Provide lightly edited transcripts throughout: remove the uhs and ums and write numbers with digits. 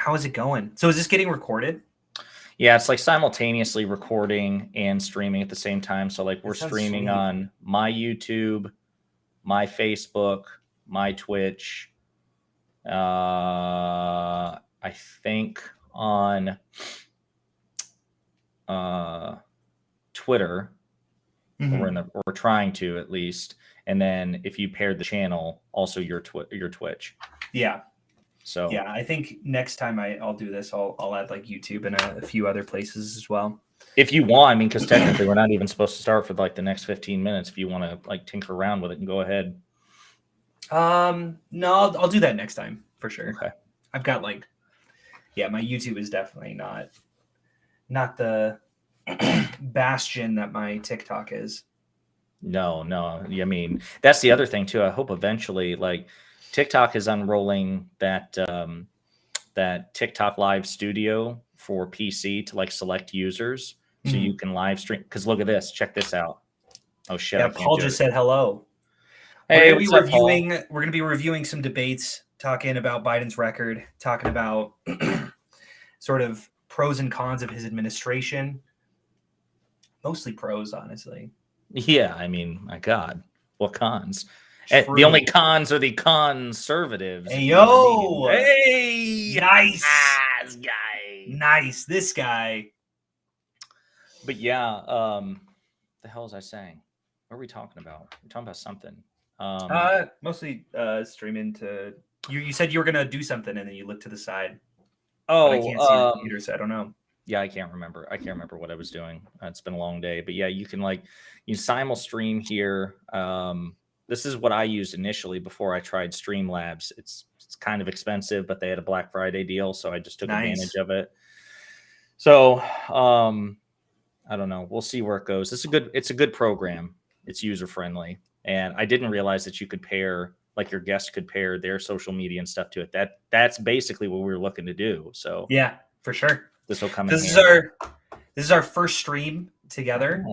How is it going? So is this getting recorded? Yeah, it's like simultaneously recording and streaming at the same time. So like we're streaming sweet. on my YouTube, my Facebook, my Twitch. I think on Twitter. We're trying to, at least. And then if you paired the channel, also your Twitch. Yeah. So yeah, I think next time I'll do this, I'll add like YouTube and a few other places as well. If you want, I mean, because technically we're not even supposed to start for like the next 15 minutes. If you want to like tinker around with it and go ahead. No, I'll do that next time for sure. Okay. I've got my YouTube is definitely not the bastion that my TikTok is. No. I mean, that's the other thing too. I hope eventually, like, TikTok is unrolling that that TikTok Live Studio for PC to like select users, so you can live stream. Because look at this, check this out. Oh shit! Yeah, Paul just said hello. Hey, we're gonna be reviewing some debates, talking about Biden's record, talking about sort of pros and cons of his administration. Mostly pros, honestly. Yeah, I mean, my God, what cons? The only cons are the conservatives. Hey, yo! Hey! Nice! This guy. Nice, this guy. But yeah, the hell was I saying? What are we talking about? We're talking about something. Mostly streaming to... You said you were going to do something, and then you looked to the side. Oh, I can't see the computer, so I don't know. Yeah, I can't remember. I can't remember what I was doing. It's been a long day. But yeah, you can simul stream here. This is what I used initially before I tried Streamlabs. It's kind of expensive, but they had a Black Friday deal, so I just took advantage of it. So I don't know. We'll see where it goes. It's a good program. It's user friendly, and I didn't realize that you could pair, like, your guests could pair their social media and stuff to it. That's basically what we were looking to do. So yeah, for sure. This will come. This is our first stream together.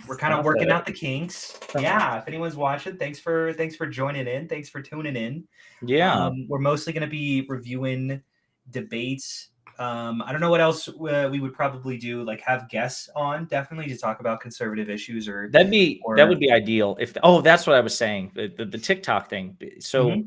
We're kind of working out the kinks. Yeah, if anyone's watching, thanks for joining in. Thanks for tuning in. Yeah, we're mostly going to be reviewing debates. I don't know what else we would probably do. Like, have guests on, definitely, to talk about conservative issues, or that would be ideal. If that's what I was saying. The TikTok thing. So,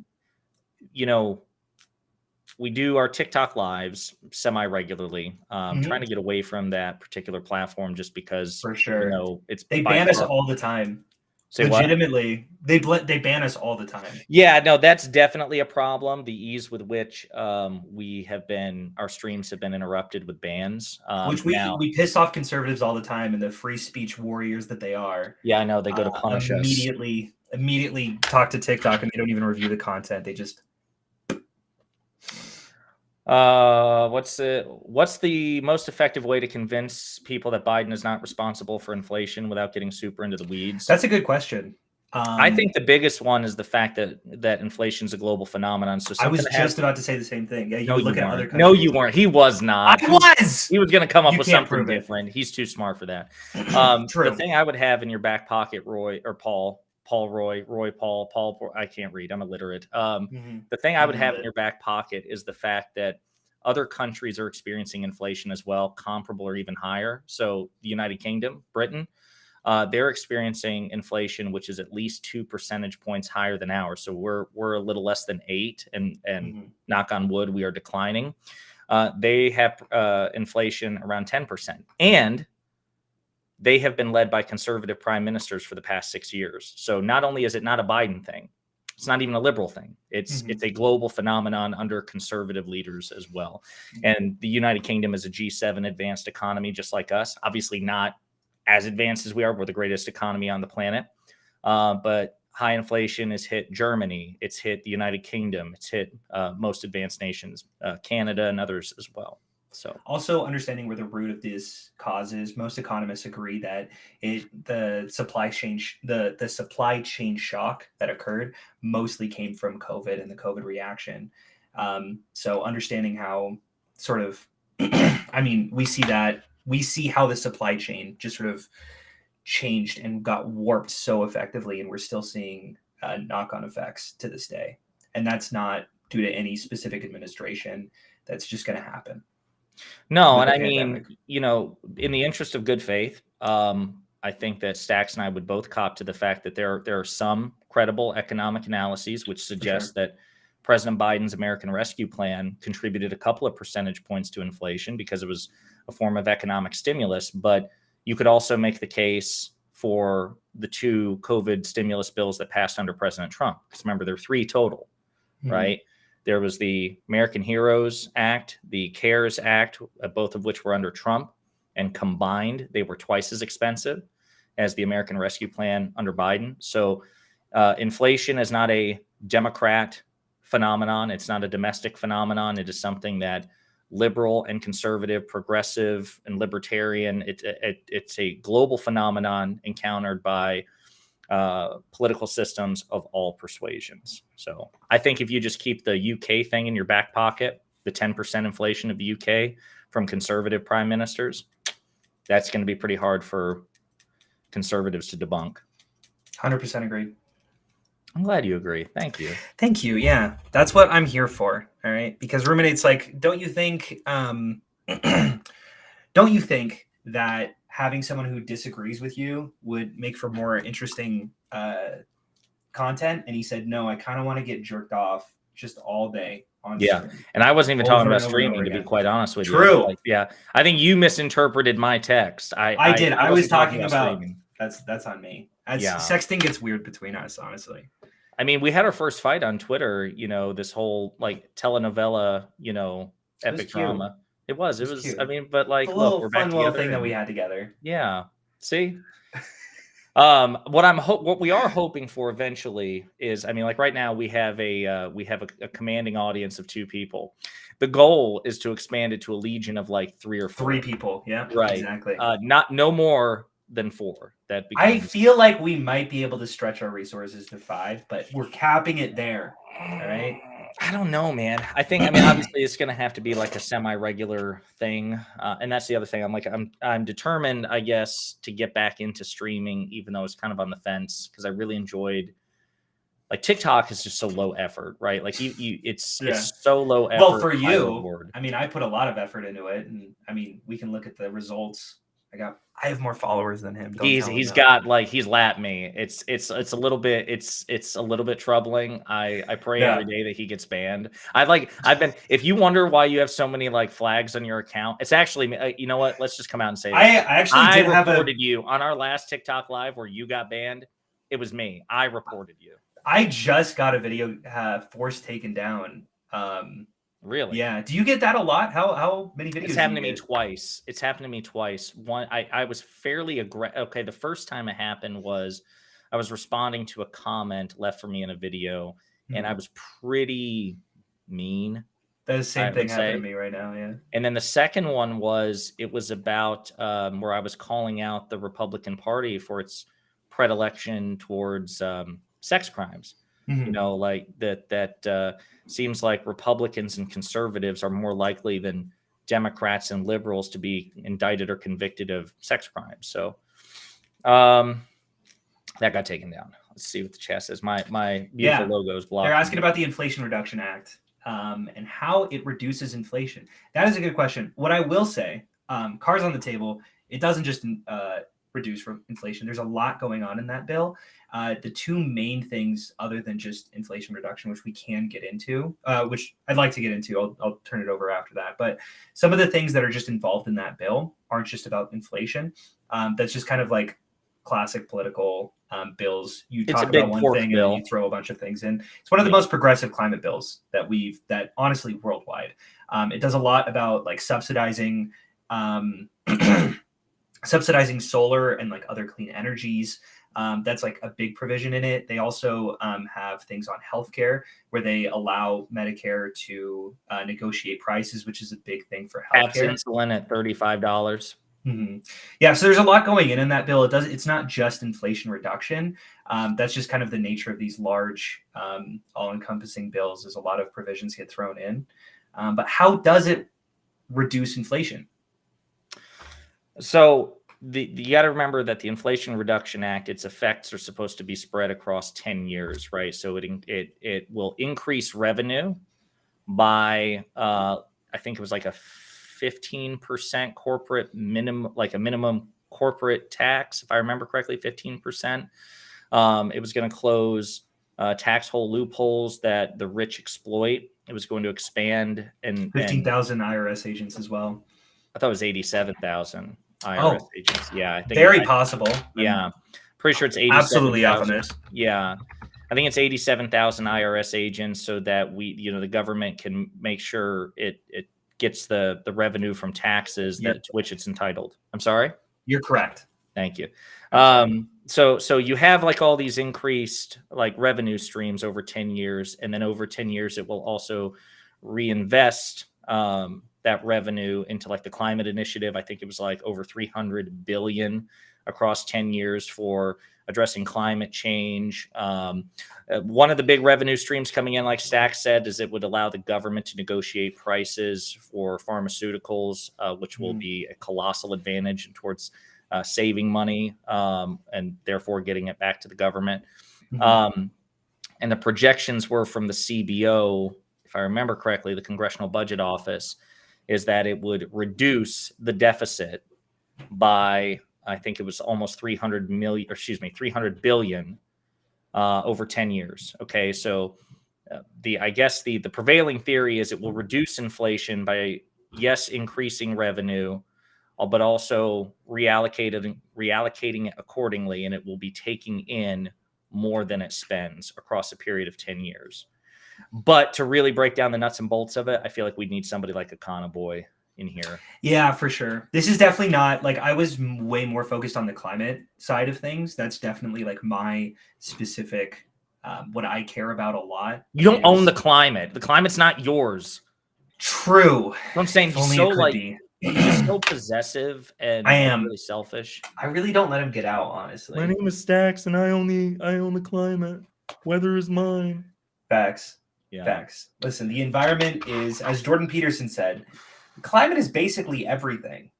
we do our TikTok lives semi-regularly. Trying to get away from that particular platform just because, for sure, they ban us all the time. Say legitimately, what? They ban us all the time. Yeah, no, that's definitely a problem. The ease with which our streams have been interrupted with bans, which we piss off conservatives all the time, and the free speech warriors that they are. Yeah, I know, they go to punish us. Immediately talk to TikTok, and they don't even review the content. They just. What's the most effective way to convince people that Biden is not responsible for inflation without getting super into the weeds? That's a good question. I think the biggest one is the fact that inflation is a global phenomenon. So I was just about to say the same thing. Yeah, you look at other countries. No, you weren't. He was not. I was. He was going to come up with something different. He's too smart for that. True. The thing I would have in your back pocket, Roy, I can't read. I'm illiterate. The thing I would have in your back pocket is the fact that other countries are experiencing inflation as well, comparable or even higher. So the United Kingdom, Britain, they're experiencing inflation, which is at least 2 percentage points higher than ours. So we're a little less than 8, and knock on wood, we are declining. They have inflation around 10%, and they have been led by conservative prime ministers for the past 6 years. So not only is it not a Biden thing, it's not even a liberal thing. It's a global phenomenon under conservative leaders as well. And the United Kingdom is a G7 advanced economy, just like us. Obviously not as advanced as we are. We're the greatest economy on the planet. But high inflation has hit Germany. It's hit the United Kingdom. It's hit most advanced nations, Canada and others as well. So also understanding where the root of this cause is, most economists agree that the supply chain shock that occurred mostly came from COVID and the COVID reaction. So understanding how sort of, I mean, we see how the supply chain just sort of changed and got warped so effectively, and we're still seeing knock-on effects to this day. And that's not due to any specific administration. that's just going to happen. No, and I mean, in the interest of good faith, I think that Stax and I would both cop to the fact that there are some credible economic analyses which suggest that President Biden's American Rescue Plan contributed a couple of percentage points to inflation because it was a form of economic stimulus. But you could also make the case for the 2 COVID stimulus bills that passed under President Trump. Because remember, there are 3 total, right? There was the American Heroes Act, the CARES Act, both of which were under Trump, and combined, they were twice as expensive as the American Rescue Plan under Biden. So inflation is not a Democrat phenomenon. It's not a domestic phenomenon. It is something that liberal and conservative, progressive and libertarian, it's a global phenomenon encountered by political systems of all persuasions. So I think if you just keep the UK thing in your back pocket, the 10% inflation of the UK from conservative prime ministers, that's going to be pretty hard for conservatives to debunk. 100% agreed. I'm glad you agree. Thank you. Thank you. Yeah, that's what I'm here for. All right, because Rum1n8's like, don't you think that having someone who disagrees with you would make for more interesting content? And he said, no, I kind of want to get jerked off just all day on stream. And I wasn't even talking about streaming, to be quite honest with you. True. Like, I think you misinterpreted my text. I did. I was talking about streaming. That's on me. Sexting gets weird between us, honestly. I mean, we had our first fight on Twitter, this whole like telenovela, epic drama. It was cute. I mean, but like, look, we're back together. Thing that we had together. Yeah. See? What we are hoping for eventually is, I mean, like right now we have a commanding audience of 2 people. The goal is to expand it to a legion of like 3 or 4. 3 people. Yeah, right. Exactly. No more than 4. I feel like we might be able to stretch our resources to 5, but we're capping it there. All right. I don't know, man. I mean, obviously it's going to have to be like a semi-regular thing. And that's the other thing. I'm determined, I guess, to get back into streaming, even though it's kind of on the fence, because I really enjoyed, like, TikTok is just so low effort, right? Like it's so low effort. Well, for you, I mean, I put a lot of effort into it, and I mean, we can look at the results. I have more followers than him. He's lapped me. It's a little bit troubling. I pray every day that he gets banned. If you wonder why you have so many like flags on your account, it's actually you know what? Let's just come out and say I reported you on our last TikTok live where you got banned. It was me. I reported you. I just got a video forced taken down. Really? Yeah. Do you get that a lot? How many videos? It's happened to me twice. One, I was fairly aggressive. Okay, the first time it happened was I was responding to a comment left for me in a video, and I was pretty mean. That the same thing happened to me right now, yeah. And then the second one was about where I was calling out the Republican Party for its predilection towards sex crimes. Like that seems like Republicans and conservatives are more likely than Democrats and liberals to be indicted or convicted of sex crimes. So that got taken down. Let's see what the chat says. My beautiful logo is blocked. They're asking about the Inflation Reduction Act and how it reduces inflation. That is a good question. What I will say, cards on the table, it doesn't just reduce inflation. There's a lot going on in that bill. The 2 main things, other than just inflation reduction, which we can get into, which I'd like to get into, I'll turn it over after that. But some of the things that are just involved in that bill aren't just about inflation. That's just kind of like classic political bills. You talk about one thing and then you throw a bunch of things in. It's one of the most progressive climate bills that honestly worldwide. It does a lot about like subsidizing solar and like other clean energies. That's like a big provision in it. They also have things on healthcare where they allow Medicare to negotiate prices, which is a big thing for healthcare. Insulin at $35. Mm-hmm. Yeah, so there's a lot going in that bill. It's not just inflation reduction. That's just kind of the nature of these large, all-encompassing bills. There's a lot of provisions get thrown in. But how does it reduce inflation? So you got to remember that the Inflation Reduction Act, its effects are supposed to be spread across 10 years, right? So it will increase revenue by I think it was like a 15% corporate minimum, like a minimum corporate tax, if I remember correctly, 15%. It was going to close tax hole loopholes that the rich exploit. It was going to expand and 15,000 IRS agents as well. I thought it was 87,000 IRS agents. Yeah, I think very possible. Yeah, pretty sure it's 87,000. Absolutely off on this. Yeah, I think it's 87,000 IRS agents, so that the government can make sure it gets the revenue from taxes to which it's entitled. I'm sorry? You're correct. Thank you. So you have like all these increased like revenue streams over 10 years, and then over 10 years it will also reinvest that revenue into like the climate initiative. I think it was like over 300 billion across 10 years for addressing climate change. One of the big revenue streams coming in, like Stax said, is it would allow the government to negotiate prices for pharmaceuticals, which will be a colossal advantage towards saving money and therefore getting it back to the government. And the projections were from the CBO, if I remember correctly, the Congressional Budget Office, is that it would reduce the deficit by, I think it was almost 300 billion over 10 years. Okay, so I guess the prevailing theory is it will reduce inflation by, yes, increasing revenue, but also reallocating it accordingly, and it will be taking in more than it spends across a period of 10 years. But to really break down the nuts and bolts of it, I feel like we'd need somebody like a Boy in here. Yeah, for sure. This is definitely not like, I was way more focused on the climate side of things. That's definitely like my specific, what I care about a lot. You don't own the climate. The climate's not yours. True. I'm saying he's so like, he's so possessive and I am really selfish. I really don't let him get out, honestly. My name is Stax, and I own the climate. Weather is mine. Facts. Yeah. Facts. Listen, the environment is, as Jordan Peterson said, climate is basically everything.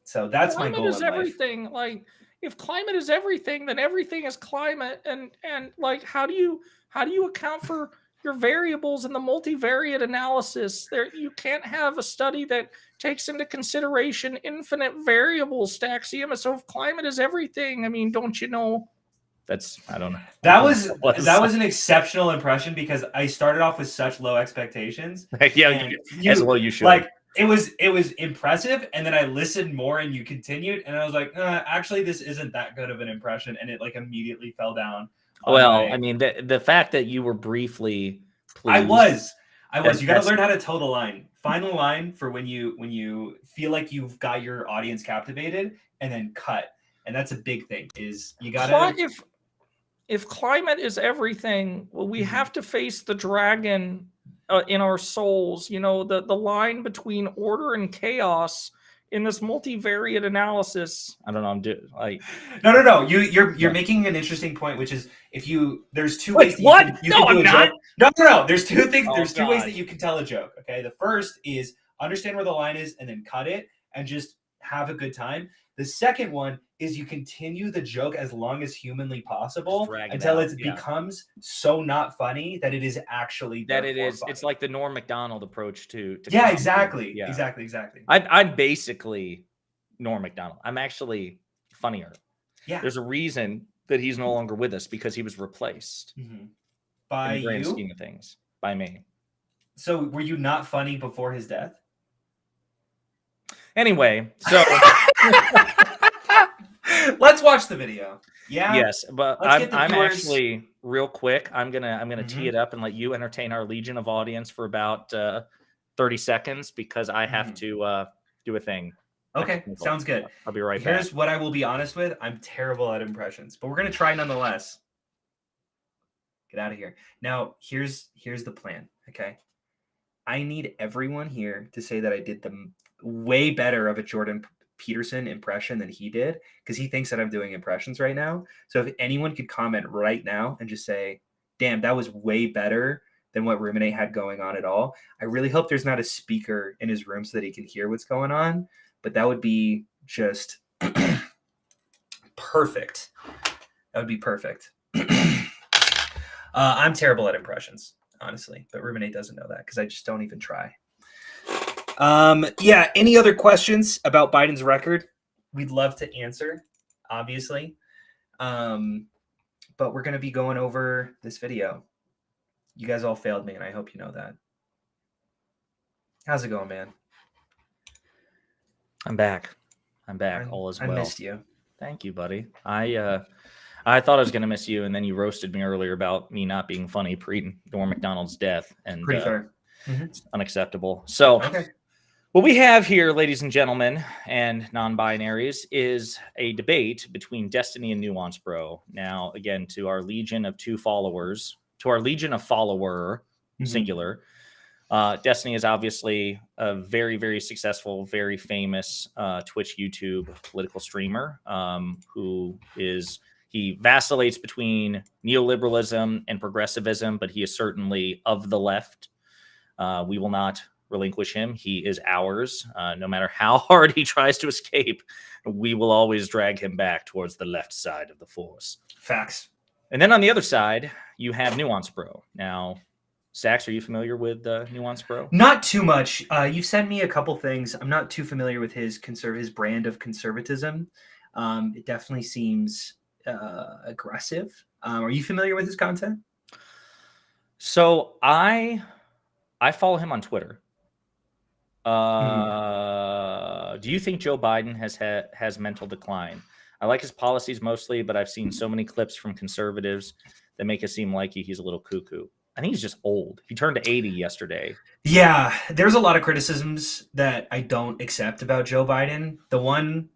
So that's my goal. Climate is everything. Like, if climate is everything, then everything is climate. And like, how do you account for your variables in the multivariate analysis? There, you can't have a study that takes into consideration infinite variables, Staxiom. So if climate is everything, I mean, don't you know? I don't know. That was an exceptional impression, because I started off with such low expectations. Yeah, as well you should. Like, it was impressive, and then I listened more, and you continued, and I was like, actually, this isn't that good of an impression, and it like immediately fell down. Well, I mean, the fact that you were briefly pleased. I was. You got to learn how to toe the line. Find the line for when you feel like you've got your audience captivated, and then cut. And that's a big thing. Is you got to. If climate is everything, well, we have to face the dragon in our souls. You know, the line between order and chaos in this multivariate analysis. I don't know. I'm doing like no. You're making an interesting point, which is there's two ways. What? You can do a not. Joke. No. There's two things. There's two ways God. that you can tell a joke. Okay. The first is understand where the line is and then cut it and just have a good time. The second one is you continue the joke as long as humanly possible until it becomes so not funny that it is actually funny. It's like the Norm Macdonald approach to yeah, comedy. exactly. Yeah. Exactly. I'm basically Norm Macdonald. I'm actually funnier. Yeah. There's a reason that he's no longer with us, because he was replaced by in the grand you? scheme of things, by me. So were you not funny before his death? Anyway, so let's watch the video. Yeah. Yes, but I'm actually real quick. I'm gonna tee it up and let you entertain our legion of audience for about 30 seconds, because I have to do a thing. Okay, sounds good. I'll be right back. Here's what I will be honest with. I'm terrible at impressions, but we're gonna try nonetheless. Get out of here. Now, here's the plan. Okay. I need everyone here to say that I did the way better of a Jordan Peterson impression than he did, because he thinks that I'm doing impressions right now. So if anyone could comment right now and just say, damn, that was way better than what Rum1n8 had going on at all. I really hope there's not a speaker in his room so that he can hear what's going on, but that would be just perfect. That would be perfect. I'm terrible at impressions, honestly, but Rum1n8 doesn't know that, because I just don't even try. Yeah. Any other questions about Biden's record? We'd love to answer, obviously. But we're going to be going over this video. You guys all failed me, and I hope you know that. How's it going, man? I'm back. All is well. I missed you. Thank you, buddy. I thought I was going to miss you, and then you roasted me earlier about me not being funny pre Norm Macdonald's death, and Pretty fair. It's unacceptable. So, Okay. What we have here, ladies and gentlemen, and non-binaries, is a debate between Destiny and NuanceBro. Now, again, to our legion of follower, singular. Destiny is obviously a very, very successful, very famous Twitch, YouTube political streamer he vacillates between neoliberalism and progressivism, but he is certainly of the left. We will not relinquish him. He is ours. No matter how hard he tries to escape, we will always drag him back towards the left side of the force. Facts. And then on the other side, you have NuanceBro. Now, Stax, are you familiar with NuanceBro? Not too much. You've sent me a couple things. I'm not too familiar with his brand of conservatism. It definitely seems aggressive. Are you familiar with his content? So I follow him on Twitter. Do you think Joe Biden has mental decline? I like his policies mostly, but I've seen so many clips from conservatives that make it seem like he's a little cuckoo. I think he's just old. He turned 80 yesterday. Yeah, there's a lot of criticisms that I don't accept about Joe Biden. The one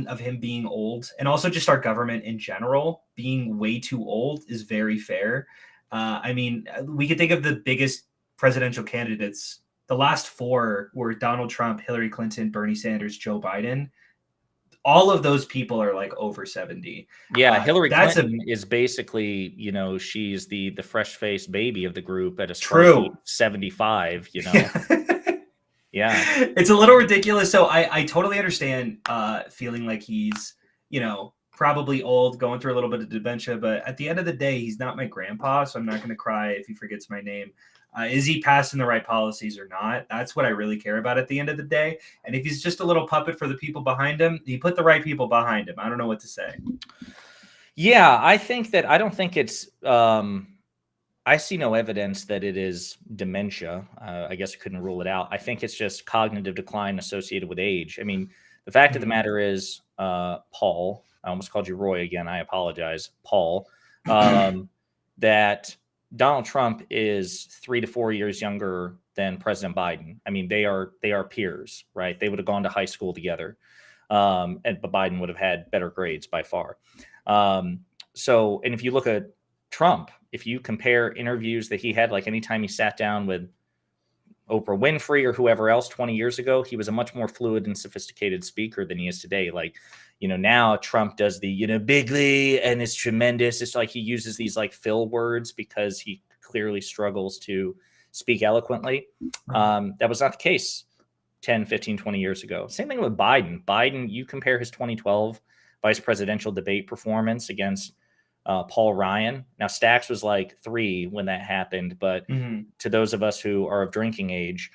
of him being old, and also just our government in general being way too old, is very fair. I mean, we could think of the biggest presidential candidates. The last four were Donald Trump, Hillary Clinton, Bernie Sanders, Joe Biden. All of those people are like over 70. Yeah, Hillary Clinton is basically, she's the fresh-faced baby of the group at a true 75, Yeah. It's a little ridiculous. So I totally understand feeling like he's, probably old, going through a little bit of dementia, but at the end of the day, he's not my grandpa, so I'm not going to cry if he forgets my name. Is he passing the right policies or not? That's what I really care about at the end of the day. And if he's just a little puppet for the people behind him, he put the right people behind him. I don't know what to say. Yeah, I don't think it's, I see no evidence that it is dementia. I guess I couldn't rule it out. I think it's just cognitive decline associated with age. I mean, the fact of the matter is, Paul, I almost called you Roy again. I apologize, Paul, that Donald Trump is 3 to 4 years younger than President Biden. I mean, they are peers, right? They would have gone to high school together, but Biden would have had better grades by far. And if you look at Trump, if you compare interviews that he had, like anytime he sat down with Oprah Winfrey or whoever else 20 years ago, he was a much more fluid and sophisticated speaker than he is today. Like, now Trump does the, bigly, and it's tremendous. It's like he uses these like fill words because he clearly struggles to speak eloquently. That was not the case 10, 15, 20 years ago. Same thing with Biden. Biden, you compare his 2012 vice presidential debate performance against Paul Ryan. Now, Stax was like 3 when that happened, but to those of us who are of drinking age,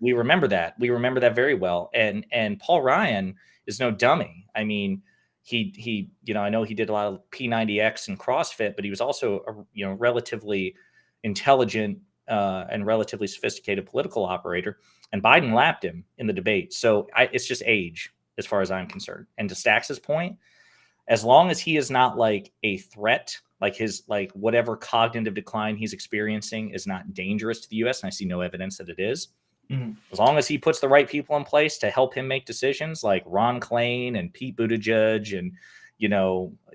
we remember that. We remember that very well. And Paul Ryan is no dummy. I mean, he I know he did a lot of P90X and CrossFit, but he was also a relatively intelligent and relatively sophisticated political operator. And Biden lapped him in the debate. So it's just age, as far as I'm concerned. And to Stax's point, as long as he is not like a threat, like his whatever cognitive decline he's experiencing is not dangerous to the U.S., and I see no evidence that it is. As long as he puts the right people in place to help him make decisions, like Ron Klain and Pete Buttigieg, and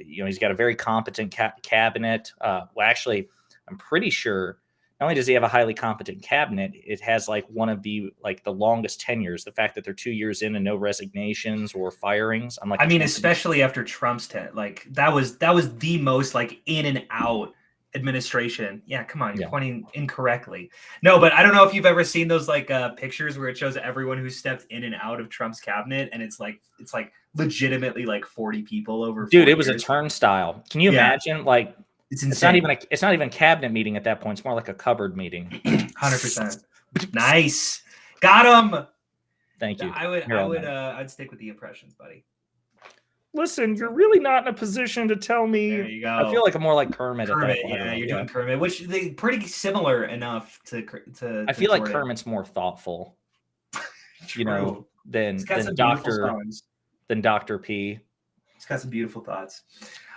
he's got a very competent cabinet. Well, actually, I'm pretty sure not only does he have a highly competent cabinet, it has like one of the longest tenures. The fact that they're 2 years in and no resignations or firings. I mean, especially after Trump's that was the most like in and out administration. Yeah, come on, you're pointing incorrectly. No, but I don't know if you've ever seen those like pictures where it shows everyone who stepped in and out of Trump's cabinet, and it's like legitimately like 40 people over. Dude, it was a turnstile. Can you imagine? Like, it's insane. It's not even a cabinet meeting at that point. It's more like a cupboard meeting. 100%. Nice. Got him. Thank you. I'd stick with the impressions, buddy. Listen, you're really not in a position to tell me. There you go. I feel like I'm more like Kermit. Kermit, at that point. yeah, you're doing Kermit, which they pretty similar enough to. I feel like Jordan. Kermit's more thoughtful, True. than Dr. P. He's got some beautiful thoughts.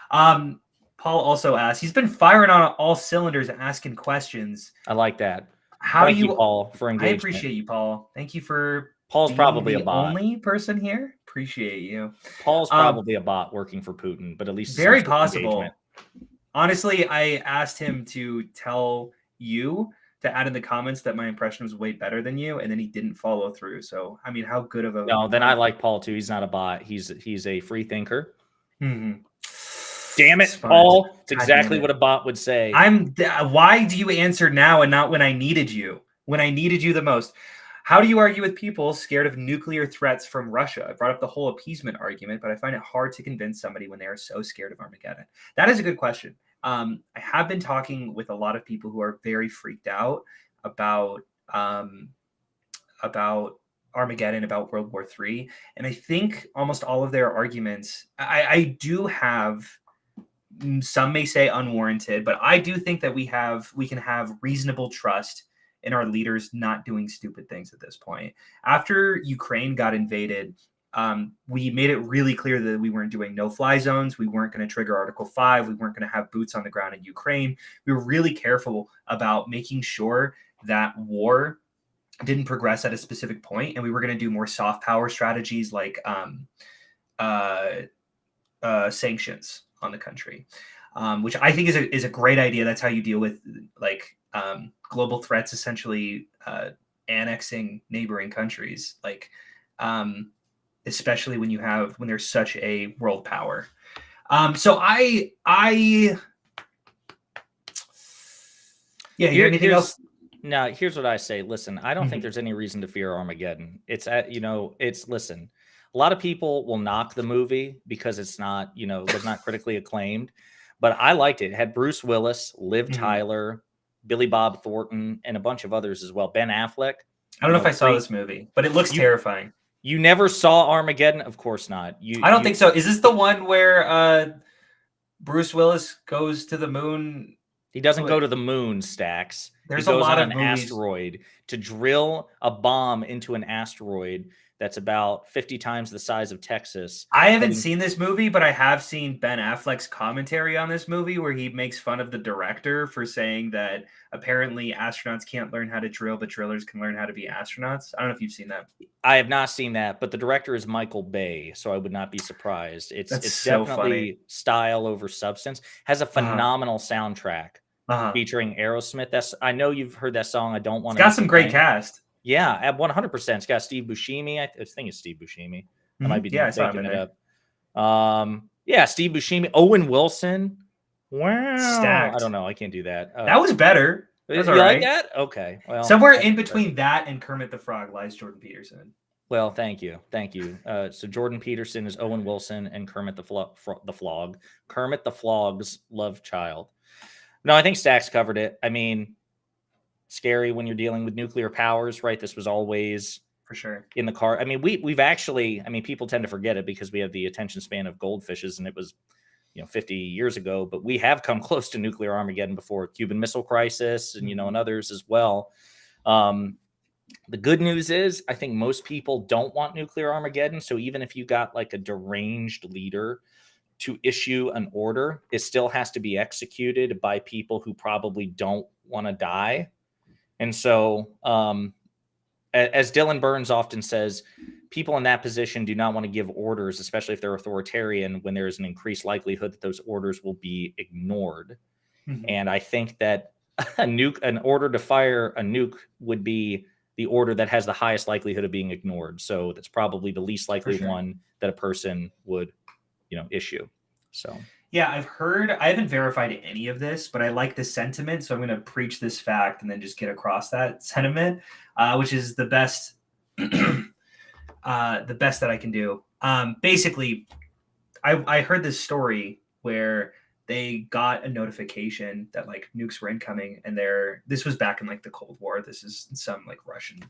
Paul also asked, he's been firing on all cylinders and asking questions. I like that. Thank you, Paul, for engagement. I appreciate you, Paul. Thank you for Paul's probably the a bot. only person here. Appreciate you. Paul's probably a bot working for Putin, but at least very possible. Honestly, I asked him to tell you to add in the comments that my impression was way better than you, and then he didn't follow through. So, I mean, how good of a... No, then I like Paul too. He's not a bot. He's a free thinker. Mm-hmm. Damn it, Paul. It's exactly what a bot would say. Why do you answer now and not when I needed you? When I needed you the most? How do you argue with people scared of nuclear threats from Russia? I brought up the whole appeasement argument, but I find it hard to convince somebody when they are so scared of Armageddon. That is a good question. I have been talking with a lot of people who are very freaked out about Armageddon, about World War III. And I think almost all of their arguments, I do have, some may say unwarranted, but I do think that we can have reasonable trust in our leaders not doing stupid things at this point. After Ukraine got invaded, we made it really clear that we weren't doing no-fly zones. We weren't going to trigger Article 5. We weren't going to have boots on the ground in Ukraine. We were really careful about making sure that war didn't progress at a specific point, and we were going to do more soft power strategies like sanctions on the country, which I think is a great idea. That's how you deal with global threats, essentially annexing neighboring countries, especially when there's such a world power. Anything else? No, here's what I say. Listen, I don't think there's any reason to fear Armageddon. Listen, a lot of people will knock the movie because it's not, was not critically acclaimed, but I liked it. It had Bruce Willis, Liv Tyler, Billy Bob Thornton, and a bunch of others as well. Ben Affleck. I don't know if I saw this movie, but it looks terrifying. You never saw Armageddon? Of course not. I don't think so. Is this the one where Bruce Willis goes to the moon? He doesn't go to the moon, Stax. There's he goes a lot on of an movies. asteroid to drill a bomb into an asteroid that's about 50 times the size of Texas. I haven't seen this movie, but I have seen Ben Affleck's commentary on this movie where he makes fun of the director for saying that apparently astronauts can't learn how to drill, but drillers can learn how to be astronauts. I don't know if you've seen that. I have not seen that, but the director is Michael Bay, so I would not be surprised. It's so definitely funny. Style over substance. Has a phenomenal soundtrack featuring Aerosmith. I know you've heard that song. I don't want to. It's got some great cast. Yeah, at 100%. It's got Steve Buscemi. I think it's Steve Buscemi. I might be making it up. Steve Buscemi, Owen Wilson. Wow. Stacked. I don't know. I can't do that. That was better. That's you all right. Like that? Okay. Well, somewhere in between that and Kermit the Frog lies Jordan Peterson. Well, thank you. So Jordan Peterson is Owen Wilson and Kermit the Flog. Kermit the Flog's love child. No, I think Stax covered it. I mean, scary when you're dealing with nuclear powers, right? This was always for sure in the car. I mean, we've actually, people tend to forget it because we have the attention span of goldfishes, and it was 50 years ago, but we have come close to nuclear Armageddon before. Cuban Missile Crisis and and others as well. The good news is I think most people don't want nuclear Armageddon. So even if you got like a deranged leader to issue an order, it still has to be executed by people who probably don't want to die. And so, as Dylan Burns often says, people in that position do not want to give orders, especially if they're authoritarian, when there is an increased likelihood that those orders will be ignored. And I think that an order to fire a nuke would be the order that has the highest likelihood of being ignored. So that's probably the least likely one that a person would, issue. So. Yeah, I haven't verified any of this, but I like the sentiment. So I'm going to preach this fact and then just get across that sentiment, which is the best, the best that I can do. Basically, I heard this story where they got a notification that like nukes were incoming, and this was back in like the Cold War. This is some like Russian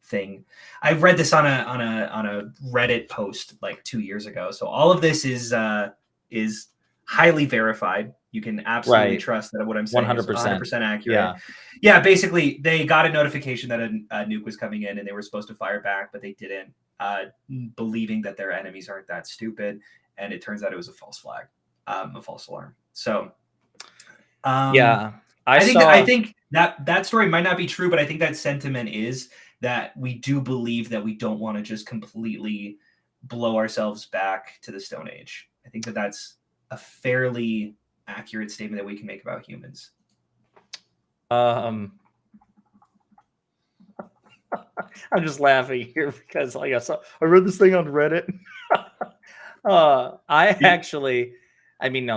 thing. I read this on a Reddit post like 2 years ago. So all of this is highly verified. You can absolutely trust that what I'm saying 100%. Is 100% accurate. Yeah. Basically, they got a notification that a nuke was coming in, and they were supposed to fire back, but they didn't, believing that their enemies aren't that stupid. And it turns out it was a false flag, a false alarm. So, I think that story might not be true, but I think that sentiment is that we do believe that we don't want to just completely blow ourselves back to the Stone Age. I think that that's a fairly accurate statement that we can make about humans. I'm just laughing here because like I read this thing on Reddit. No,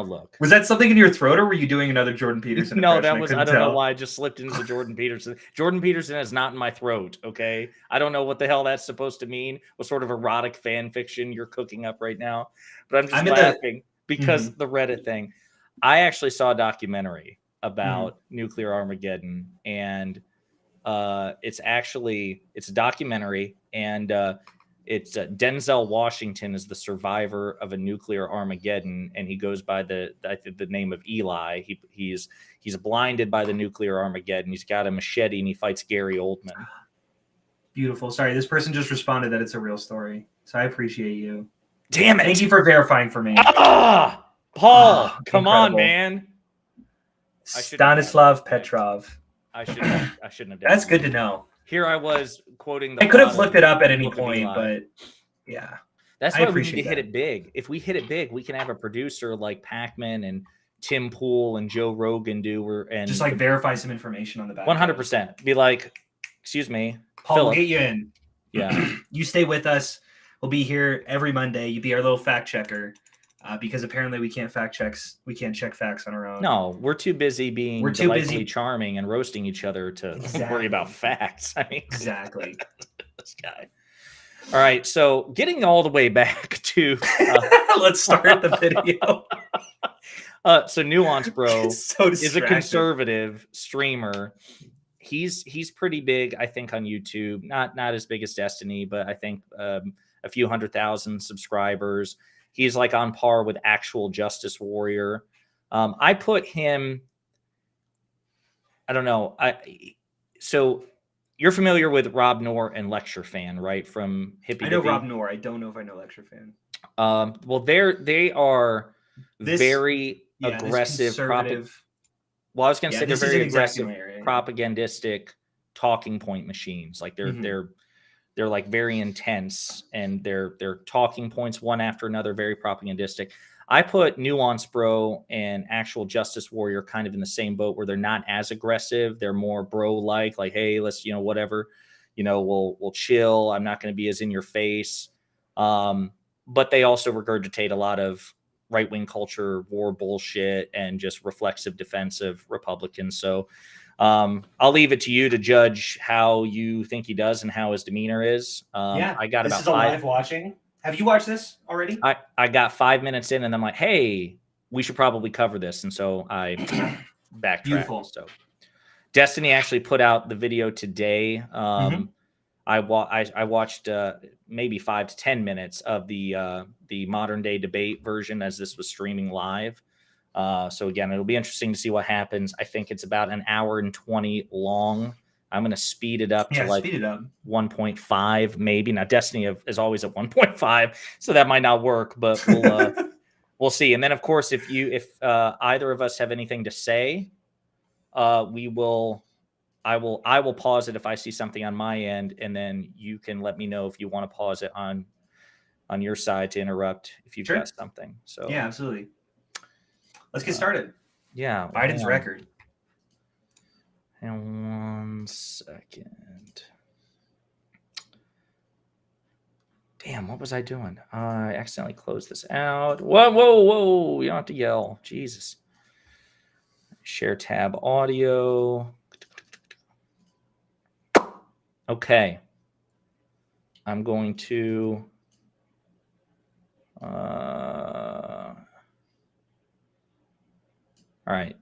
look. Was that something in your throat, or were you doing another Jordan Peterson? No, that was, I don't know why I just slipped into Jordan Peterson. Jordan Peterson is not in my throat, okay? I don't know what the hell that's supposed to mean, what sort of erotic fan fiction you're cooking up right now. But I'm just laughing because the Reddit thing. I actually saw a documentary about nuclear Armageddon, and it's a documentary, and it's Denzel Washington is the survivor of a nuclear Armageddon, and he goes by the name of Eli. He's blinded by the nuclear Armageddon. He's got a machete, and he fights Gary Oldman. Beautiful. Sorry, this person just responded that it's a real story, so I appreciate you. Damn it! Thank you for verifying for me. Paul, come on, man. Stanislav Petrov. I shouldn't have done That's good to know. Here I was quoting. I could have looked it up at any point, but yeah. That's why we need to hit it big. If we hit it big, we can have a producer like Pac-Man and Tim Pool and Joe Rogan and just like verify some information on the back. 100%. Be like, excuse me, Paul, we'll get you in. Yeah. You stay with us. We'll be here every Monday. You be our little fact checker. Because apparently we can't check facts on our own. No, we're too busy being delightfully charming and roasting each other to worry about facts. I mean, exactly. This guy. All right, so getting all the way back to let's start the video. So NuanceBro is a conservative streamer. He's pretty big, I think, on YouTube. Not as big as Destiny, but I think a few 100,000 subscribers. He's like on par with Actual Justice Warrior. I put him, I don't know. So you're familiar with Rum1n8 and Lecture Fan, right? From Hippie. I know Rum1n8. I don't know if I know Lecture Fan. Well, they are very aggressive. Well, I was going to say they're very aggressive, propagandistic talking point machines. Like they're like very intense, and they're talking points one after another, very propagandistic. I put NuanceBro and Actual Justice Warrior kind of in the same boat, where they're not as aggressive. They're more bro-like, hey, let's, whatever, we'll chill. I'm not going to be as in your face. But they also regurgitate a lot of right-wing culture, war bullshit, and just reflexive defense of Republicans. So I'll leave it to you to judge how you think he does and how his demeanor is. I got about 5. Live watching. Have you watched this already? I got 5 minutes in, and I'm like, hey, we should probably cover this. And so I backtracked. Beautiful. So Destiny actually put out the video today. I watched maybe 5 to 10 minutes of the modern day debate version as this was streaming live. So again, it'll be interesting to see what happens. I think it's about an hour and 20 long. I'm going to speed it up to 1.5 maybe. Now Destiny is always at 1.5, so that might not work, but we'll see. And then of course, if either of us have anything to say, I will pause it if I see something on my end, and then you can let me know if you want to pause it on your side to interrupt if you've got something. So yeah, absolutely. Let's get started. Yeah. Biden's record. And 1 second. Damn, what was I doing? I accidentally closed this out. Whoa. You don't have to yell. Jesus. Share tab audio. Okay. I'm going to... All right.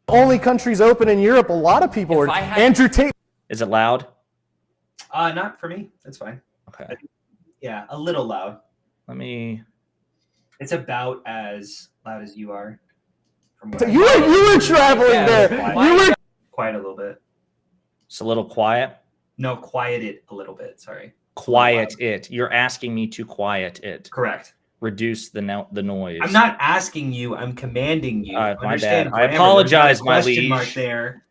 Only countries open in Europe. A lot of people are. Andrew Tate. Is it loud? Not for me. That's fine. Okay. Yeah, a little loud. Let me. It's about as loud as you are. So you were traveling there. You were quiet a little bit. It's a little quiet. No, quiet it a little bit. Sorry. Quiet it. You're asking me to quiet it. Correct. Reduce the noise. I'm not asking you. I'm commanding you. My bad. I apologize, my liege. Mark there.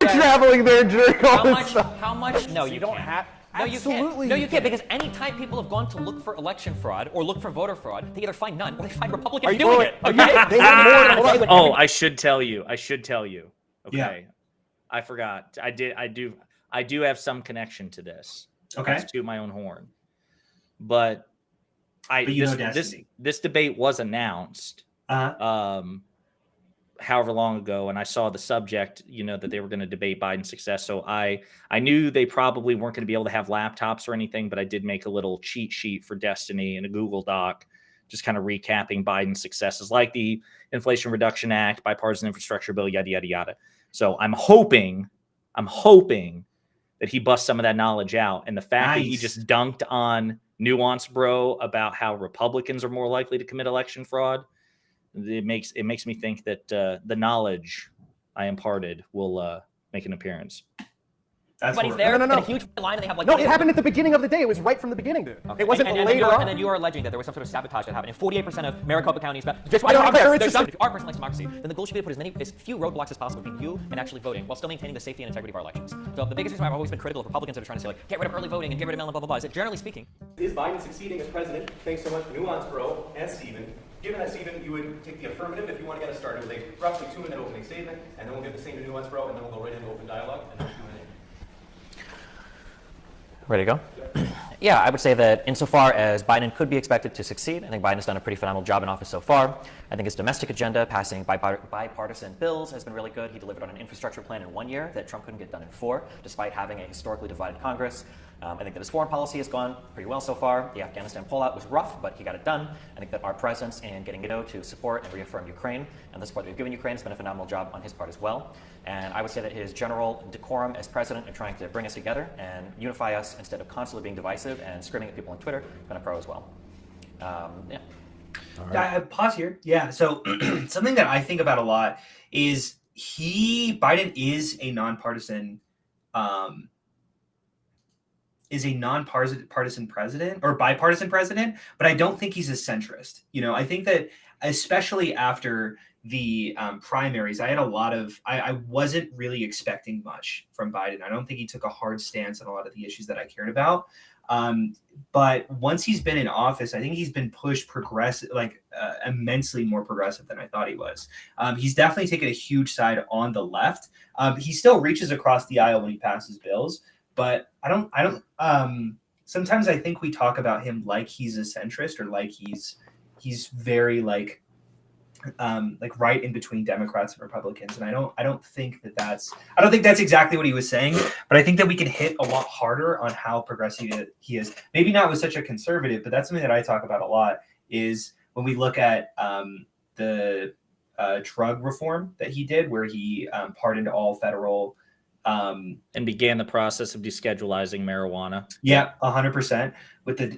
traveling there during all this stuff. How much? No, you don't have. No, you Absolutely can't. No, you you can't, because anytime people have gone to look for election fraud or look for voter fraud, they either find none or they find Republicans doing it. Okay? They had more than Oh, I should tell you. Okay. Yeah. I forgot. I do have some connection to this. Okay. That's to my own horn. But this debate was announced however long ago, and I saw the subject, that they were going to debate Biden's success. So I knew they probably weren't going to be able to have laptops or anything, but I did make a little cheat sheet for Destiny in a Google Doc, just kind of recapping Biden's successes, like the Inflation Reduction Act, bipartisan infrastructure bill, yada, yada, yada. So I'm hoping that he busts some of that knowledge out. And the fact that he just dunked on NuanceBro about how Republicans are more likely to commit election fraud, it makes me think that the knowledge I imparted will make an appearance. That's Everybody's there, No. a huge line, and they have like... No, it happened at the beginning of the day. It was right from the beginning, dude. Okay. It wasn't later on. And then you are alleging that there was some sort of sabotage that happened in 48% of Maricopa counties. Just I don't care. if you are a person like democracy, then the goal should be to put as few roadblocks as possible between you and actually voting, while still maintaining the safety and integrity of our elections. So the biggest reason why I've always been critical of Republicans that are trying to say, like, get rid of early voting and get rid of mail-in, blah, blah, blah, is that generally speaking... Is Biden succeeding as president? Thanks so much, NuanceBro and Stephen. Given that, Stephen, you would take the affirmative if you want to get us started with a roughly 2-minute opening statement, and then we'll give the same to NuanceBro, and then we'll go right into open dialogue, and then Q&A. Ready to go? Yeah, I would say that insofar as Biden could be expected to succeed, I think Biden has done a pretty phenomenal job in office so far. I think his domestic agenda, passing bipartisan bills, has been really good. He delivered on an infrastructure plan in 1 year that Trump couldn't get done in 4, despite having a historically divided Congress. I think that his foreign policy has gone pretty well so far. The Afghanistan pullout was rough, but he got it done. I think that our presence in getting NATO to support and reaffirm Ukraine, and the support that we've given Ukraine, has been a phenomenal job on his part as well. And I would say that his general decorum as president and trying to bring us together and unify us instead of constantly being divisive and screaming at people on Twitter, has been a pro as well. Yeah. I pause here. Yeah. So something that I think about a lot is Biden is a nonpartisan president or bipartisan president, but I don't think he's a centrist. I think that especially after the primaries, I wasn't really expecting much from Biden. I don't think he took a hard stance on a lot of the issues that I cared about. But once he's been in office, I think he's been pushed progressive, immensely more progressive than I thought he was. He's definitely taken a huge side on the left. He still reaches across the aisle when he passes bills, but I don't. Sometimes I think we talk about him like he's a centrist or like he's very right in between Democrats and Republicans, and I don't think that's exactly what he was saying, but I think that we can hit a lot harder on how progressive he is. Maybe not with such a conservative, but that's something that I talk about a lot. Is when we look at the drug reform that he did, where he pardoned all federal. And began the process of deschedulizing marijuana. Yeah, 100% with the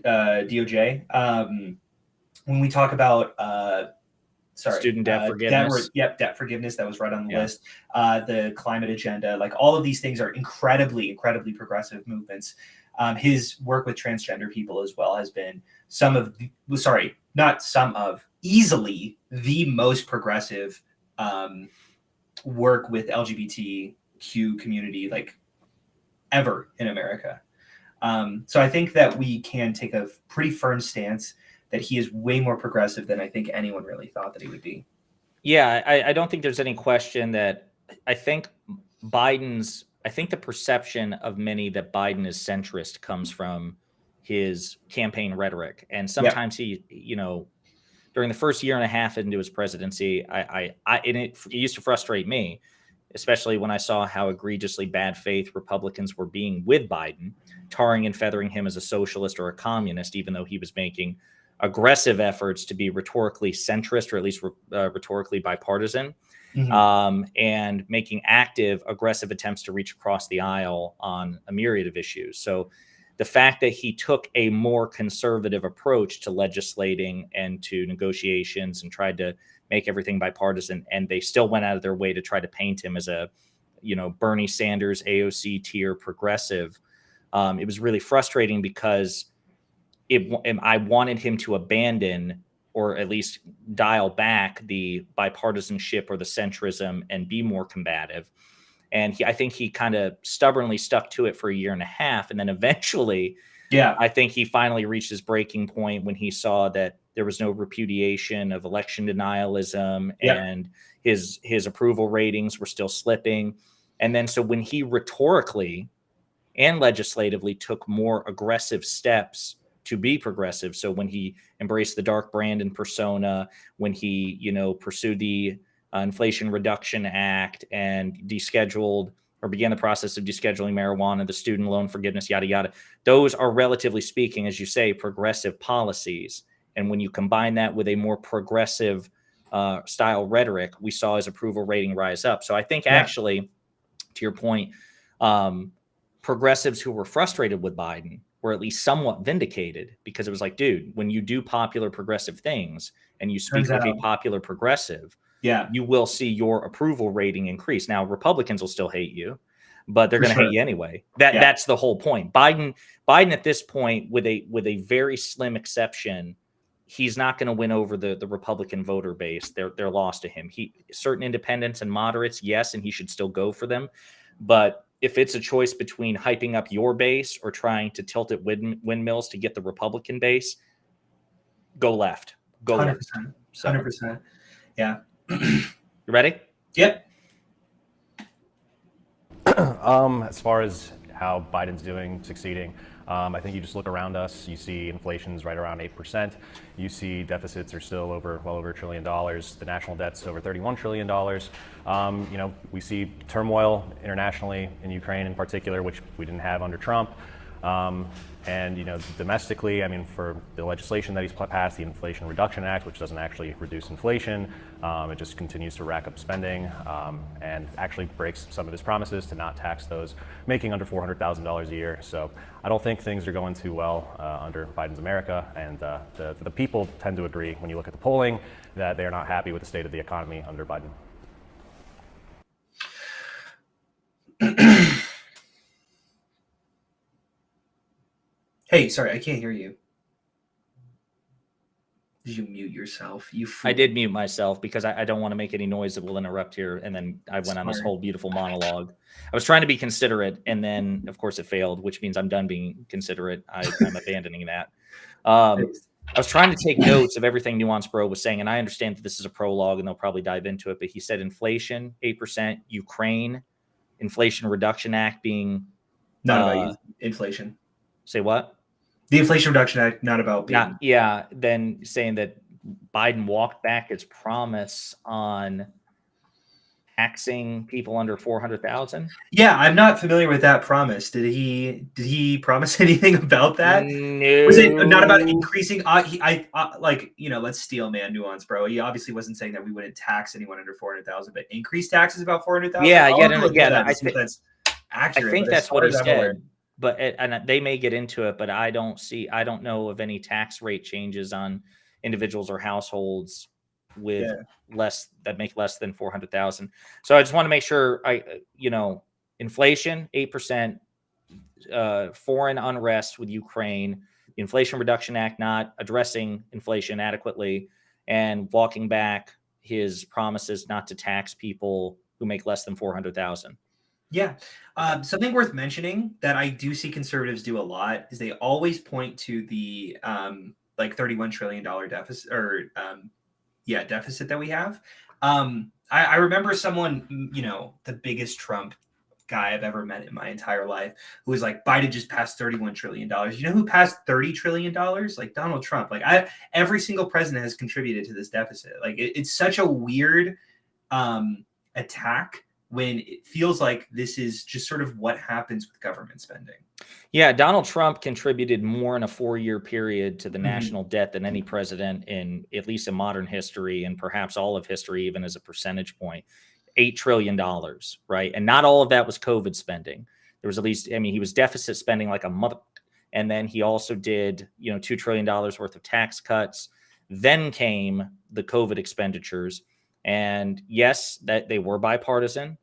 DOJ. When we talk about student debt forgiveness. Debt forgiveness. That was right on the list. The climate agenda, all of these things are incredibly, incredibly progressive movements. His work with transgender people as well has been easily the most progressive work with LGBTQ community ever in America. So I think that we can take a pretty firm stance that he is way more progressive than I think anyone really thought that he would be. Yeah, I don't think there's any question that I think the perception of many that Biden is centrist comes from his campaign rhetoric. And sometimes he, during the first year and a half into his presidency, it used to frustrate me, especially when I saw how egregiously bad faith Republicans were being with Biden, tarring and feathering him as a socialist or a communist, even though he was making aggressive efforts to be rhetorically centrist, or at least rhetorically bipartisan, and making active, aggressive attempts to reach across the aisle on a myriad of issues. So the fact that he took a more conservative approach to legislating and to negotiations and tried to make everything bipartisan, and they still went out of their way to try to paint him as a, Bernie Sanders AOC tier progressive, it was really frustrating because I wanted him to abandon, or at least dial back, the bipartisanship or the centrism and be more combative. And I think he kind of stubbornly stuck to it for a year and a half. And then eventually, I think he finally reached his breaking point when he saw that there was no repudiation of election denialism, and his approval ratings were still slipping. And then so when he rhetorically and legislatively took more aggressive steps to be progressive, so when he embraced the dark brand and persona, when he, pursued the Inflation Reduction Act and descheduled or began the process of descheduling marijuana, the student loan forgiveness, yada, yada. Those are, relatively speaking, as you say, progressive policies. And when you combine that with a more progressive style rhetoric, we saw his approval rating rise up. So I think actually, to your point, progressives who were frustrated with Biden were at least somewhat vindicated, because it was like, dude, when you do popular progressive things and you speak like a popular progressive, you will see your approval rating increase. Now, Republicans will still hate you, but they're going to hate you anyway. That's the whole point. Biden at this point, with a very slim exception, he's not going to win over the Republican voter base. They're lost to him. Certain independents and moderates, yes, and he should still go for them. But if it's a choice between hyping up your base or trying to tilt at windmills to get the Republican base, go left. Go 100%. left. 100%. Yeah. You ready? Yep. As far as how Biden's doing, succeeding, I think you just look around us, you see inflation's right around 8%. You see deficits are still well over $1 trillion. The national debt's over $31 trillion. We see turmoil internationally, in Ukraine in particular, which we didn't have under Trump. And domestically, for the legislation that he's passed, the Inflation Reduction Act, which doesn't actually reduce inflation, it just continues to rack up spending, and actually breaks some of his promises to not tax those making under $400,000 a year. So I don't think things are going too well under Biden's America, and the people tend to agree, when you look at the polling, that they're not happy with the state of the economy under Biden. Hey, sorry, I can't hear you. Did you mute yourself? I did mute myself because I don't want to make any noise that will interrupt here. And then I went on this whole beautiful monologue. I was trying to be considerate, and then, of course, it failed, which means I'm done being considerate. I'm abandoning that. I was trying to take notes of everything NuanceBro was saying, and I understand that this is a prologue, and they'll probably dive into it. But he said inflation 8%, Ukraine, Inflation Reduction Act being not about inflation. Say what? The Inflation Reduction Act, not about being. Then saying that Biden walked back his promise on taxing people under 400,000. Yeah, I'm not familiar with that promise. Did he promise anything about that? No. Was it not about increasing? Let's steal man NuanceBro. He obviously wasn't saying that we wouldn't tax anyone under 400,000, but increase taxes about 400,000. That's accurate. I think that's what he said. But and they may get into it, but I don't know of any tax rate changes on individuals or households with that make less than 400,000. So I just want to make sure inflation 8%, foreign unrest with Ukraine, the Inflation Reduction Act not addressing inflation adequately, and walking back his promises not to tax people who make less than 400,000. Yeah. Something worth mentioning that I do see conservatives do a lot is they always point to the $31 trillion deficit deficit that we have. I remember someone, the biggest Trump guy I've ever met in my entire life, who was like, Biden just passed $31 trillion. You know who passed $30 trillion? Like Donald Trump. Every single president has contributed to this deficit. It's such a weird attack when it feels like this is just sort of what happens with government spending. Yeah, Donald Trump contributed more in a 4-year period to the national debt than any president in at least in modern history, and perhaps all of history, even as a percentage point. $8 trillion, right? And not all of that was COVID spending. There was at least, I mean, he was deficit spending like a mother, and then he also did, $2 trillion worth of tax cuts. Then came the COVID expenditures. And yes, that they were bipartisan,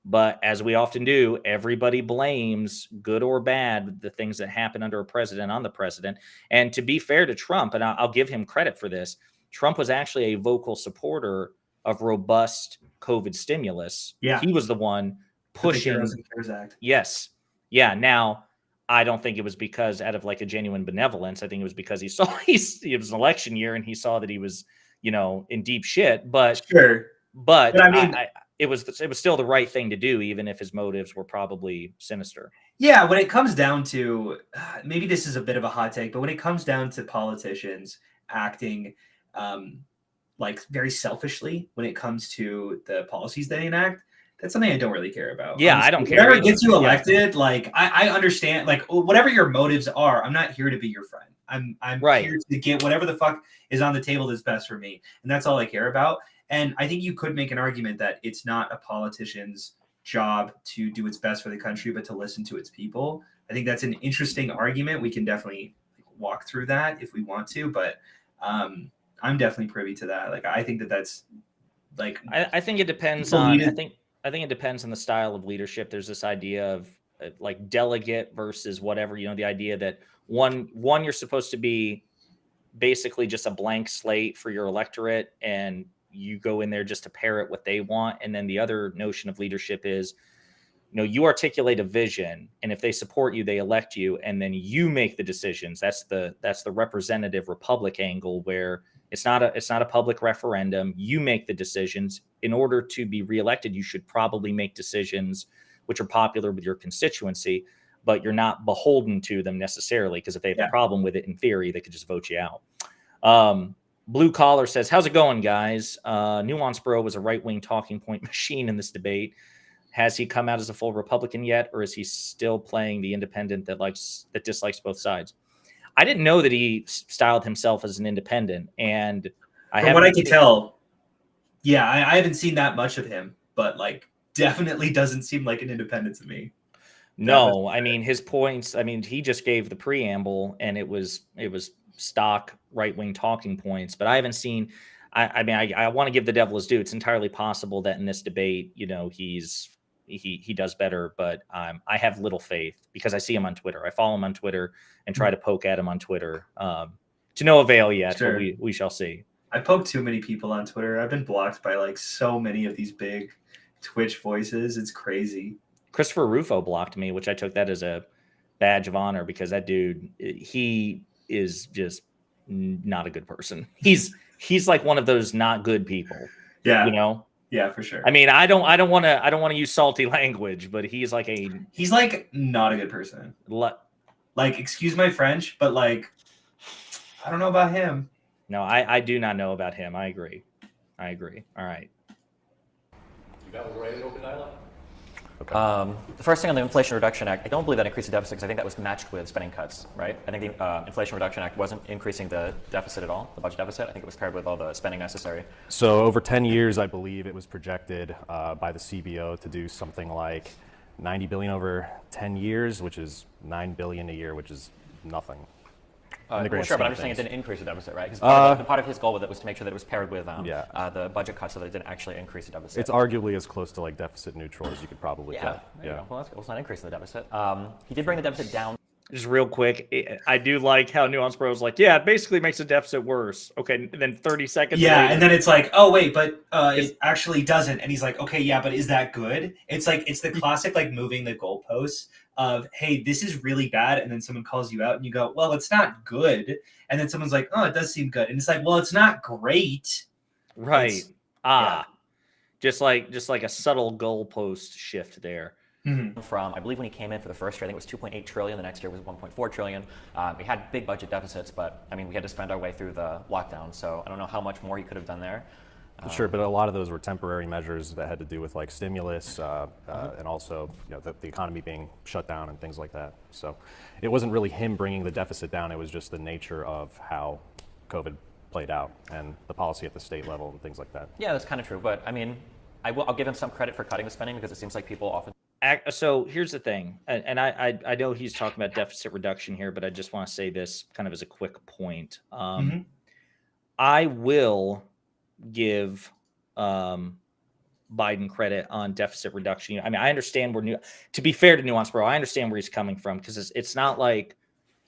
but as we often do, everybody blames, good or bad, the things that happen under a president on the president. And to be fair to Trump, and I'll give him credit for this, Trump was actually a vocal supporter of robust COVID stimulus. Yeah. He was the one pushing. The Heroes and Cares Act. Yes. Yeah. Now, I don't think it was because out of like a genuine benevolence. I think it was because he saw it was an election year and he saw that he was, in deep shit. But sure. But I mean, it was still the right thing to do, even if his motives were probably sinister. Yeah, when it comes down to, maybe this is a bit of a hot take, but when it comes down to politicians acting like very selfishly when it comes to the policies they enact, that's something I don't really care about. Yeah, honestly. I don't care. Whatever gets you elected, like I understand, like whatever your motives are, I'm not here to be your friend. I'm right. here to get whatever the fuck is on the table that's best for me, and that's all I care about. And I think you could make an argument that it's not a politician's job to do its best for the country, but to listen to its people. I think that's an interesting argument. We can definitely walk through that if we want to, but I'm definitely privy to that. Like, I think that's like, I think it depends on, I think it depends on the style of leadership. There's this idea of like delegate versus whatever, the idea that one, you're supposed to be basically just a blank slate for your electorate and you go in there just to parrot what they want. And then the other notion of leadership is, you articulate a vision, and if they support you, they elect you, and then you make the decisions. That's the representative republic angle, where it's not a public referendum. You make the decisions. In order to be reelected, you should probably make decisions which are popular with your constituency, but you're not beholden to them necessarily, because if they have a problem with it, in theory, they could just vote you out. Blue Collar says, how's it going, guys? NuanceBro was a right-wing talking point machine in this debate. Has he come out as a full Republican yet, or is he still playing the independent that dislikes both sides? I didn't know that he styled himself as an independent, and from what I can tell, I haven't seen that much of him, but like definitely doesn't seem like an independent to me. No, I mean his points. I mean, he just gave the preamble, and it was stock right-wing talking points, but I haven't seen. I want to give the devil his due. It's entirely possible that in this debate, he does better, but I have little faith because I see him on Twitter. I follow him on Twitter and try to poke at him on Twitter. To no avail yet, but we shall see. I poke too many people on Twitter. I've been blocked by like so many of these big Twitch voices. It's crazy. Christopher Rufo blocked me, which I took that as a badge of honor because that dude, he is just not a good person. He's like one of those not good people. Yeah. Yeah, for sure. I mean, I don't want to use salty language, but he's like not a good person. Like, excuse my French, but like, I don't know about him. No, I do not know about him. I agree. All right. You got one ready to open dialogue? Okay. The first thing on the Inflation Reduction Act, I don't believe that increased the deficit because I think that was matched with spending cuts, right? I think the Inflation Reduction Act wasn't increasing the deficit at all, the budget deficit. I think it was paired with all the spending necessary. So over 10 years, I believe it was projected by the CBO to do something like $90 billion over 10 years, which is $9 billion a year, which is nothing. Well, sure, but I'm just saying it didn't increase the deficit, right? Because part of his goal with it was to make sure that it was paired with the budget cuts so that it didn't actually increase the deficit. It's arguably as close to like deficit neutral as you could probably get. Yeah. Well, that's cool. It's not increasing the deficit. He did bring the deficit down. Just real quick, I do like how NuanceBro is like, it basically makes the deficit worse. Okay, and then 30 seconds later. And then it's like, oh, wait, but it actually doesn't. And he's like, okay, yeah, but is that good? It's like, it's the classic, like, moving the goalposts of, hey, this is really bad. And then someone calls you out and you go, well, it's not good. And then someone's like, oh, it does seem good. And it's like, well, it's not great. Right. Just like a subtle goalpost shift there. From, I believe when he came in for the first year, I think it was $2.8 trillion. The next year was $1.4 trillion. We had big budget deficits, but I mean, we had to spend our way through the lockdown. So I don't know how much more he could have done there. Sure, but a lot of those were temporary measures that had to do with like stimulus and also the economy being shut down and things like that. So it wasn't really him bringing the deficit down. It was just the nature of how COVID played out and the policy at the state level and things like that. Yeah, that's kind of true. But I mean, I'll give him some credit for cutting the spending because it seems like people often. So here's the thing, and I know he's talking about deficit reduction here, but I just want to say this kind of as a quick point. I will give Biden credit on deficit reduction. I mean, I understand to be fair to NuanceBro, I understand where he's coming from because it's not like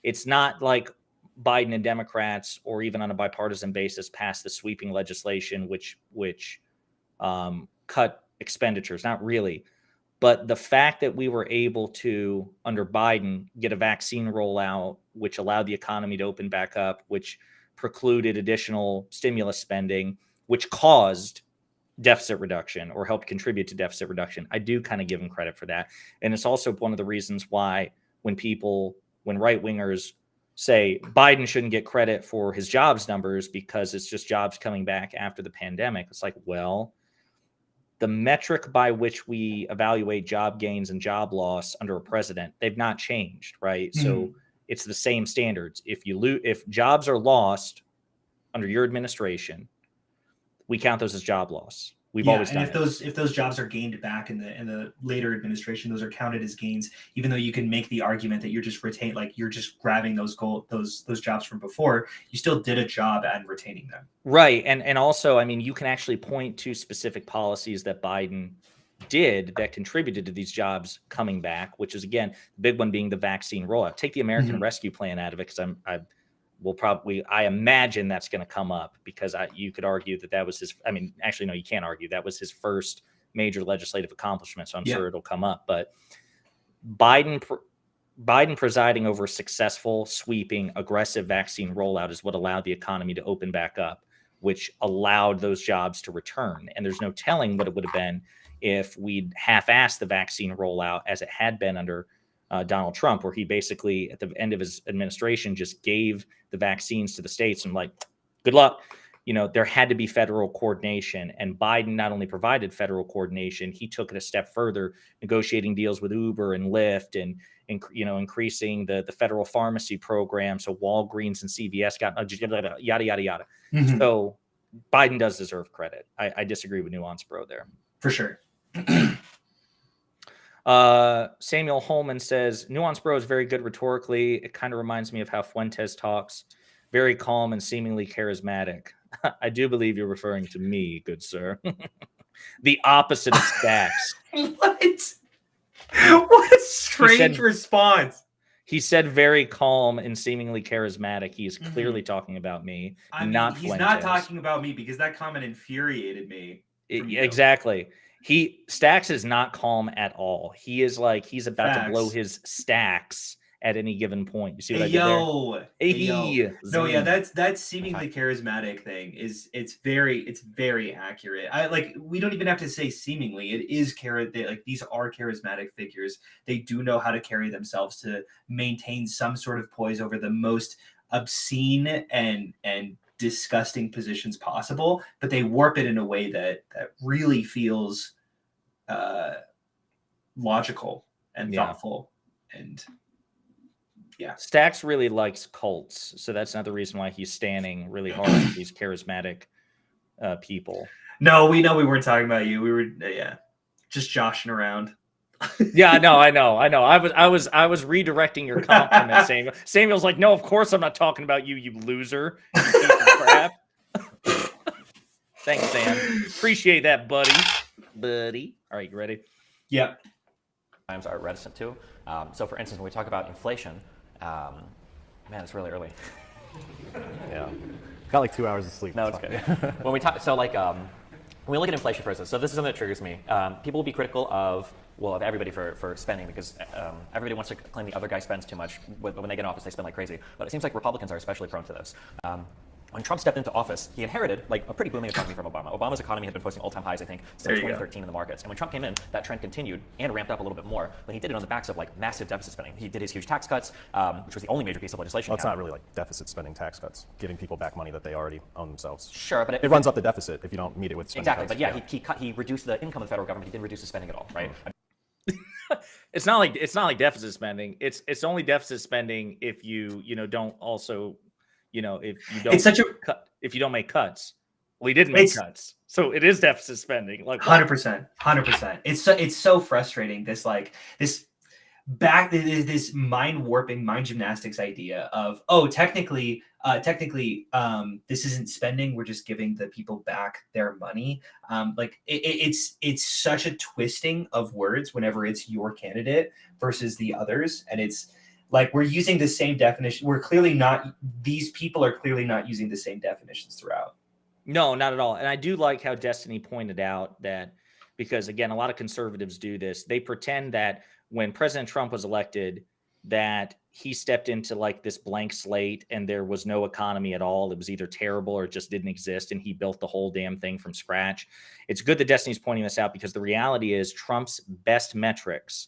Biden and Democrats or even on a bipartisan basis passed the sweeping legislation which cut expenditures. Not really. But the fact that we were able to, under Biden, get a vaccine rollout, which allowed the economy to open back up, which precluded additional stimulus spending, which caused deficit reduction or helped contribute to deficit reduction. I do kind of give him credit for that. And it's also one of the reasons why when right-wingers say Biden shouldn't get credit for his jobs numbers because it's just jobs coming back after the pandemic, it's like, well, the metric by which we evaluate job gains and job loss under a president, they've not changed, right? So it's the same standards. If jobs are lost under your administration, we count those as job loss. We've always done if those jobs are gained back in the later administration, those are counted as gains, even though you can make the argument that you're just you're just grabbing those jobs from before, you still did a job at retaining them. Right. And also, I mean, you can actually point to specific policies that Biden did that contributed to these jobs coming back, which is, again, the big one being the vaccine rollout. Take the American Rescue Plan out of it, because I imagine that's going to come up because you could argue that was his. I mean, actually, no, you can't argue that was his first major legislative accomplishment. So I'm sure it'll come up. But Biden presiding over a successful, sweeping, aggressive vaccine rollout is what allowed the economy to open back up, which allowed those jobs to return. And there's no telling what it would have been if we'd half-assed the vaccine rollout as it had been under Donald Trump, where he basically at the end of his administration just gave the vaccines to the states and like, good luck. There had to be federal coordination, and Biden not only provided federal coordination, he took it a step further, negotiating deals with Uber and Lyft and increasing the federal pharmacy program. So Walgreens and CVS got yada, yada, yada. So Biden does deserve credit. I disagree with NuanceBro there. For sure. Samuel Holman says, NuanceBro is very good rhetorically. It kind of reminds me of how Fuentes talks. Very calm and seemingly charismatic. I do believe you're referring to me, good sir. The opposite of Stacks. What? What a strange response. He said very calm and seemingly charismatic. He is clearly talking about me, not Fuentes. He's not talking about me because that comment infuriated me. Exactly. Stacks is not calm at all. He is like he's about to blow his stacks at any given point. You see what I did there? No, yeah, that's seemingly charismatic thing it's very accurate. We don't even have to say seemingly. It is these are charismatic figures. They do know how to carry themselves to maintain some sort of poise over the most obscene and disgusting positions possible, but they warp it in a way that really feels logical and thoughtful. And Stacks really likes cults, so that's another reason why he's standing really hard with these charismatic people. No, we know we weren't talking about you. We were just joshing around. Yeah, I know. I was redirecting your compliment, Samuel. Samuel's like, no, of course I'm not talking about you, you loser. You piece of crap. Thanks, Sam. Appreciate that, buddy. All right, you ready? Yeah. Times are reticent to. So, for instance, when we talk about inflation, man, it's really early. Yeah, got like 2 hours of sleep. No, it's good. When we talk, when we look at inflation, for instance, so this is something that triggers me. People will be critical of everybody for spending because everybody wants to claim the other guy spends too much. When they get in office, they spend like crazy. But it seems like Republicans are especially prone to this. When Trump stepped into office, he inherited like a pretty booming economy from Obama. Obama's economy had been posting all-time highs, I think, since 2013 in the markets. And when Trump came in, that trend continued and ramped up a little bit more. But he did it on the backs of like massive deficit spending. He did his huge tax cuts, which was the only major piece of legislation. Well, it's not really like deficit spending tax cuts, giving people back money that they already own themselves. Sure, but it runs up the deficit if you don't meet it with spending exactly. cuts. But yeah, he reduced the income of the federal government. He didn't reduce the spending at all, right? It's not like deficit spending. It's only deficit spending if you don't also, if you don't. It's such a if you don't make cuts. Well, he didn't make cuts, so it is deficit spending. Like 100%. It's so frustrating. This mind warping, mind gymnastics idea of, oh, technically, this isn't spending. We're just giving the people back their money. It's such a twisting of words whenever it's your candidate versus the others, and it's like we're using the same definition. We're clearly not. These people are clearly not using the same definitions throughout. No, not at all. And I do like how Destiny pointed out that, because again, a lot of conservatives do this. They pretend that when President Trump was elected, that he stepped into like this blank slate and there was no economy at all. It was either terrible or it just didn't exist, and he built the whole damn thing from scratch. It's good that Destiny's pointing this out, because the reality is Trump's best metrics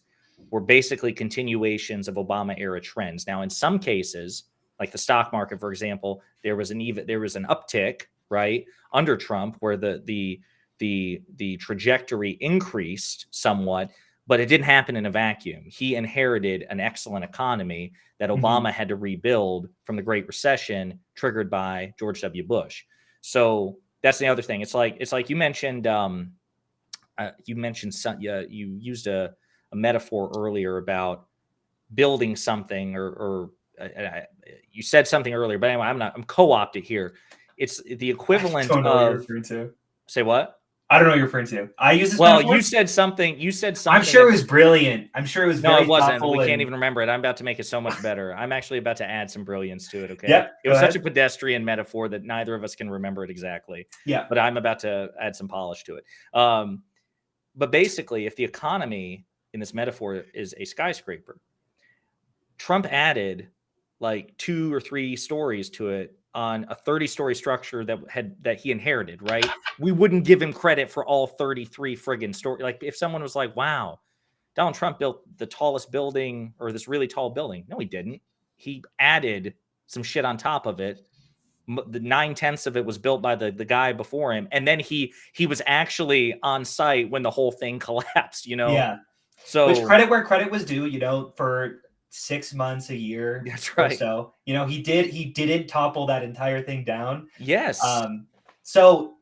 were basically continuations of Obama era trends. Now, in some cases, like the stock market, for example, there was an uptick, right, under Trump, where the trajectory increased somewhat, but it didn't happen in a vacuum. He inherited an excellent economy that Obama had to rebuild from the Great Recession, triggered by George W. Bush. So that's the other thing. It's like you mentioned. You used a metaphor earlier about building something, or you said something earlier, but anyway, I'm co-opted here. It's the equivalent of. Say what? I don't know what you're referring to. I use this. Well, metaphor? you said something. I'm sure it was brilliant. I'm sure it was. No, very it wasn't. thoughtful We can't even remember it. I'm about to make it so much better. I'm actually about to add some brilliance to it. Okay. Yep. It was such a pedestrian metaphor that neither of us can remember it exactly. Yeah. But I'm about to add some polish to it. But basically, if the economy in this metaphor is a skyscraper, Trump added like 2 or 3 stories to it on a 30-story structure that he inherited, right? We wouldn't give him credit for all 33 friggin' stories. Like if someone was like, wow, Donald Trump built the tallest building, or this really tall building. No, he didn't. He added some shit on top of it. The 9/10 of it was built by the guy before him. And then he was actually on site when the whole thing collapsed, Yeah. So which credit where credit was due, for 6 months, a year. That's right. Or so, he didn't topple that entire thing down. Yes. So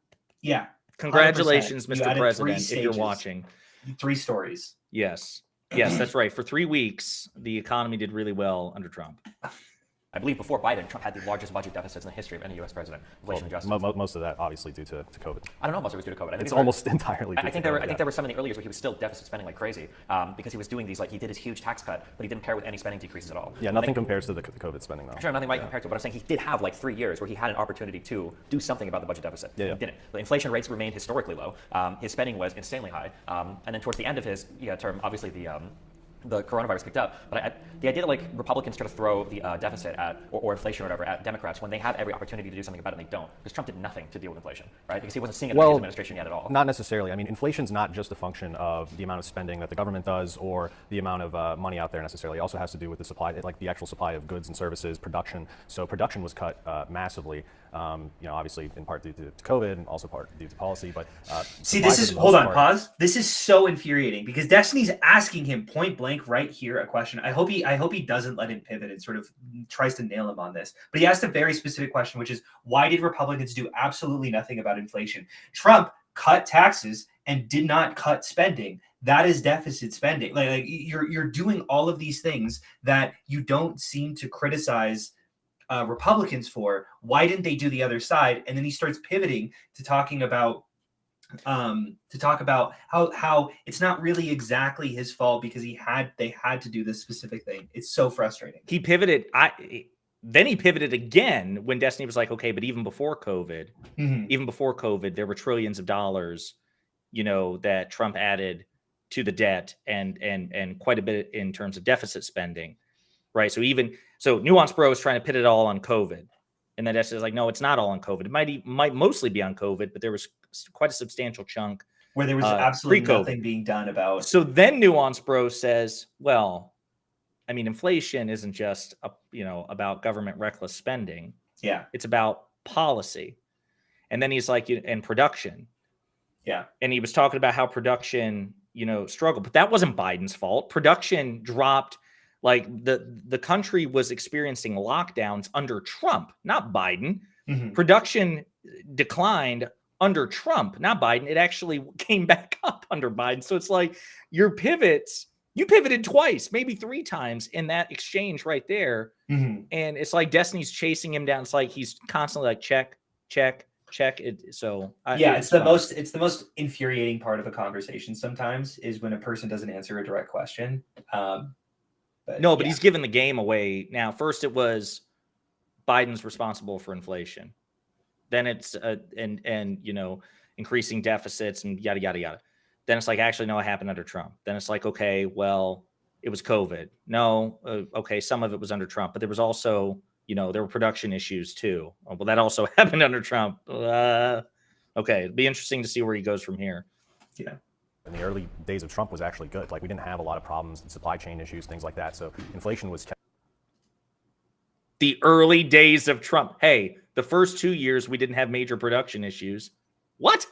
yeah. Congratulations, 100%. Mr. President, if you're watching. 3 stories. Yes, that's right. For 3 weeks, the economy did really well under Trump. I believe before Biden, Trump had the largest budget deficits in the history of any U.S. president. Inflation adjustment. Most of that obviously due to COVID. I don't know most of it was due to COVID. It's almost entirely due to COVID. I think there were some in the early years where he was still deficit spending like crazy, because he was doing these, like he did his huge tax cut, but he didn't pair with any spending decreases at all. Yeah, nothing compares to the COVID spending though. Sure, nothing might compare to it, but I'm saying he did have like 3 years where he had an opportunity to do something about the budget deficit. Yeah. He didn't. The inflation rates remained historically low. His spending was insanely high. And then towards the end of his term, obviously the coronavirus picked up, but the idea that like Republicans try to throw the deficit at or inflation or whatever at Democrats when they have every opportunity to do something about it and they don't, because Trump did nothing to deal with inflation, right? Because he wasn't seeing it in his administration yet at all. Not necessarily. I mean, inflation's not just a function of the amount of spending that the government does or the amount of money out there necessarily. It also has to do with the supply, like the actual supply of goods and services, production. So production was cut massively. Obviously in part due to COVID and also part due to policy. But see, pause. This is so infuriating because Destiny's asking him point blank right here a question. I hope he doesn't let him pivot and sort of tries to nail him on this. But he asked a very specific question, which is why did Republicans do absolutely nothing about inflation? Trump cut taxes and did not cut spending. That is deficit spending. Like you're doing all of these things that you don't seem to criticize Republicans for. Why didn't they do the other side? And then he starts pivoting to talking about how it's not really exactly his fault because they had to do this specific thing. It's so frustrating. He pivoted. Then he pivoted again when Destiny was like, okay, but even before COVID, there were trillions of dollars, that Trump added to the debt and quite a bit in terms of deficit spending. Right. So NuanceBro is trying to pit it all on COVID And then Destiny is like, no, it's not all on COVID. It might mostly be on COVID, but there was quite a substantial chunk where there was absolutely nothing being done about. So then NuanceBro says, well, I mean, inflation isn't just about government reckless spending. Yeah, it's about policy. And then he's like, and production. Yeah, and he was talking about how production, struggled, but that wasn't Biden's fault. Production dropped. Like the country was experiencing lockdowns under Trump, not Biden. Mm-hmm. Production declined under Trump, not Biden. It actually came back up under Biden. So it's like you pivoted twice, maybe 3 times in that exchange right there. Mm-hmm. And it's like Destiny's chasing him down. It's like he's constantly like check it. So it's the most infuriating part of a conversation sometimes is when a person doesn't answer a direct question. But he's given the game away now. First, it was Biden's responsible for inflation. Then it's increasing deficits and yada yada yada. Then it's like, actually, no, it happened under Trump. Then it's like, okay, well, it was COVID. No, okay, some of it was under Trump, but there was also, there were production issues too. Well, that also happened under Trump. Okay, it'd be interesting to see where he goes from here. Yeah. In the early days of Trump was actually good. Like we didn't have a lot of problems, supply chain issues, things like that. So inflation was. The early days of Trump. Hey, the first 2 years we didn't have major production issues. What?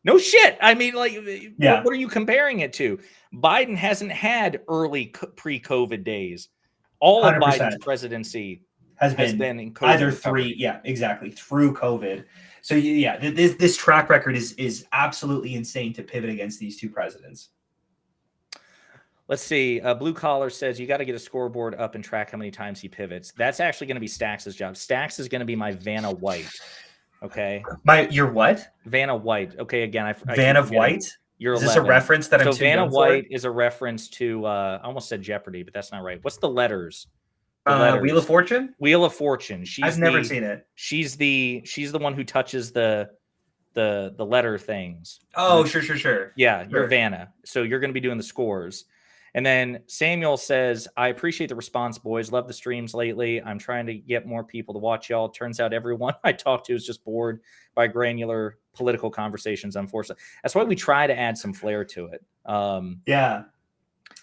No shit. I mean, like, what are you comparing it to? Biden hasn't had early pre-COVID days. All 100%. Of Biden's presidency has been in COVID either recovery. Through COVID. So this track record is absolutely insane to pivot against these 2 presidents. Let's see. Blue Collar says you got to get a scoreboard up and track how many times he pivots. That's actually going to be Stax' job. Stax is going to be my Vanna White. Okay. Your what? Vanna White. Okay. Again, Vanna White. You're is 11. This a reference that I'm too Vanna young White for? Is a reference to. I almost said Jeopardy, but that's not right. What's the letters? Wheel of Fortune. Wheel of Fortune. I've never seen it. She's the one who touches the letter things. Oh, sure. Yeah, you're Vanna. So you're going to be doing the scores. And then Samuel says, I appreciate the response, boys. Love the streams lately. I'm trying to get more people to watch y'all. Turns out everyone I talk to is just bored by granular political conversations, unfortunately. That's why we try to add some flair to it. Yeah.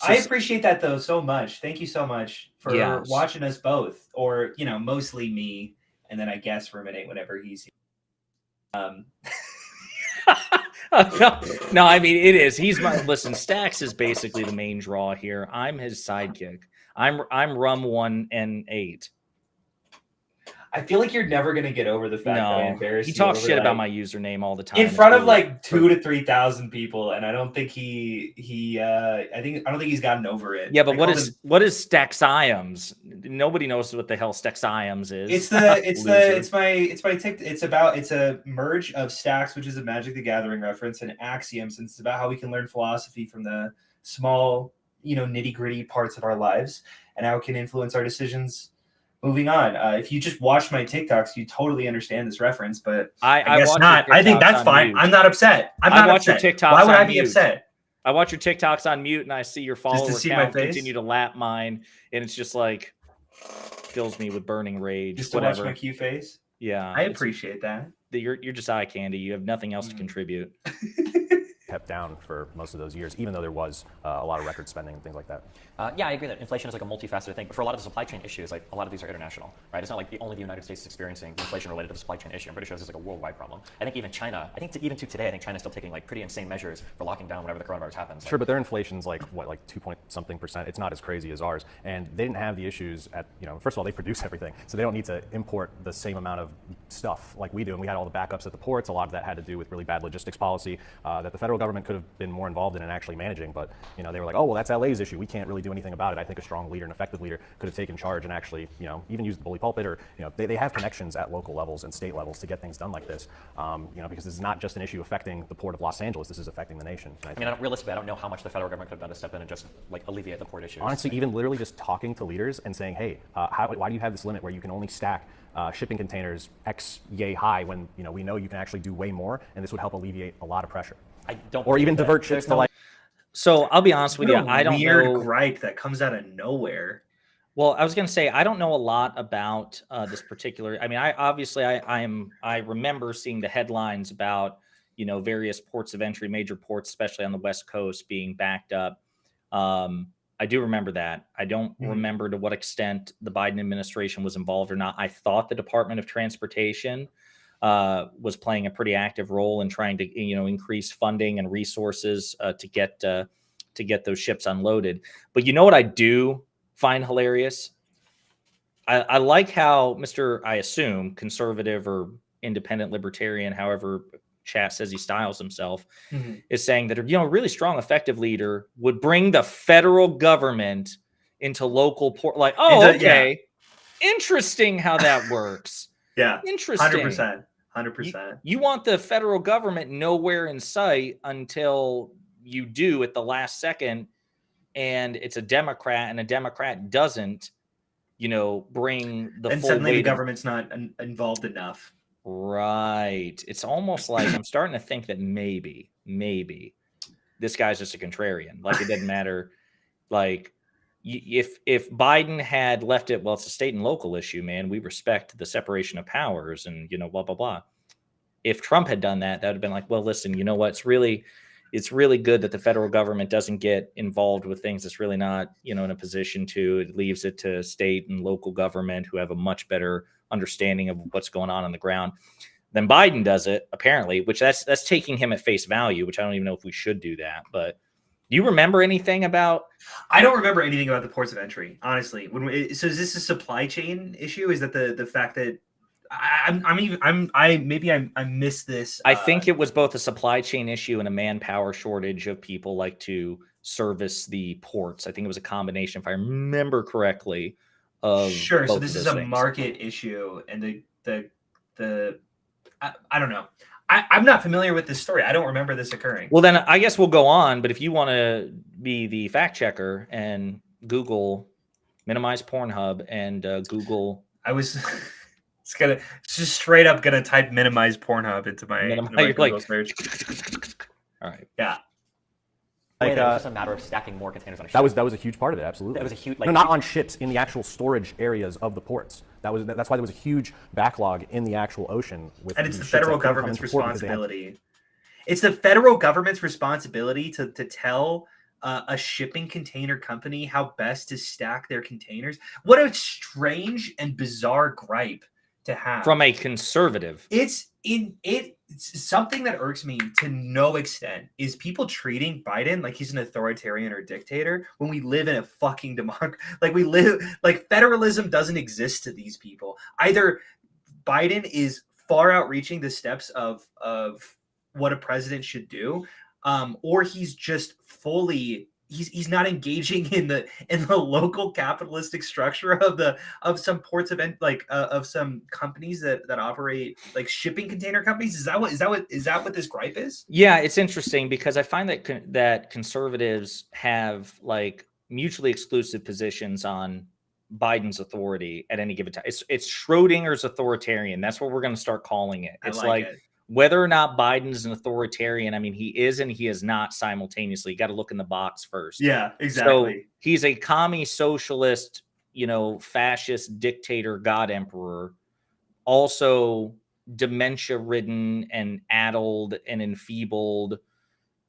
So, I appreciate that, though, so much. Thank you so much for watching us both, or, mostly me, and then I guess Rum1n8 whenever he's here. No, I mean, it is. Listen, Stax is basically the main draw here. I'm his sidekick. I'm Rum1n8. I feel like you're never gonna get over the fact that I embarrassed you. He talks shit about my username all the time in front of like 2,000 to 3,000 people, and I don't think I don't think he's gotten over it. Yeah, but what is Staxioms? Nobody knows what the hell Staxioms is. It's a merge of Stax, which is a Magic the Gathering reference, and Axioms, and it's about how we can learn philosophy from the small, nitty gritty parts of our lives and how it can influence our decisions. Moving on. If you just watch my TikToks, you totally understand this reference, but I guess not. I think that's fine. Mute. I'm not upset. I watch your TikToks. Why would I be upset? I watch your TikToks on mute, and I see your follower count continue to lap mine, and it's just like fills me with burning rage. Just to watch my cute face. Yeah, I appreciate that. You're just eye candy. You have nothing else to contribute. Kept down for most of those years, even though there was a lot of record spending and things like that. Yeah, I agree that inflation is like a multifaceted thing, but for a lot of the supply chain issues, like a lot of these are international, right? It's not like only the United States is experiencing inflation related to the supply chain issue. I'm pretty sure this is like a worldwide problem. I think even China, even to today, I think China's still taking like pretty insane measures for locking down whenever the coronavirus happens. Sure, but their inflation's like 2-point-something%. It's not as crazy as ours, and they didn't have the issues at first of all, they produce everything, so they don't need to import the same amount of stuff like we do, and we had all the backups at the ports. A lot of that had to do with really bad logistics policy that the federal government could have been more involved in and actually managing, but they were like, oh well, that's LA's issue, we can't really do anything about it. I think a strong leader, an effective leader, could have taken charge and actually even used the bully pulpit, or they have connections at local levels and state levels to get things done like this, because this is not just an issue affecting the port of Los Angeles, this is affecting the nation. Realistically, I don't know how much the federal government could have done to step in and just like alleviate the port issues. Honestly, even literally just talking to leaders and saying, hey, why do you have this limit where you can only stack shipping containers X yay high when we know you can actually do way more, and this would help alleviate a lot of pressure. Or even divert ships to like. So I'll be honest with you, I don't know. Weird gripe that comes out of nowhere. Well, I was going to say, I don't know a lot about this particular. I mean, I remember seeing the headlines about, various ports of entry, major ports, especially on the West Coast, being backed up. I do remember that. I don't remember to what extent the Biden administration was involved or not. I thought the Department of Transportation was playing a pretty active role in trying to, increase funding and resources to get those ships unloaded. But you know what I do find hilarious? I like how Mr. I assume conservative or independent libertarian, however chat says he styles himself, is saying that a really strong, effective leader would bring the federal government into local port. Like, okay, interesting how that works. Yeah, interesting. 100%. You want the federal government nowhere in sight until you do at the last second, and it's a Democrat, and a Democrat doesn't, bring the and full suddenly weight the government's not involved enough. Right. It's almost like I'm starting to think that maybe this guy's just a contrarian. Like, it doesn't matter. Like, if Biden had left it, well, it's a state and local issue, man. We respect the separation of powers and, blah, blah, blah. If Trump had done that, that would have been like, well, listen, you know what? It's really good that the federal government doesn't get involved with things it's really not, in a position to. It leaves it to state and local government who have a much better understanding of what's going on the ground. Then Biden does it, apparently, which that's taking him at face value, which I don't even know if we should do that. But do you remember anything about? I don't remember anything about the ports of entry, honestly. So is this a supply chain issue? Is that the fact that I missed this? I think it was both a supply chain issue and a manpower shortage of people like to service the ports. I think it was a combination, if I remember correctly. Sure. So this is a market issue, and I don't know. I'm not familiar with this story. I don't remember this occurring. Well, then I guess we'll go on. But if you want to be the fact checker and Google minimize Pornhub and Google, I was just straight up gonna type minimize Pornhub into my Google search. All right. Yeah. Like, it's just a matter of stacking more containers on a ship. That was a huge part of it. Absolutely. That was a huge. No, not on ships, in the actual storage areas of the ports. That's why there was a huge backlog in the actual ocean. And it's the federal government's responsibility. It's the federal government's responsibility to tell a shipping container company how best to stack their containers. What a strange and bizarre gripe to have from a conservative. It's something that irks me to no extent is people treating Biden like he's an authoritarian or dictator when we live in a fucking democracy. Like federalism doesn't exist to these people. Either Biden is far outreaching the steps of what a president should do, or he's just fully he's not engaging in the local capitalistic structure of some ports of some companies that operate like shipping container companies. Is that what this gripe is? Yeah, it's interesting because I find that conservatives have like mutually exclusive positions on Biden's authority at any given time. It's Schrodinger's authoritarian. That's what we're going to start calling it. It's like whether or not Biden's an authoritarian, I mean, he is and he is not simultaneously. You got to look in the box first. Yeah, exactly. So he's a commie socialist, fascist dictator, god emperor, also dementia-ridden and addled and enfeebled,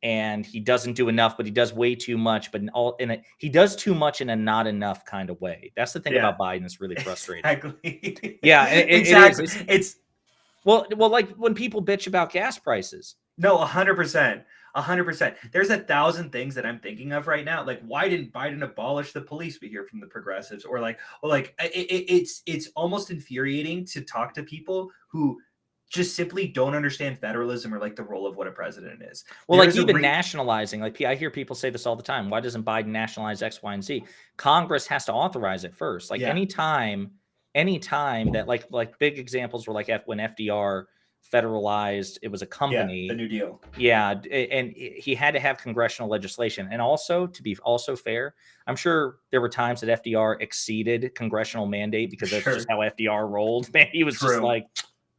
and he doesn't do enough, but he does way too much. But he does too much in a not enough kind of way. That's the thing about Biden that's really frustrating. Exactly. Yeah, exactly. It's well, like when people bitch about gas prices. No, 100%. 100%. There's 1,000 things that I'm thinking of right now. Like, why didn't Biden abolish the police? We hear from the progressives, or it's almost infuriating to talk to people who just simply don't understand federalism or like the role of what a president is. Well, like even nationalizing, like I hear people say this all the time. Why doesn't Biden nationalize X, Y, and Z? Congress has to authorize it first. Like anytime that like big examples were like when FDR federalized, it was a company. The New Deal. Yeah, and he had to have congressional legislation. And also, to be also fair, I'm sure there were times that FDR exceeded congressional mandate because that's just how FDR rolled. Man, he was just like,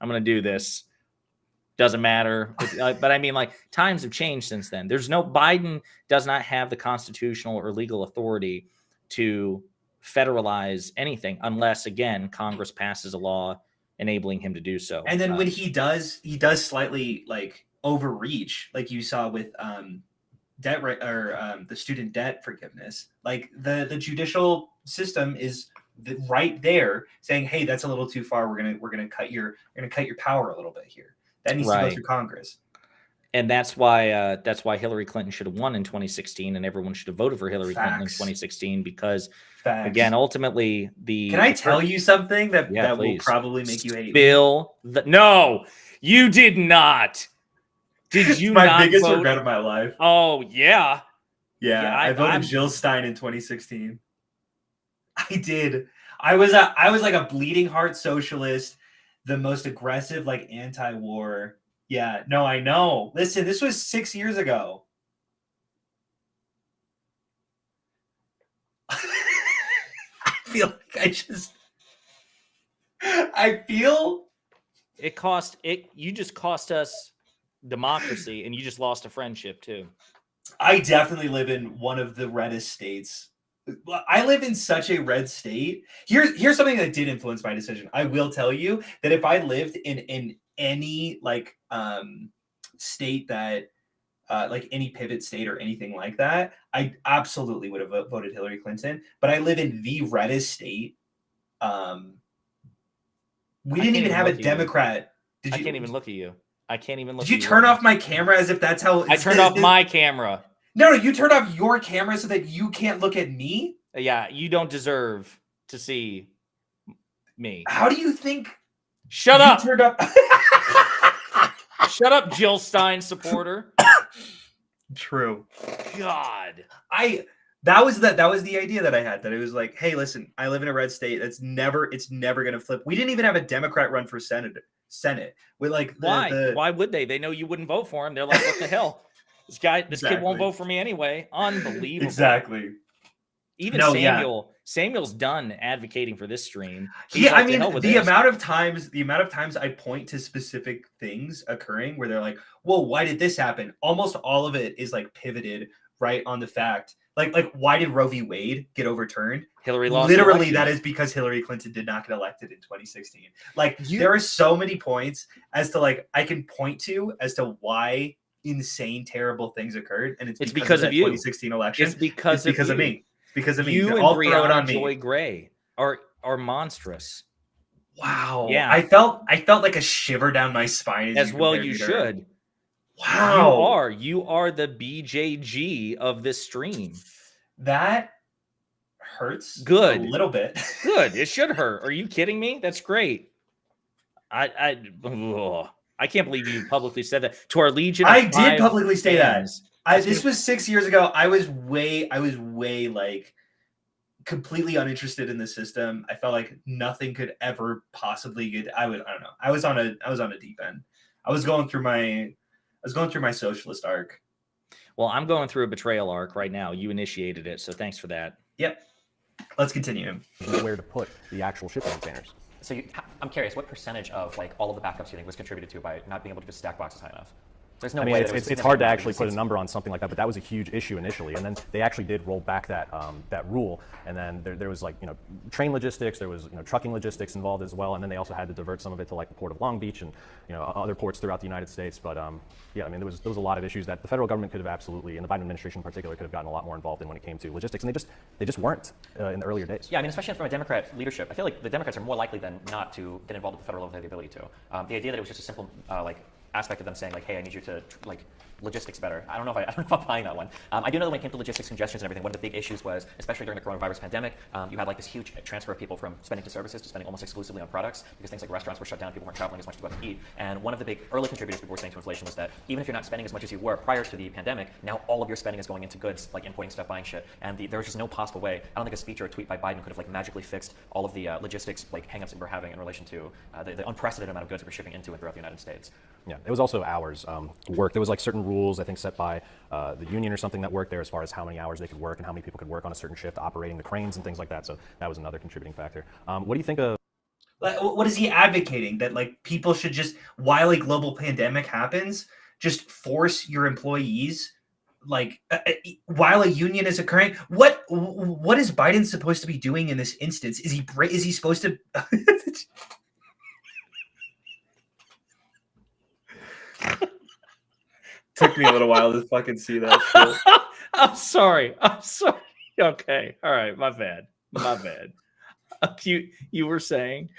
I'm going to do this. Doesn't matter. But I mean, like, times have changed since then. Biden does not have the constitutional or legal authority to federalize anything unless, again, Congress passes a law enabling him to do so. And then when he does slightly like overreach, like you saw with debt or the student debt forgiveness. Like the judicial system is right there saying, "Hey, that's a little too far. We're gonna cut your power a little bit here." That needs to go through Congress. And that's why Hillary Clinton should have won in 2016, and everyone should have voted for Hillary Clinton in 2016 because, again, ultimately the. Can I tell you something that will probably make you hate me? No, you did not. Did you? My biggest regret of my life. Oh yeah. Yeah, I voted Jill Stein in 2016. I did. I was like a bleeding heart socialist, the most aggressive, like anti-war. Yeah, no, I know. Listen, this was 6 years ago. I feel you just cost us democracy, and you just lost a friendship too. I definitely live in one of the reddest states. I live in such a red state. Here's something that did influence my decision. I will tell you that if I lived in any like state that like any pivot state or anything like that, I absolutely would have voted Hillary Clinton. But I live in the reddest state. We didn't even have a Democrat. I can't even look at you. I can't even look. Did you turn off my camera as if that's how? I turned off my camera. No, you turned off your camera so that you can't look at me. Yeah, you don't deserve to see me. How do you think? Shut up. Turned up. Shut up, Jill Stein supporter. True. God. That was the idea that I had, that it was like, hey, listen, I live in a red state. It's never gonna flip. We didn't even have a Democrat run for Senate. With like why would they? They know you wouldn't vote for him. They're like, what the hell? This kid won't vote for me anyway. Unbelievable. Exactly. Even Samuel's done advocating for this stream. I mean, the amount of times I point to specific things occurring where they're like, "Whoa, why did this happen?" Almost all of it is like pivoted right on the fact, like why did Roe v. Wade get overturned? Hillary lost. Literally, that is because Hillary Clinton did not get elected in 2016. Like, there are so many points as to like I can point to as to why insane, terrible things occurred, and it's because of you. 2016 election. It's because of me. Because of me. You and Brianna Joy Gray are monstrous. Wow. Yeah. I felt like a shiver down my spine. As well you should. Wow. You are the BJG of this stream. That hurts. Good. A little bit. Good. It should hurt. Are you kidding me? That's great. I can't believe you publicly said that to our legion. I did publicly say that. fans. This was 6 years ago. I was way like completely uninterested in the system. I felt like nothing could ever possibly get. I don't know. I was on a deep end. I was going through my socialist arc. Well, I'm going through a betrayal arc right now. You initiated it, so thanks for that. Yep. Let's continue. Where to put the actual shipping containers. So I'm curious, what percentage of like all of the backups you think was contributed to by not being able to just stack boxes high enough? There's no way. It's hard to actually put a number on something like that, but that was a huge issue initially, and then they actually did roll back that rule, and then there was like train logistics, there was trucking logistics involved as well, and then they also had to divert some of it to like the port of Long Beach and other ports throughout the United States. But yeah, I mean there was a lot of issues that the federal government could have absolutely, and the Biden administration in particular, could have gotten a lot more involved in when it came to logistics, and they just weren't in the earlier days. Yeah, I mean especially from a Democrat leadership, I feel like the Democrats are more likely than not to get involved at the federal level if they have the ability to. The idea that it was just a simple aspect of them saying like, hey, I need you to like logistics better. I don't know if I'm buying that one. I do know that when it came to logistics, congestions, and everything, one of the big issues was, especially during the coronavirus pandemic, you had like this huge transfer of people from spending to services to spending almost exclusively on products because things like restaurants were shut down, people weren't traveling as much to go out to eat. And one of the big early contributors people were saying to inflation was that even if you're not spending as much as you were prior to the pandemic, now all of your spending is going into goods, like importing stuff, buying shit. And there was just no possible way. I don't think a speech or a tweet by Biden could have like magically fixed all of the logistics like hangups that we're having in relation to the unprecedented amount of goods that we're shipping into and throughout the United States. Yeah, it was also hours worked. There was like certain rules I think set by the union or something that worked there as far as how many hours they could work and how many people could work on a certain shift, operating the cranes and things like that. So that was another contributing factor. What do you think of? What is he advocating? That like people should just, while a global pandemic happens, just force your employees while a union is occurring, what is Biden supposed to be doing in this instance? Is he supposed to? Took me a little while to fucking see that shit. I'm sorry. Okay. All right. My bad. You were saying?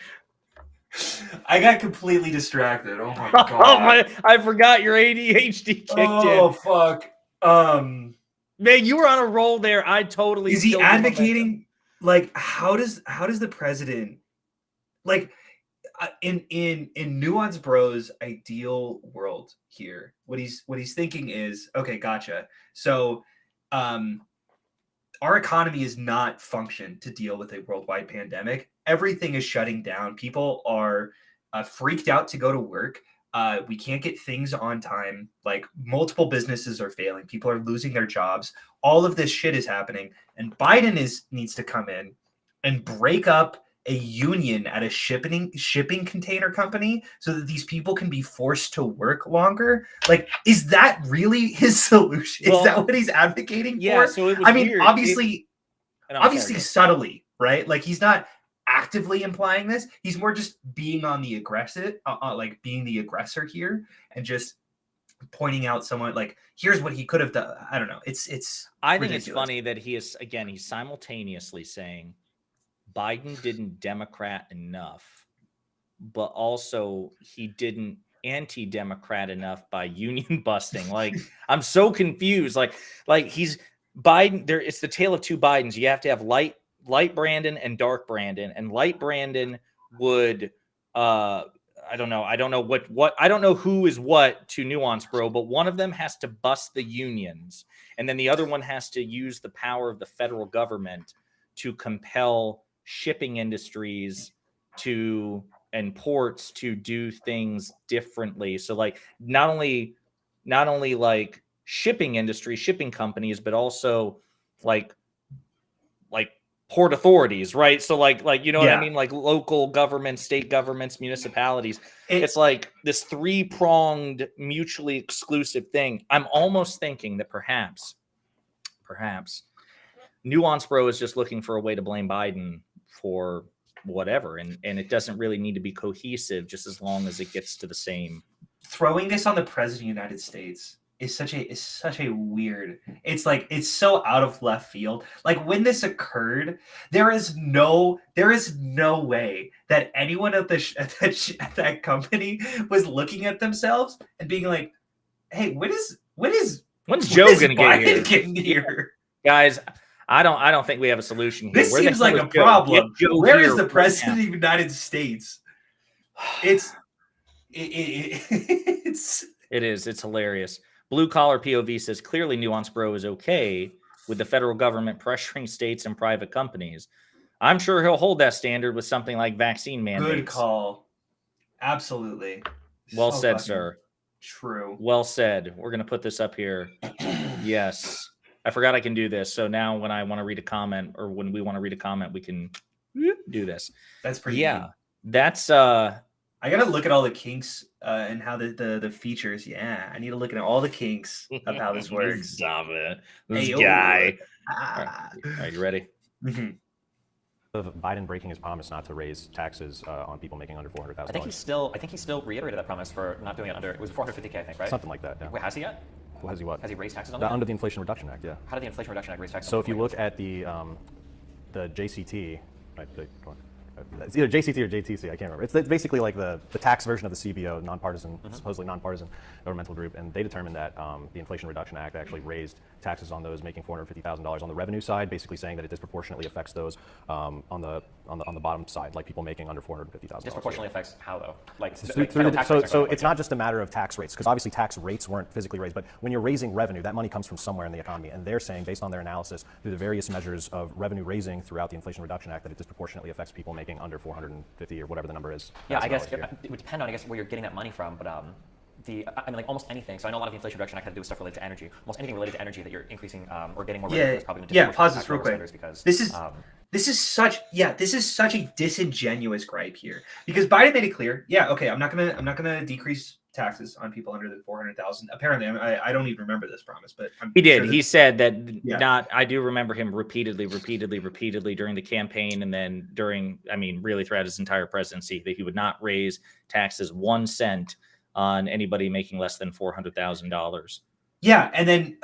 I got completely distracted. Oh my god. I forgot your ADHD kicked in. Oh fuck. Man, you were on a roll there. I totally. Is he advocating? Like, how does the president, like, in NuanceBro's ideal world here, what he's thinking is, okay, gotcha. So, our economy is not functioned to deal with a worldwide pandemic. Everything is shutting down. People are freaked out to go to work. We can't get things on time. Like, multiple businesses are failing. People are losing their jobs. All of this shit is happening. And Biden needs to come in and break up a union at a shipping container company so that these people can be forced to work longer. Like, is that really his solution? Is that what he's advocating for? So it was weird. Obviously Sorry, subtly, right? Like, he's not actively implying this. He's more just being on the aggressive, like being the aggressor here, and just pointing out someone, like, here's what he could have done. I don't know. I think it's funny that he's simultaneously saying Biden didn't Democrat enough, but also he didn't anti-Democrat enough by union busting. Like, I'm so confused. Like he's Biden. There, it's the tale of two Bidens. You have to have light Brandon and dark Brandon, and light Brandon would I don't know who is what to NuanceBro, but one of them has to bust the unions, and then the other one has to use the power of the federal government to compel shipping industries and ports to do things differently. So, like, not only like shipping companies, but also like port authorities, right? So like you know what I mean? Like local governments, state governments, municipalities. It's like this three-pronged, mutually exclusive thing. I'm almost thinking that perhaps NuanceBro is just looking for a way to blame Biden for whatever, and it doesn't really need to be cohesive, just as long as it gets to the same. Throwing this on the president of the United States is such a weird. It's like, it's so out of left field. Like, when this occurred, there is no way that anyone at that company was looking at themselves and being like, "Hey, when's Joe gonna get here?" Guys, I don't think we have a solution here. This seems like a problem. Where is the president of the United States? It's hilarious. Blue Collar POV says, clearly NuanceBro is okay with the federal government pressuring states and private companies. I'm sure he'll hold that standard with something like vaccine mandates. Good call. Absolutely. Well said, sir. True. Well said. We're going to put this up here. Yes. I forgot I can do this. So now when I want to read a comment, or when we want to read a comment, we can do this. That's pretty neat. That's I gotta look at all the kinks and how the features. Yeah, I need to look at all the kinks of how this works. Stop it, this guy. All right, you ready? Mm-hmm. Of Biden breaking his promise not to raise taxes on people making under $400,000. I think he still reiterated that promise for not doing it under. It was $450K, I think, right? Something like that. Yeah. Wait, has he yet? Well, has he what? Has he raised taxes on that? Under the Inflation Reduction Act, yeah. How did the Inflation Reduction Act raise taxes? So if you look at the JCT, right? It's either JCT or JTC, I can't remember. It's basically like the tax version of the CBO, supposedly nonpartisan governmental group, and they determined that the Inflation Reduction Act actually raised taxes on those making $450,000 on the revenue side, basically saying that it disproportionately affects those on the bottom side, like people making under $450,000. Disproportionately affects how though? Like, so it's not just a matter of tax rates, because obviously tax rates weren't physically raised, but when you're raising revenue, that money comes from somewhere in the economy, and they're saying, based on their analysis through the various measures of revenue raising throughout the Inflation Reduction Act, that it disproportionately affects people making under 450 or whatever the number is. Yeah, I guess it would depend on where you're getting that money from, but like almost anything. So I know a lot of the Inflation Reduction Act had to do with stuff related to energy. Almost anything related to energy that you're increasing or getting more revenue is probably going to pause this real quick. Because this is this is such a disingenuous gripe here, because Biden made it clear, okay, I'm not gonna decrease taxes on people under the 400,000. Apparently, I don't even remember this promise, but he did. Sure he said that I do remember him repeatedly during the campaign, and then really throughout his entire presidency, that he would not raise taxes 1 cent on anybody making less than $400,000. Yeah, and then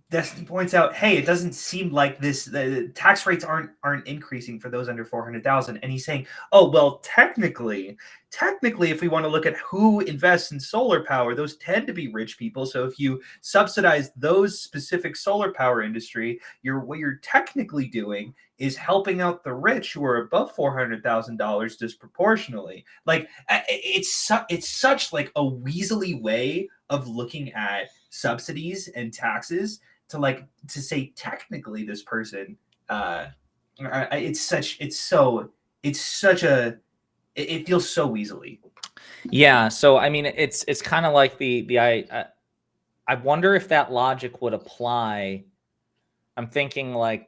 Destiny points out, hey, it doesn't seem like the tax rates aren't increasing for those under 400,000. And he's saying, oh, well, technically, if we want to look at who invests in solar power, those tend to be rich people. So if you subsidize those specific solar power industry, what you're technically doing is helping out the rich who are above $400,000 disproportionately. Like, it's such like a weaselly way of looking at subsidies and taxes to say technically this person it feels so weaselly. Yeah, so I mean it's kind of like I wonder if that logic would apply. I'm thinking like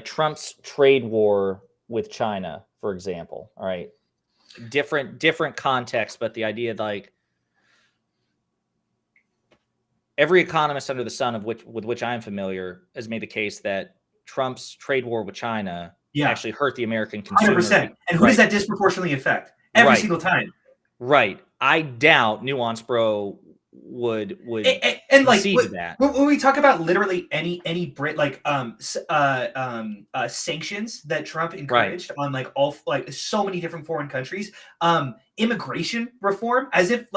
Trump's trade war with China, for example. All right, different context, but the idea like every economist under the sun with which I'm familiar has made the case that Trump's trade war with China actually hurt the American consumer. 100%. And who does that disproportionately affect? Every single time. Right. I doubt NuanceBro would and like that. When we talk about literally any Brit sanctions that Trump encouraged on so many different foreign countries, immigration reform, as if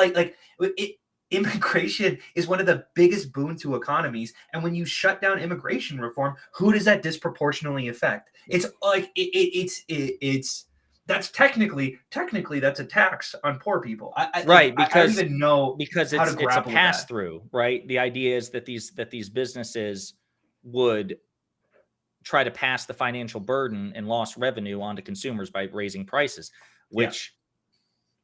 immigration is one of the biggest boons to economies, and when you shut down immigration reform, who does that disproportionately affect? It's like it's that's technically that's a tax on poor people. Because I don't even know because it's a pass through, right? The idea is that these businesses would try to pass the financial burden and lost revenue onto consumers by raising prices, which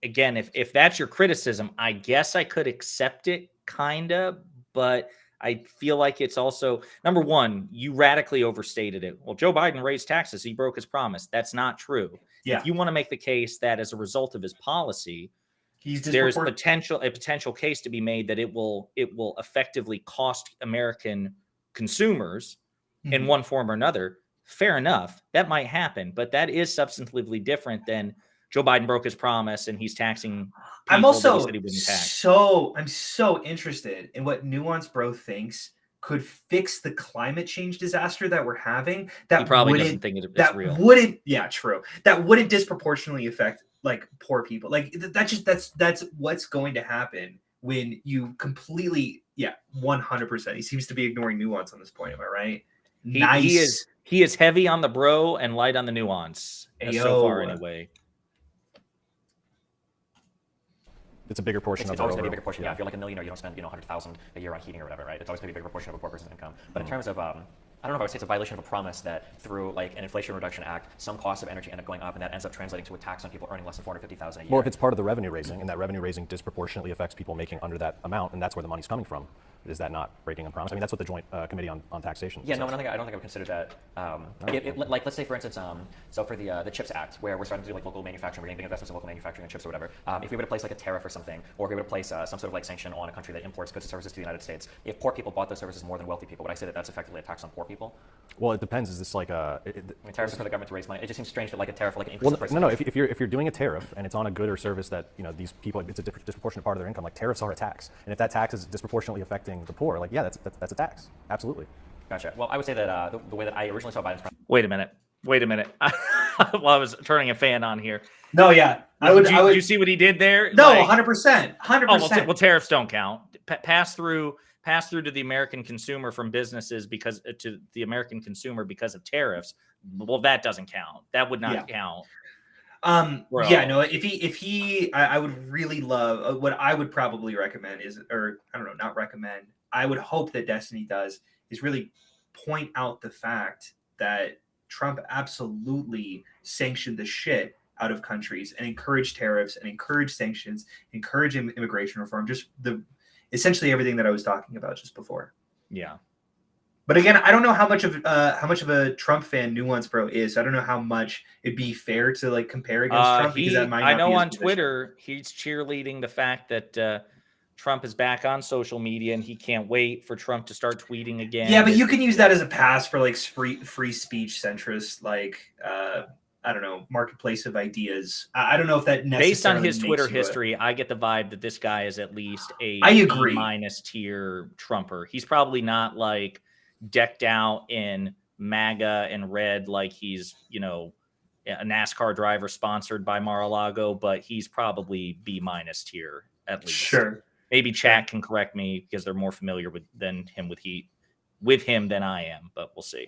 again, if that's your criticism, I guess I could accept it kind of, but I feel like it's also, number one, you radically overstated it. Well, Joe Biden raised taxes. He broke his promise. That's not true. Yeah. If you want to make the case that as a result of his policy, there's a potential case to be made that it will effectively cost American consumers in one form or another. Fair enough. That might happen, but that is substantively different than Joe Biden broke his promise and he's taxing people that he said he wouldn't tax. I'm so interested in what NuanceBro thinks could fix the climate change disaster that we're having. That he probably doesn't think it's real. True. That wouldn't disproportionately affect like poor people. Like that's what's going to happen when you completely 100%. He seems to be ignoring nuance on this point. Am I right? Nice. He is heavy on the bro and light on the nuance so far anyway. It's a bigger portion. It's always going to be a bigger portion. Yeah, if you're like a millionaire, you don't spend 100,000 a year on heating or whatever, right? It's always going to be a bigger proportion of a poor person's income. But in terms of I don't know if I would say it's a violation of a promise that through like an Inflation Reduction Act, some costs of energy end up going up, and that ends up translating to a tax on people earning less than $450,000 a year. Or if it's part of the revenue raising, and that revenue raising disproportionately affects people making under that amount, and that's where the money's coming from. Is that not breaking a promise? I mean, that's what the Joint Committee on Taxation says. No, I don't think I would consider that. Like, let's say, for instance, so for the CHIPS Act, where we're starting to do like local manufacturing, we're getting big investments in local manufacturing and chips or whatever. If we were to place like a tariff or something, or if we were to place some sort of like sanction on a country that imports goods and services to the United States, if poor people bought those services more than wealthy people, would I say that that's effectively a tax on poor people? Well, it depends. Is this like a? Tariffs are for the government to raise money. It just seems strange that like a tariff, like an increase. Well, no. If you're doing a tariff and it's on a good or service that these people, it's a disproportionate part of their income. Like tariffs are a tax, and if that tax is disproportionately affecting the poor, like that's a tax. Absolutely. Gotcha. Well, I would say that the way that I originally saw Biden's. Wait a minute. While I was turning a fan on here. No, yeah. Did you see what he did there? No, 100%. 100%. Well, tariffs don't count. Pass through to the American consumer from businesses because to the American consumer because of tariffs. Well, that doesn't count. That would not count. If he I would really love what I would probably recommend is, or I don't know, not recommend. I would hope that Destiny does is really point out the fact that Trump absolutely sanctioned the shit out of countries and encouraged tariffs and encouraged sanctions, encouraged immigration reform, just essentially everything that I was talking about just before. Yeah. But again, I don't know how much of a Trump fan NuanceBro is. I don't know how much it'd be fair to like compare against Trump because that might not I know be his on position. Twitter he's cheerleading the fact that Trump is back on social media and he can't wait for Trump to start tweeting again. Yeah, but you can use that as a pass for like free speech centrist, like I don't know, marketplace of ideas. I don't know if that necessarily based on his makes Twitter you history, I get the vibe that this guy is at least a I agree. B- tier Trumper. He's probably not like decked out in MAGA and red like he's, you know, a NASCAR driver sponsored by Mar-a-Lago, but he's probably B- tier at least. Sure. Maybe chat can correct me because they're more familiar with him than I am, but we'll see.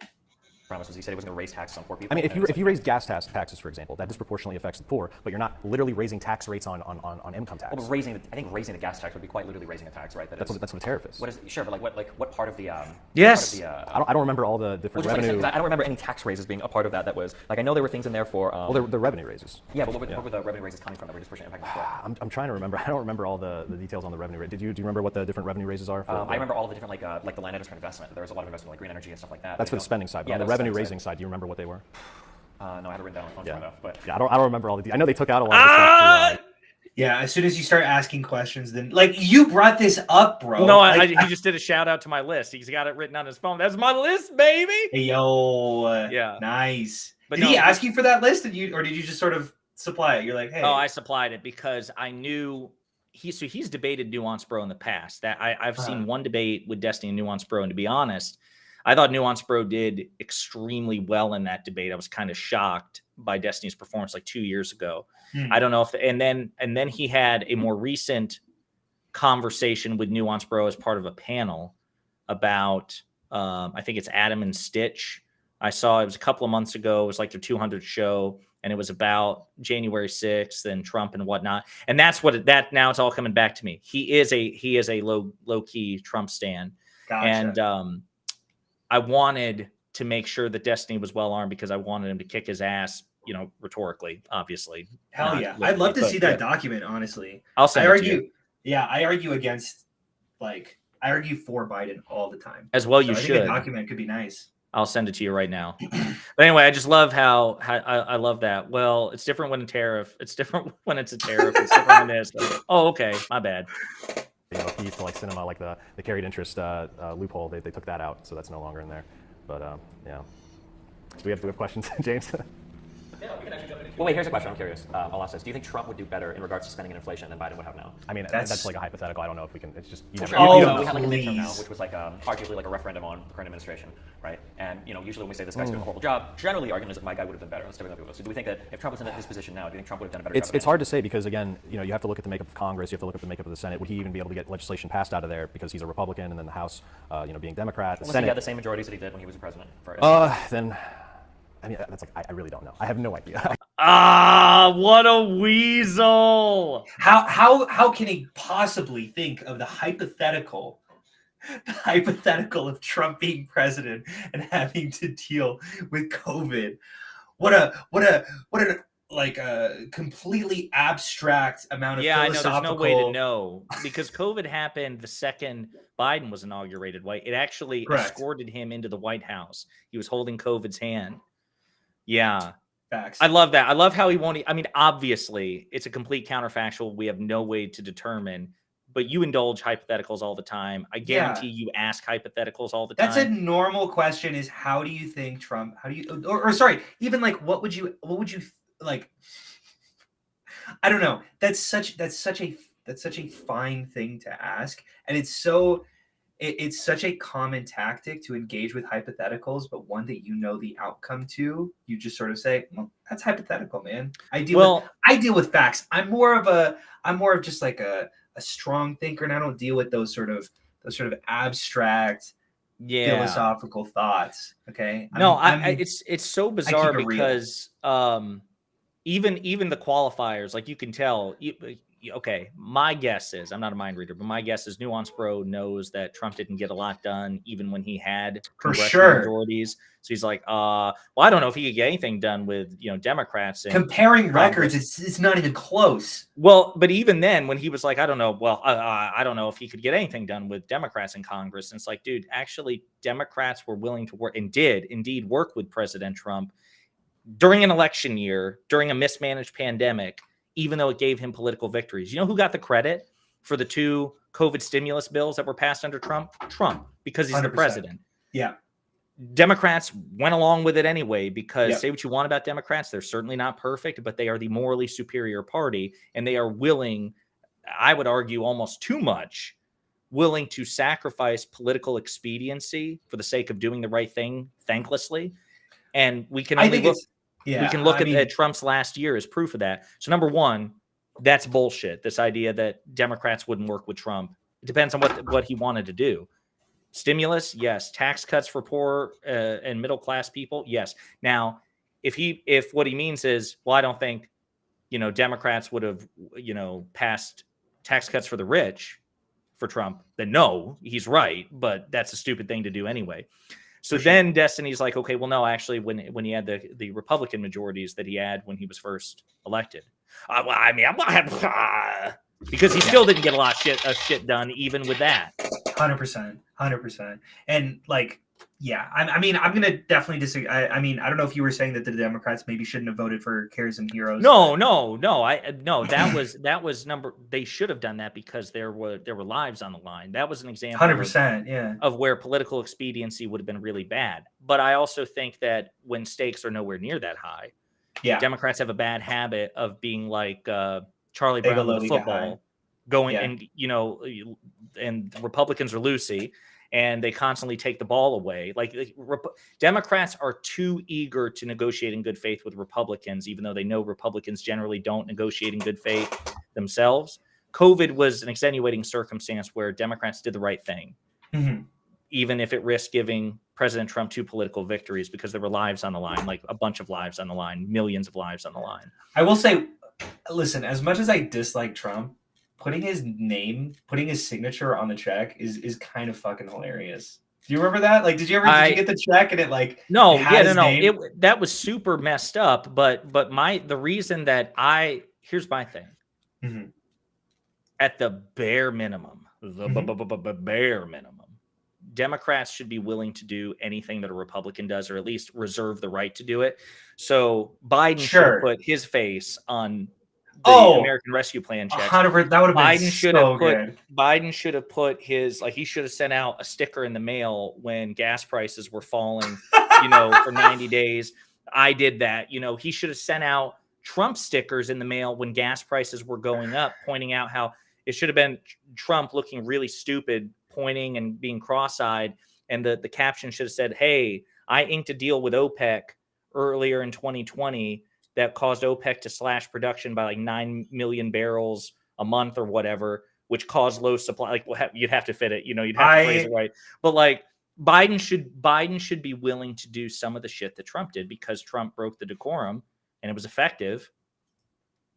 Promises. He said he was going to raise taxes on poor people. I mean, if you raise gas taxes, for example, that disproportionately affects the poor, but you're not literally raising tax rates on income tax. Well, but I think raising the gas tax would be quite literally raising a tax, right? That's what a tariff is. What is sure, but what part of the yes? Part of the, I don't remember all the different revenue. I don't remember any tax raises being a part of that. That was like I know there were things in there for. Well, the revenue raises. Yeah, but what were the revenue raises coming from that were disproportionately impacting the poor? I'm trying to remember. I don't remember all the details on the revenue rate. Do you remember what the different revenue raises are? I remember all the different like the line items for investment. There was a lot of investment like green energy and stuff like that. That's for the spending side. But on the revenue raising side, do you remember what they were? No, I had it written down on phone enough, but yeah, I don't remember all the. I know they took out a lot of the stuff. Yeah, as soon as you start asking questions, then like you brought this up, bro. No, like, he just did a shout out to my list. He's got it written on his phone. That's my list, baby. Hey, yo, yeah, nice. But did he ask you for that list, or did you just sort of supply it? You're like, hey. Oh, I supplied it because I knew he's debated NuanceBro in the past. That I've seen one debate with Destiny and NuanceBro, and to be honest, I thought NuanceBro did extremely well in that debate. I was kind of shocked by Destiny's performance like 2 years ago. I don't know if and then he had a more recent conversation with NuanceBro as part of a panel about I think it's Adam and Stitch. I saw it was a couple of months ago. It was like their 200th show, and it was about January 6th and Trump and whatnot. And that's what now it's all coming back to me. He is a low key Trump stan, gotcha. And I wanted to make sure that Destiny was well armed because I wanted him to kick his ass, you know, rhetorically, obviously. Hell yeah. I'd love to see that document, honestly. I'll send it to you. Yeah, I argue I argue for Biden all the time. As well, you I should. think a document could be nice. I'll send it to you right now. But anyway, I just love how I love that. Well, it's different when a tariff. It's different when it's a tariff. It's different when it's. Oh, okay. My bad. You know, he used to like cinema, like the carried interest loophole. They took that out, so that's no longer in there. But yeah, do we have questions, James? Yeah, we can actually jump into. Well, wait, here's a question. I'm curious. I'll ask this. Do you think Trump would do better in regards to spending and inflation than Biden would have now? I mean, that's like a hypothetical. I don't know if we can. It's just we had like a midterm now, which was like arguably like a referendum on the current administration, right? And you know, usually when we say this guy's doing a horrible job, generally the argument is that my guy would have done better. That's typically people. So do we think that if Trump was in his position now, do you think Trump would have done a better job? It's hard to say because again, you know, you have to look at the makeup of Congress. You have to look at the makeup of the Senate. Would he even be able to get legislation passed out of there because he's a Republican, and then the House, you know, being Democrat, the Senate. He had the same majorities that he did when he was president. Then. I mean, that's like I really don't know. I have no idea. What a weasel! How can he possibly think of the hypothetical of Trump being president and having to deal with COVID? What a like a completely abstract amount of philosophical... I know there's no way to know because COVID happened the second Biden was inaugurated. Right? It actually escorted him into the White House. He was holding COVID's hand. Yeah. Facts. I love that. I love how he won't. I mean, obviously, it's a complete counterfactual. We have no way to determine, but you indulge hypotheticals all the time. I guarantee you ask hypotheticals all the time. That's a normal question is how do you think Trump, how do you, or sorry, even like, what would you like, I don't know. That's such a fine thing to ask. And it's such a common tactic to engage with hypotheticals, but one that you know the outcome to, you just sort of say, well, that's hypothetical, man. I deal with facts. I'm more of just like a strong thinker, and I don't deal with those sort of abstract philosophical thoughts. Okay. It's so bizarre because even the qualifiers, like you can tell. Okay, my guess is, I'm not a mind reader, but my guess is NuanceBro knows that Trump didn't get a lot done even when he had congressional majorities. So he's like, well, I don't know if he could get anything done with Democrats. And comparing records, it's not even close. Well, but even then, when he was like, I don't know, I don't know if he could get anything done with Democrats in Congress. And it's like, dude, actually, Democrats were willing to work and did indeed work with President Trump during an election year, during a mismanaged pandemic, even though it gave him political victories. You know who got the credit for the 2 COVID stimulus bills that were passed under Trump? Trump, because he's 100%. The president. Yeah. Democrats went along with it anyway, because say what you want about Democrats, they're certainly not perfect, but they are the morally superior party, and they are willing, I would argue almost too much, willing to sacrifice political expediency for the sake of doing the right thing thanklessly. And we can only look. We can look at Trump's last year as proof of that. So number one, that's bullshit. This idea that Democrats wouldn't work with Trump. It depends on what he wanted to do. Stimulus, yes. Tax cuts for poor and middle class people, yes. Now, if what he means is, well, I don't think Democrats would have passed tax cuts for the rich for Trump, then no, he's right. But that's a stupid thing to do anyway. So then Destiny's like, okay, well, no, actually, when he had the Republican majorities that he had when he was first elected, because he still didn't get a lot of shit done, even with that. 100%. And like, yeah, I mean, I'm going to definitely disagree. I mean, I don't know if you were saying that the Democrats maybe shouldn't have voted for Cares and Heroes. No. That was they should have done that because there were lives on the line. That was an example 100%, of where political expediency would have been really bad. But I also think that when stakes are nowhere near that high, Democrats have a bad habit of being like Charlie Brown with the football, going and and Republicans are loosey. And they constantly take the ball away. Like Democrats are too eager to negotiate in good faith with Republicans, even though they know Republicans generally don't negotiate in good faith themselves. COVID was an extenuating circumstance where Democrats did the right thing, even if it risked giving President Trump 2 political victories, because there were lives on the line, like a bunch of lives on the line, millions of lives on the line. I will say, listen, as much as I dislike Trump, putting his signature on the check is kind of fucking hilarious. Do you remember that? Like, did you get the check and it like no, that was super messed up. But the reason that here's my thing. At the bare minimum, bare minimum, Democrats should be willing to do anything that a Republican does, or at least reserve the right to do it. So Biden should have put his face on the American Rescue Plan check. 100%. That would have been so good. Biden should have put his, like, he should have sent out a sticker in the mail when gas prices were falling, for 90 days. I did that. He should have sent out Trump stickers in the mail when gas prices were going up, pointing out how it should have been Trump looking really stupid, pointing and being cross-eyed. And the caption should have said, hey, I inked a deal with OPEC earlier in 2020 that caused OPEC to slash production by like 9 million barrels a month or whatever, which caused low supply. Like, you'd have to fit it, you'd have to phrase it right. But like, Biden should be willing to do some of the shit that Trump did, because Trump broke the decorum and it was effective.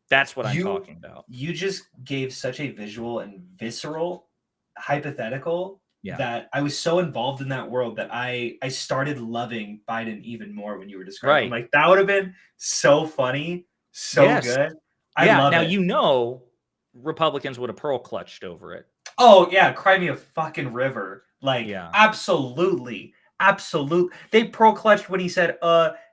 That's what I'm talking about. You just gave such a visual and visceral hypothetical that I was so involved in that world that I started loving Biden even more when you were describing. Like, that would have been so funny, good. I love it. Republicans would have pearl clutched over it. Oh yeah, cry me a fucking river. Like, absolutely. They pearl clutched when he said,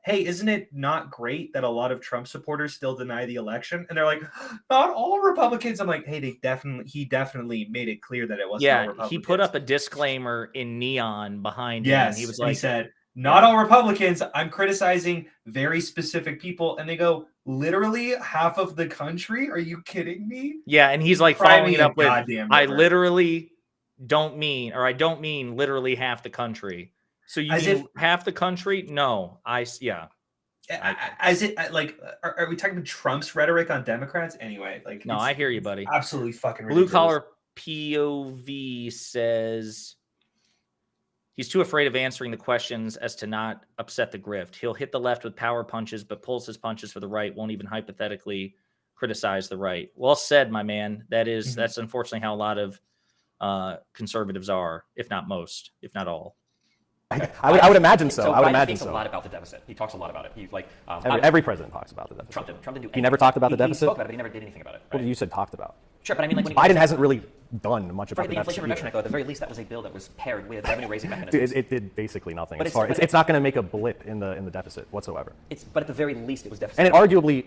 hey, isn't it not great that a lot of Trump supporters still deny the election? And they're like, not all Republicans. I'm like, hey, he definitely made it clear that it wasn't all Republicans. He put up a disclaimer in neon behind him. And he was like, he said, not all Republicans. I'm criticizing very specific people. And they go, literally half of the country? Are you kidding me? Yeah, and he's like following it up with, I literally don't mean literally half the country. So you mean half the country? No, As it like, are we talking about Trump's rhetoric on Democrats? Anyway, like, no, I hear you, buddy. Absolutely fucking ridiculous. Blue collar POV says, He's too afraid of answering the questions as to not upset the grift. He'll hit the left with power punches, but pulls his punches for the right, won't even hypothetically criticize the right. Well said, my man. That's unfortunately how a lot of conservatives are, if not most, if not all. I would imagine so. I would Biden imagine speaks so. a lot about the deficit. He talks a lot about it. He's like Every president talks about the deficit. Trump didn't do. He never talked about the deficit. He spoke about it, but he never did anything about it. Right? What you said talked about? Sure, but I mean, like when Biden hasn't really done much about the Inflation Reduction Act, though, at the very least, that was a bill that was paired with revenue-raising mechanisms. It did basically nothing. But It's not going to make a blip in the deficit whatsoever. But at the very least, it was deficit. And it arguably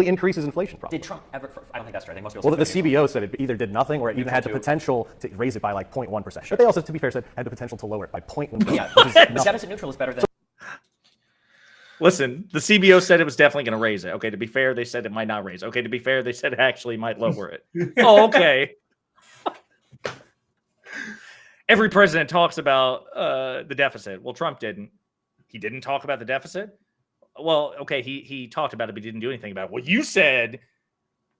increases inflation. Probably. Did Trump ever? I don't think that's right. I think most people. Well, the CBO said it either did nothing or it even had the potential to raise it by like 0.1%. But they also, to be fair, said had the potential to lower it by 0.1%. Yeah, the deficit neutral is better than. Listen, the CBO said it was definitely going to raise it. Okay, to be fair, they said it might not raise it. Okay, to be fair, they said it actually might lower it. Oh, okay. Every president talks about the deficit. Well, Trump didn't. He didn't talk about the deficit? Well, okay, he talked about it, but he didn't do anything about it. Well, you said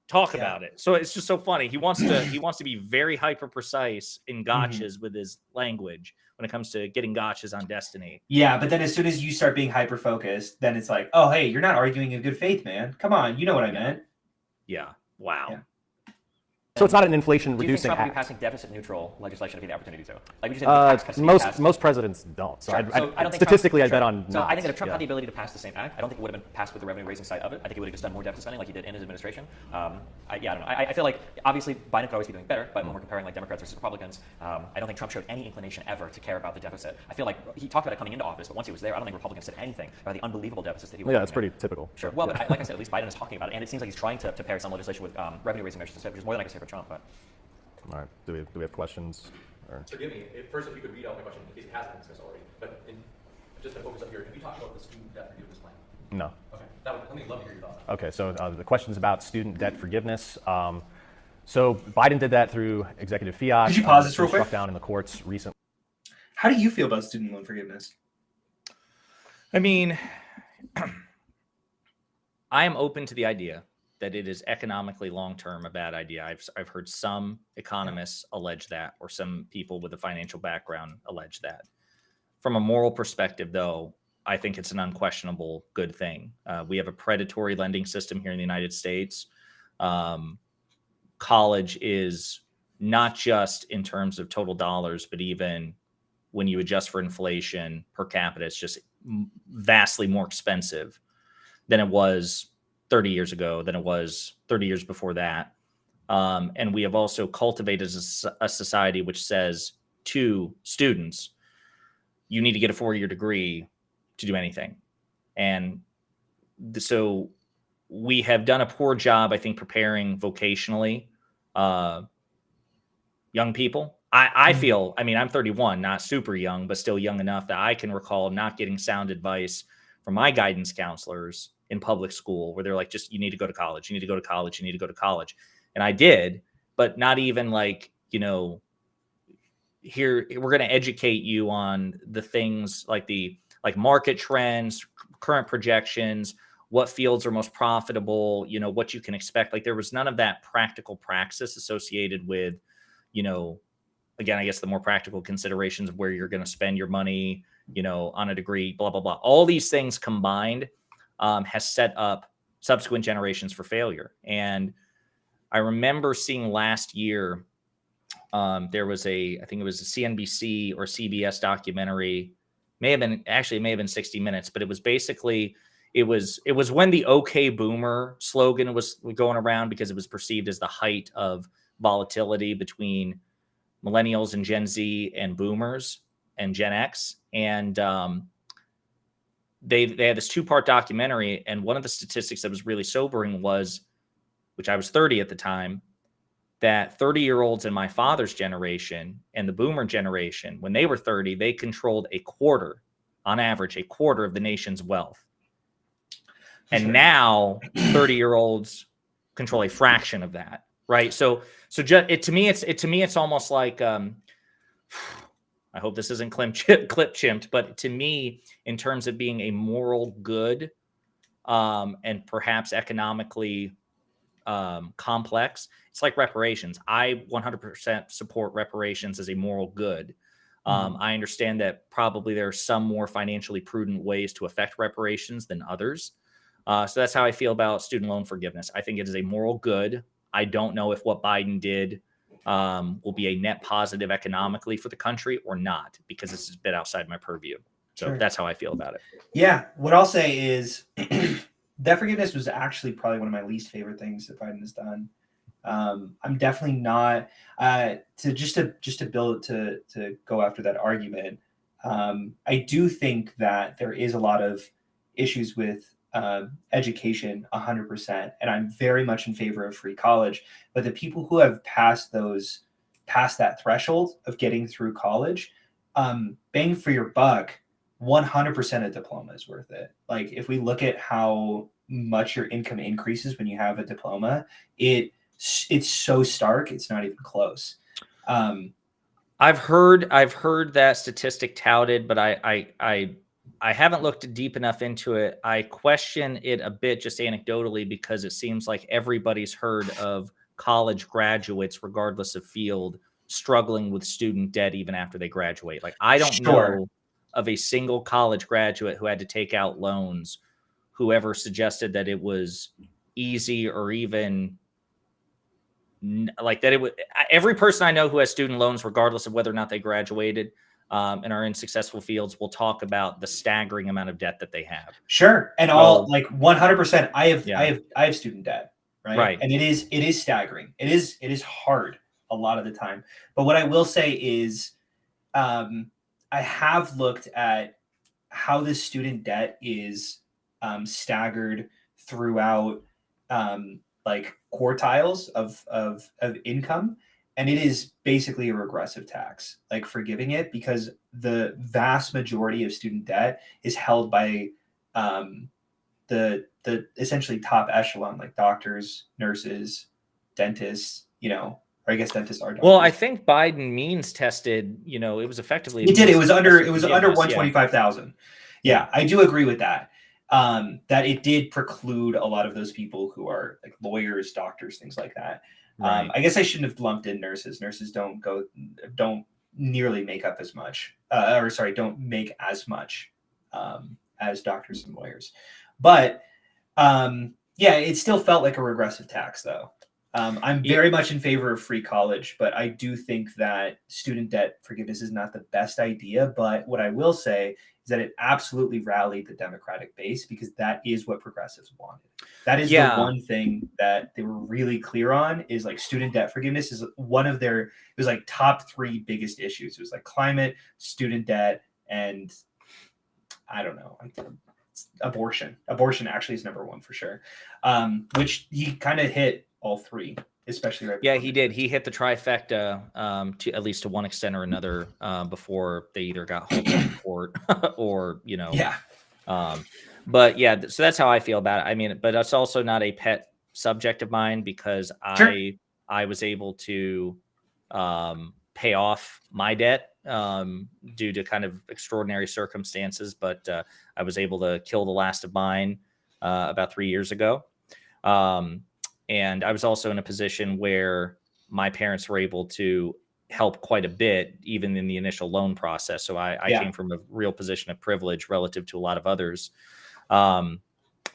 talk about it. So it's just so funny. He wants to be very hyper precise in gotchas with his language when it comes to getting gotchas on Destiny. Yeah, but then as soon as you start being hyper focused, then it's like, oh, hey, you're not arguing in good faith, man. Come on, you know what I meant. Yeah. Wow. Yeah. So it's not an inflation Do you reducing think Trump act. would be passing deficit neutral legislation if he had the opportunity to? Like we just said, Most presidents don't. So, Sure. I don't think statistically, Trump, I bet on. So not. I think that if Trump had the ability to pass the same act, I don't think it would have been passed with the revenue raising side of it. I think he would have just done more deficit spending like he did in his administration. I don't know. I feel like obviously Biden could always be doing better, but when we're comparing like Democrats versus Republicans, I don't think Trump showed any inclination ever to care about the deficit. I feel like he talked about it coming into office, but once he was there, I don't think Republicans said anything about the unbelievable deficits that he was. Yeah, that's pretty typical. Sure. Well, but like I said, at least Biden is talking about it, and it seems like he's trying to pair some legislation with revenue raising measures, which is more than I can say for Trump. But All right. Do we have questions? Or? Forgive me. First, if you could read out my question, in case it hasn't been discussed already. But just to focus up here, have you talked about the student debt forgiveness plan? No. Okay. Let me love to hear your thoughts. Okay. So the question is about student debt forgiveness. So Biden did that through executive fiat. Could you pause this real quick? Struck down in the courts recently. How do you feel about student loan forgiveness? I mean, I am open to the idea that it is economically long-term a bad idea. I've heard some economists allege that, or some people with a financial background allege that. From a moral perspective, though, I think it's an unquestionable good thing. We have a predatory lending system here in the United States. College is not just in terms of total dollars, but even when you adjust for inflation per capita, it's just vastly more expensive than it was 30 years ago, than it was 30 years before that. And we have also cultivated a society which says to students, you need to get a 4-year degree to do anything. And so we have done a poor job, I think, preparing vocationally young people. I feel, I mean, I'm 31, not super young, but still young enough that I can recall not getting sound advice from my guidance counselors in public school, where they're like, just, you need to go to college, you need to go to college, you need to go to college. And I did, but not even like, you know, here, we're going to educate you on the things like market trends, current projections, what fields are most profitable, you know, what you can expect. Like there was none of that practical praxis associated with, you know, again, I guess the more practical considerations of where you're going to spend your money, you know, on a degree, blah, blah, blah. All these things combined has set up subsequent generations for failure. And I remember seeing last year, there was I think it was a CNBC or CBS documentary, may have been 60 Minutes, but it was basically, it was when the OK Boomer slogan was going around, because it was perceived as the height of volatility between millennials and Gen Z and boomers and Gen X. And they had this 2-part documentary. And one of the statistics that was really sobering was, which I was 30 at the time, that 30-year-olds in my father's generation and the boomer generation, when they were 30, they controlled on average, a quarter of the nation's wealth. And now 30-year-olds control a fraction of that. Right. So to me, it's almost like, I hope this isn't clip chimped, but to me, in terms of being a moral good, and perhaps economically complex, it's like reparations. I 100% support reparations as a moral good. I understand that probably there are some more financially prudent ways to affect reparations than others. So that's how I feel about student loan forgiveness. I think it is a moral good. I don't know if what Biden did will be a net positive economically for the country or not, because this is a bit outside my purview. So that's how I feel about it. Yeah. What I'll say is debt forgiveness was actually probably one of my least favorite things that Biden has done. I'm definitely not to build to go after that argument. I do think that there is a lot of issues with education 100%, and I'm very much in favor of free college. But the people who have passed that threshold of getting through college, bang for your buck, 100% a diploma is worth it. Like, if we look at how much your income increases when you have a diploma, it's so stark, it's not even close. I've heard that statistic touted, but I haven't looked deep enough into it. I question it a bit just anecdotally, because it seems like everybody's heard of college graduates, regardless of field, struggling with student debt even after they graduate. Like, I don't know of a single college graduate who had to take out loans whoever suggested that it was easy, or even like that it would. Every person I know who has student loans, regardless of whether or not they graduated and are in successful fields, will talk about the staggering amount of debt that they have. Sure. And all, like, 100%. I have student debt, right? And it is staggering. It is hard a lot of the time. But what I will say is, I have looked at how this student debt is staggered throughout like quartiles of income, and it is basically a regressive tax, like forgiving it, because the vast majority of student debt is held by the essentially top echelon, like doctors, nurses, dentists, or I guess dentists are doctors. Well, I think Biden means tested, it was effectively. It did. It was under 125,000. Yeah, I do agree with that. That it did preclude a lot of those people who are like lawyers, doctors, things like that. Right. I guess I shouldn't have lumped in nurses. Nurses don't nearly make up as much, don't make as much as doctors and lawyers. But it still felt like a regressive tax, though. I'm very much in favor of free college, but I do think that student debt forgiveness is not the best idea. But what I will say is that it absolutely rallied the Democratic base, because that is what progressives wanted. That is the one thing that they were really clear on, is like student debt forgiveness is one of their, it was like top 3 biggest issues. It was like climate, student debt, and I don't know, abortion. Abortion actually is number 1 for sure, which he kind of hit all 3, especially right. Yeah, he did. He hit the trifecta to at least to one extent or another before they either got hauled to court or Yeah. But yeah, so that's how I feel about it. I mean, but it's also not a pet subject of mine, because I was able to pay off my debt due to kind of extraordinary circumstances, but I was able to kill the last of mine about 3 years ago. And I was also in a position where my parents were able to help quite a bit, even in the initial loan process. So I came from a real position of privilege relative to a lot of others. But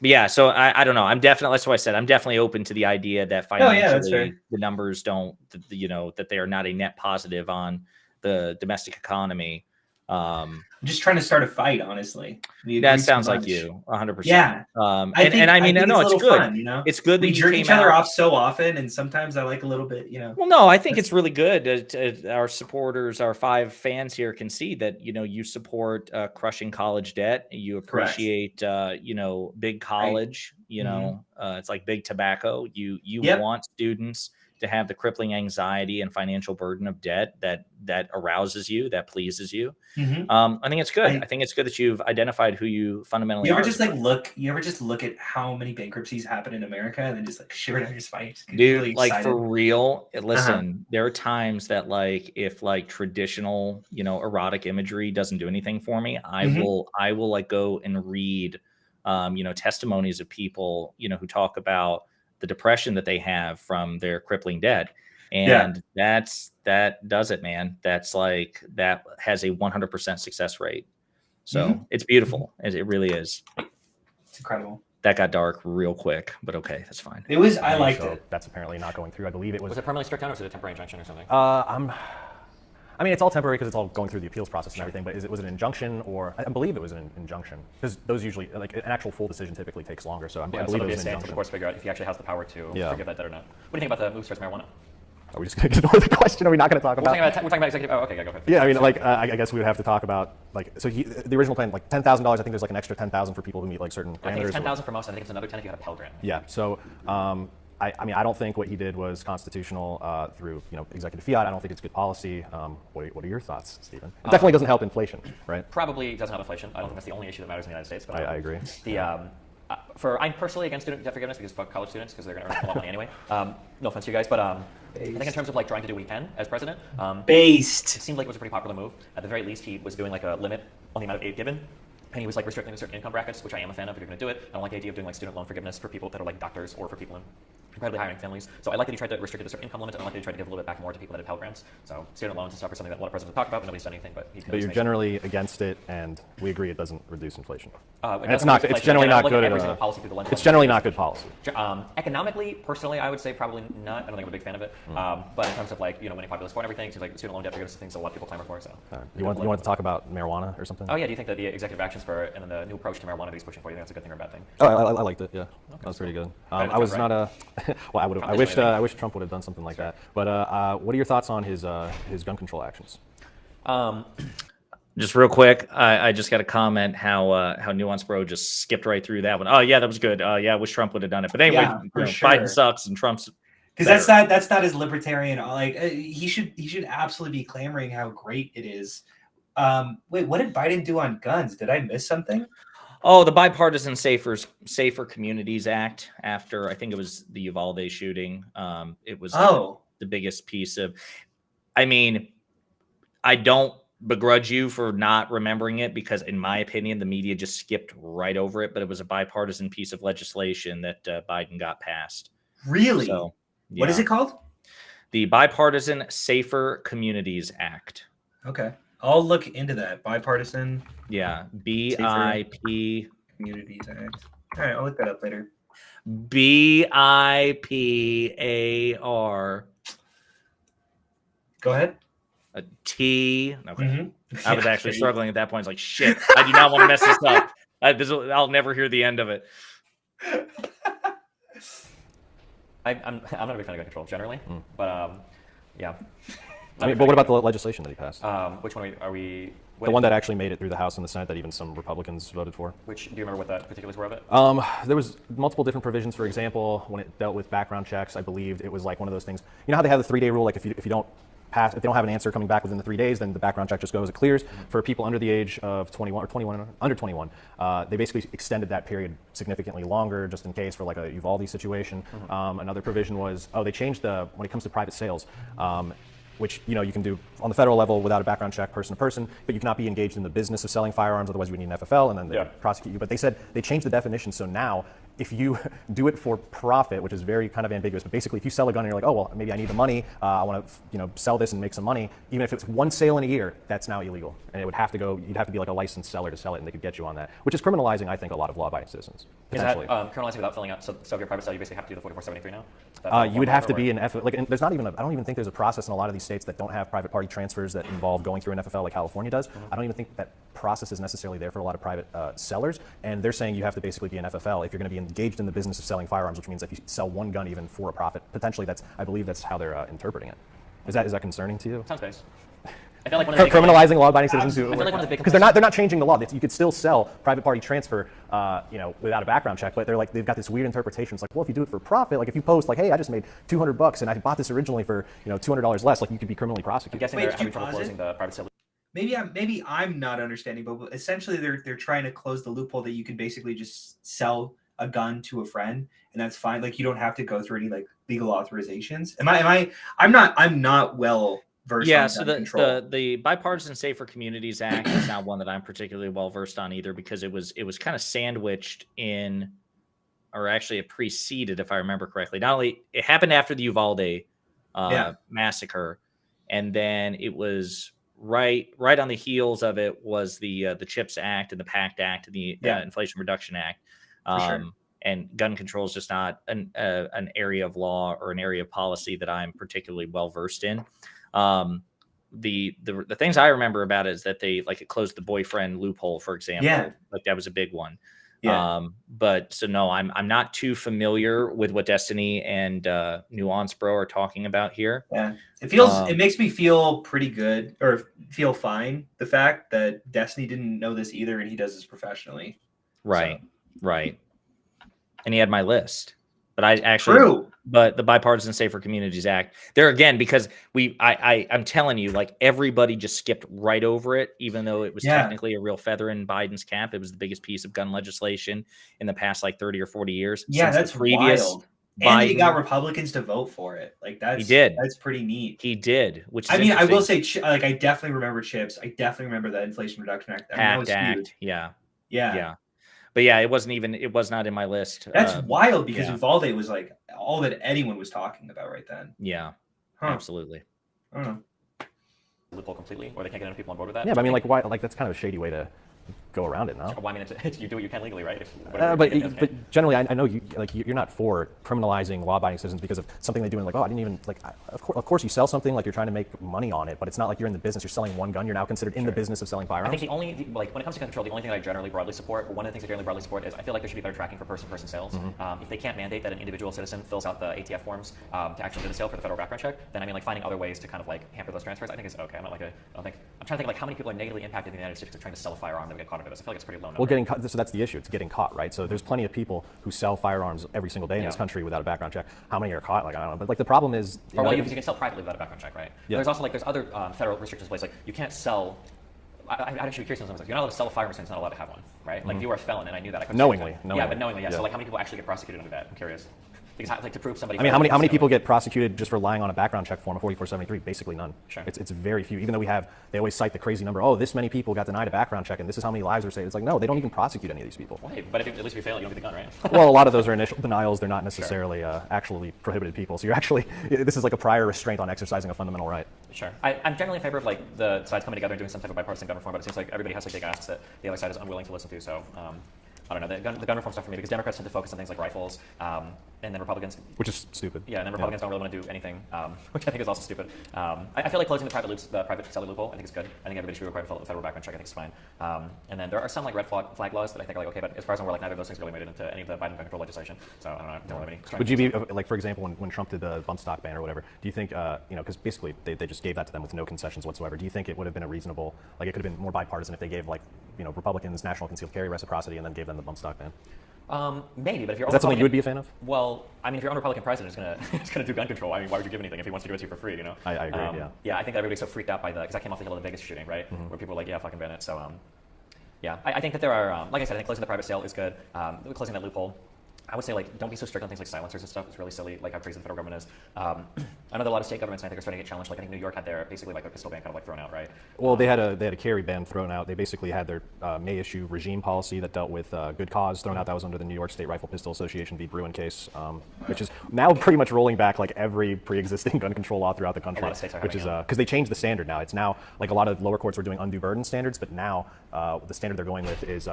yeah, so I don't know. That's why I said I'm definitely open to the idea that financially the numbers don't, that they are not a net positive on the domestic economy. I'm just trying to start a fight, honestly. That sounds like you, 100%. Yeah. I mean, no, it's good. Fun, It's good that we jerk each other off so often, and sometimes I like a little bit, Well, no, I think it's really good. Our supporters, our 5 fans here, can see that you support crushing college debt. You appreciate big college. It's like big tobacco. You want students to have the crippling anxiety and financial burden of debt that arouses you, that pleases you. I think it's good. I think it's good that you've identified who you fundamentally are. You ever just look at how many bankruptcies happen in America and then just like shiver down your spine? Dude, really like for real, listen, there are times that like, if like traditional, erotic imagery doesn't do anything for me, I will like go and read, testimonies of people, who talk about the depression that they have from their crippling debt. And that does it, man. That's like, that has a 100% success rate. So it's beautiful. It really is. It's incredible. That got dark real quick, but okay, that's fine. It was, I liked it. That's apparently not going through. I believe it was. Was it permanently struck down or was it a temporary injunction or something? I mean, it's all temporary because it's all going through the appeals process and everything, but was it an injunction or, I believe it was an injunction, because those usually, like an actual full decision typically takes longer, so I believe it was an injunction. Of course, figure out if he actually has the power to forgive that debt or not. What do you think about the move towards marijuana? Are we just going to ignore the question? Are we not going to talk about? We're talking about executive. Oh, okay, go ahead. Yeah, I mean, like, I guess we would have to talk about, like, so the original plan, like $10,000. I think there's like an extra $10,000 for people who meet like certain parameters. I think it's $10,000 for most. I think it's another 10 if you had a Pell Grant. Yeah. So, I mean, I don't think what he did was constitutional through executive fiat. I don't think it's good policy. What are your thoughts, Stephen? It definitely doesn't help inflation, right? Probably doesn't help inflation. I don't think that's the only issue that matters in the United States. But I agree. I'm personally against student debt forgiveness because fuck college students because they're going to earn a lot of money anyway. No offense to you guys, but I think in terms of like trying to do what he can as president, it seemed like it was a pretty popular move. At the very least, he was doing like a limit on the amount of aid given. And he was like restricting certain income brackets, which I am a fan of if you're going to do it. I don't like the idea of doing like student loan forgiveness for people that are like doctors or for people in incredibly high-ranking families. So I like that he tried to restrict it to certain income limits, and I like that he tried to give a little bit back more to people that had Pell Grants. So student loans and stuff are something that a lot of presidents talk about, but nobody's done anything. But you're generally against it, and we agree it doesn't reduce inflation. And it's not. It's generally not good. It's generally not good policy. Economically, personally, I would say probably not. I don't think I'm a big fan of it. But in terms of like winning popular support and everything, it seems like student loan debt forgiveness is things that a lot of people clamor for. So you want to talk about marijuana or something? Oh yeah. Do you think that the executive actions for and then the new approach to marijuana that he's pushing for, you think that's a good thing or a bad thing? Oh, I liked it. Yeah, that was pretty good. I was not a. Well, I wish Trump would have done something like that. But what are your thoughts on his gun control actions? Just real quick, I just got a comment how NuanceBro just skipped right through that one. Oh yeah, that was good. Yeah, I wish Trump would have done it. But anyway, Biden sucks and Trump's because that's not as libertarian. Like he should absolutely be clamoring how great it is. Wait, what did Biden do on guns? Did I miss something? Oh, the Bipartisan Safer Communities Act. After I think it was the Uvalde shooting, it was the biggest piece of. I mean, I don't begrudge you for not remembering it because, in my opinion, the media just skipped right over it. But it was a bipartisan piece of legislation that Biden got passed. Really? So, yeah. What is it called? The Bipartisan Safer Communities Act. Okay. I'll look into that. Bipartisan. Yeah. BIP Communities Act. All right. I'll look that up later. BIPAR. Go ahead. A T. Okay. I was actually struggling at that point. It's like, shit, I do not want to mess this up. I'll never hear the end of it. I'm not a big fan of gun control generally, but yeah. I mean, but what about the legislation that he passed? Which one are we? The one that actually made it through the House and the Senate that even some Republicans voted for. Do you remember what that particulars were of it? There was multiple different provisions. For example, when it dealt with background checks, I believed it was like one of those things. You know how they have the 3-day rule? Like if you don't pass, if they don't have an answer coming back within the 3 days, then the background check just goes. It clears. For people under the age of 21 or under 21, they basically extended that period significantly longer, just in case for like a Uvalde situation. Another provision was they changed when it comes to private sales. Which you can do on the federal level without a background check, person to person, but you cannot be engaged in the business of selling firearms. Otherwise, you would need an FFL, and then they prosecute you. But they said they changed the definition, so now if you do it for profit, which is very kind of ambiguous, but basically if you sell a gun and you're like, oh well, maybe I need the money, I want to sell this and make some money. Even if it's one sale in a year, that's now illegal, and it would have to go. You'd have to be like a licensed seller to sell it, and they could get you on that, which is criminalizing, I think, a lot of law-abiding citizens. Is that criminalizing without filling out? So if you're a private seller, you basically have to do the 4473 now. You would have to be an FFL. Like, there's not even. I don't even think there's a process in a lot of these states that don't have private party transfers that involve going through an FFL like California does. I don't even think that process is necessarily there for a lot of private sellers. And they're saying you have to basically be an FFL if you're going to be engaged in the business of selling firearms, which means if you sell one gun even for a profit, potentially I believe that's how they're interpreting it. Is that concerning to you? Sounds base. I feel like one of the criminalizing law-abiding citizens who because they're not changing the law. You could still sell private party transfer, without a background check. But they've got this weird interpretation. It's like, well, if you do it for profit, like if you post like, hey, I just made $200 and I bought this originally for $200 less, like you could be criminally prosecuted. I'm guessing they're having trouble closing the private sale. Maybe I'm not understanding, but essentially they're trying to close the loophole that you can basically just sell a gun to a friend and that's fine. Like you don't have to go through any like legal authorizations. I'm not well. Yeah, so the Bipartisan Safer Communities Act is not one that I'm particularly well versed on either because it was kind of sandwiched in, or actually it preceded, if I remember correctly. Not only it happened after the Uvalde massacre, and then it was right on the heels of it was the CHIPS Act and the PACT Act and the Inflation Reduction Act. And gun control is just not an area of law or an area of policy that I'm particularly well versed in. The things I remember about it is that they like it closed the boyfriend loophole, for example. Like that was a big one. But so no, I'm not too familiar with what Destiny and NuanceBro are talking about here. It makes me feel pretty good, or feel fine, the fact that Destiny didn't know this either, and he does this professionally. Right. And he had my list, but I actually, but the Bipartisan Safer Communities Act there again, because I'm telling you, like everybody just skipped right over it, even though it was technically a real feather in Biden's cap. It was the biggest piece of gun legislation in the past like 30 or 40 years. Yeah, that's wild. And he got Republicans to vote for it. Like he did. That's pretty neat. He did. Which is I mean, I will say, like, I definitely remember CHIPS. I definitely remember the Inflation Reduction Act. PACT Act. Yeah. But yeah, it was not in my list. That's wild because Uvalde was like all that anyone was talking about right then. Yeah, absolutely. I don't know. Loophole completely, or they can't get enough people on board with that. Yeah, but I mean, like, why? Like, that's kind of a shady way to go around it, no? Well, I mean, you do what you can legally, right? But generally, I know you're not for criminalizing law-abiding citizens because of something they do, and like, oh, I didn't even like. Of course, you sell something like you're trying to make money on it, but it's not like you're in the business. You're selling one gun. You're now considered in the business of selling firearms. I think when it comes to gun control, the only thing that I generally broadly support, or one of the things I generally broadly support, is I feel like there should be better tracking for person-to-person sales. If they can't mandate that an individual citizen fills out the ATF forms to actually do the sale for the federal background check, then I mean, like finding other ways to kind of like hamper those transfers, I think is okay. I'm trying to think like how many people are negatively impacted in the United States because they're trying to sell a firearm that would get caught under this. I feel like it's pretty low number. Getting caught, so that's the issue. It's getting caught, right? So there's plenty of people who sell firearms every single day in this country without a background check. How many are caught? Like I don't know. But like the problem is, you can sell privately without a background check, right? Yeah. There's also like other federal restrictions in place. Like you can't sell. I'd actually be curious on some of this. You're not allowed to sell a firearm since you're not allowed to have one, right? Like if you were a felon, and I knew that. Knowingly. Yeah, but knowingly, yeah. So like how many people actually get prosecuted under that? I'm curious. Because like to prove somebody. I mean, how many people get prosecuted just for lying on a background check form of 4473? Basically none. Sure. It's very few. Even though they always cite the crazy number. Oh, this many people got denied a background check, and this is how many lives were saved. It's like no, they don't even prosecute any of these people. Well, hey, but at least if you fail, you don't get the gun, right? Well, a lot of those are initial denials. They're not necessarily actually prohibited people. So you're actually this is like a prior restraint on exercising a fundamental right. Sure. I'm generally in favor of like the sides coming together and doing some type of bipartisan gun reform, but it seems like everybody has like big asks that the other side is unwilling to listen to. So. I don't know, the gun reform stuff for me, because Democrats tend to focus on things like rifles, and then Republicans... Which is stupid. Yeah, and then Republicans don't really want to do anything, which I think is also stupid. I feel like closing the private seller loophole, I think is good. I think everybody should require a federal background check, I think it's fine. And then there are some like red flag laws that I think are like okay, but as far as I'm aware, like neither of those things really made it into any of the Biden gun control legislation. So I don't have any... Would you be, like for example, when Trump did the bump stock ban or whatever, do you think, because basically they just gave that to them with no concessions whatsoever, do you think it would have been a reasonable, like it could have been more bipartisan if they gave like, Republicans national concealed carry reciprocity and then gave them the bump stock ban? Maybe, but if you're... Is that something you would be a fan of? Well, I mean, if your own Republican president is gonna do gun control, I mean, why would you give anything if he wants to do it to you for free, I agree, Yeah, I think that everybody's so freaked out by because I came off the hill of the Vegas shooting, right? Where people were like, yeah, fucking ban it. So, yeah, I think that there are, like I said, I think closing the private sale is good. Closing that loophole. I would say, like, don't be so strict on things like silencers and stuff. It's really silly, like how crazy the federal government is. I know that a lot of state governments, I think, are starting to get challenged. Like, I think New York had their, basically, like, their pistol ban kind of, like, thrown out, right? Well, they had a carry ban thrown out. They basically had their May issue regime policy that dealt with good cause thrown out. That was under the New York State Rifle Pistol Association v. Bruin case, which is now pretty much rolling back, like, every pre-existing gun control law throughout the country. A lot of states are which is, because they changed the standard now. It's now, like, a lot of lower courts were doing undue burden standards, but now the standard they're going with is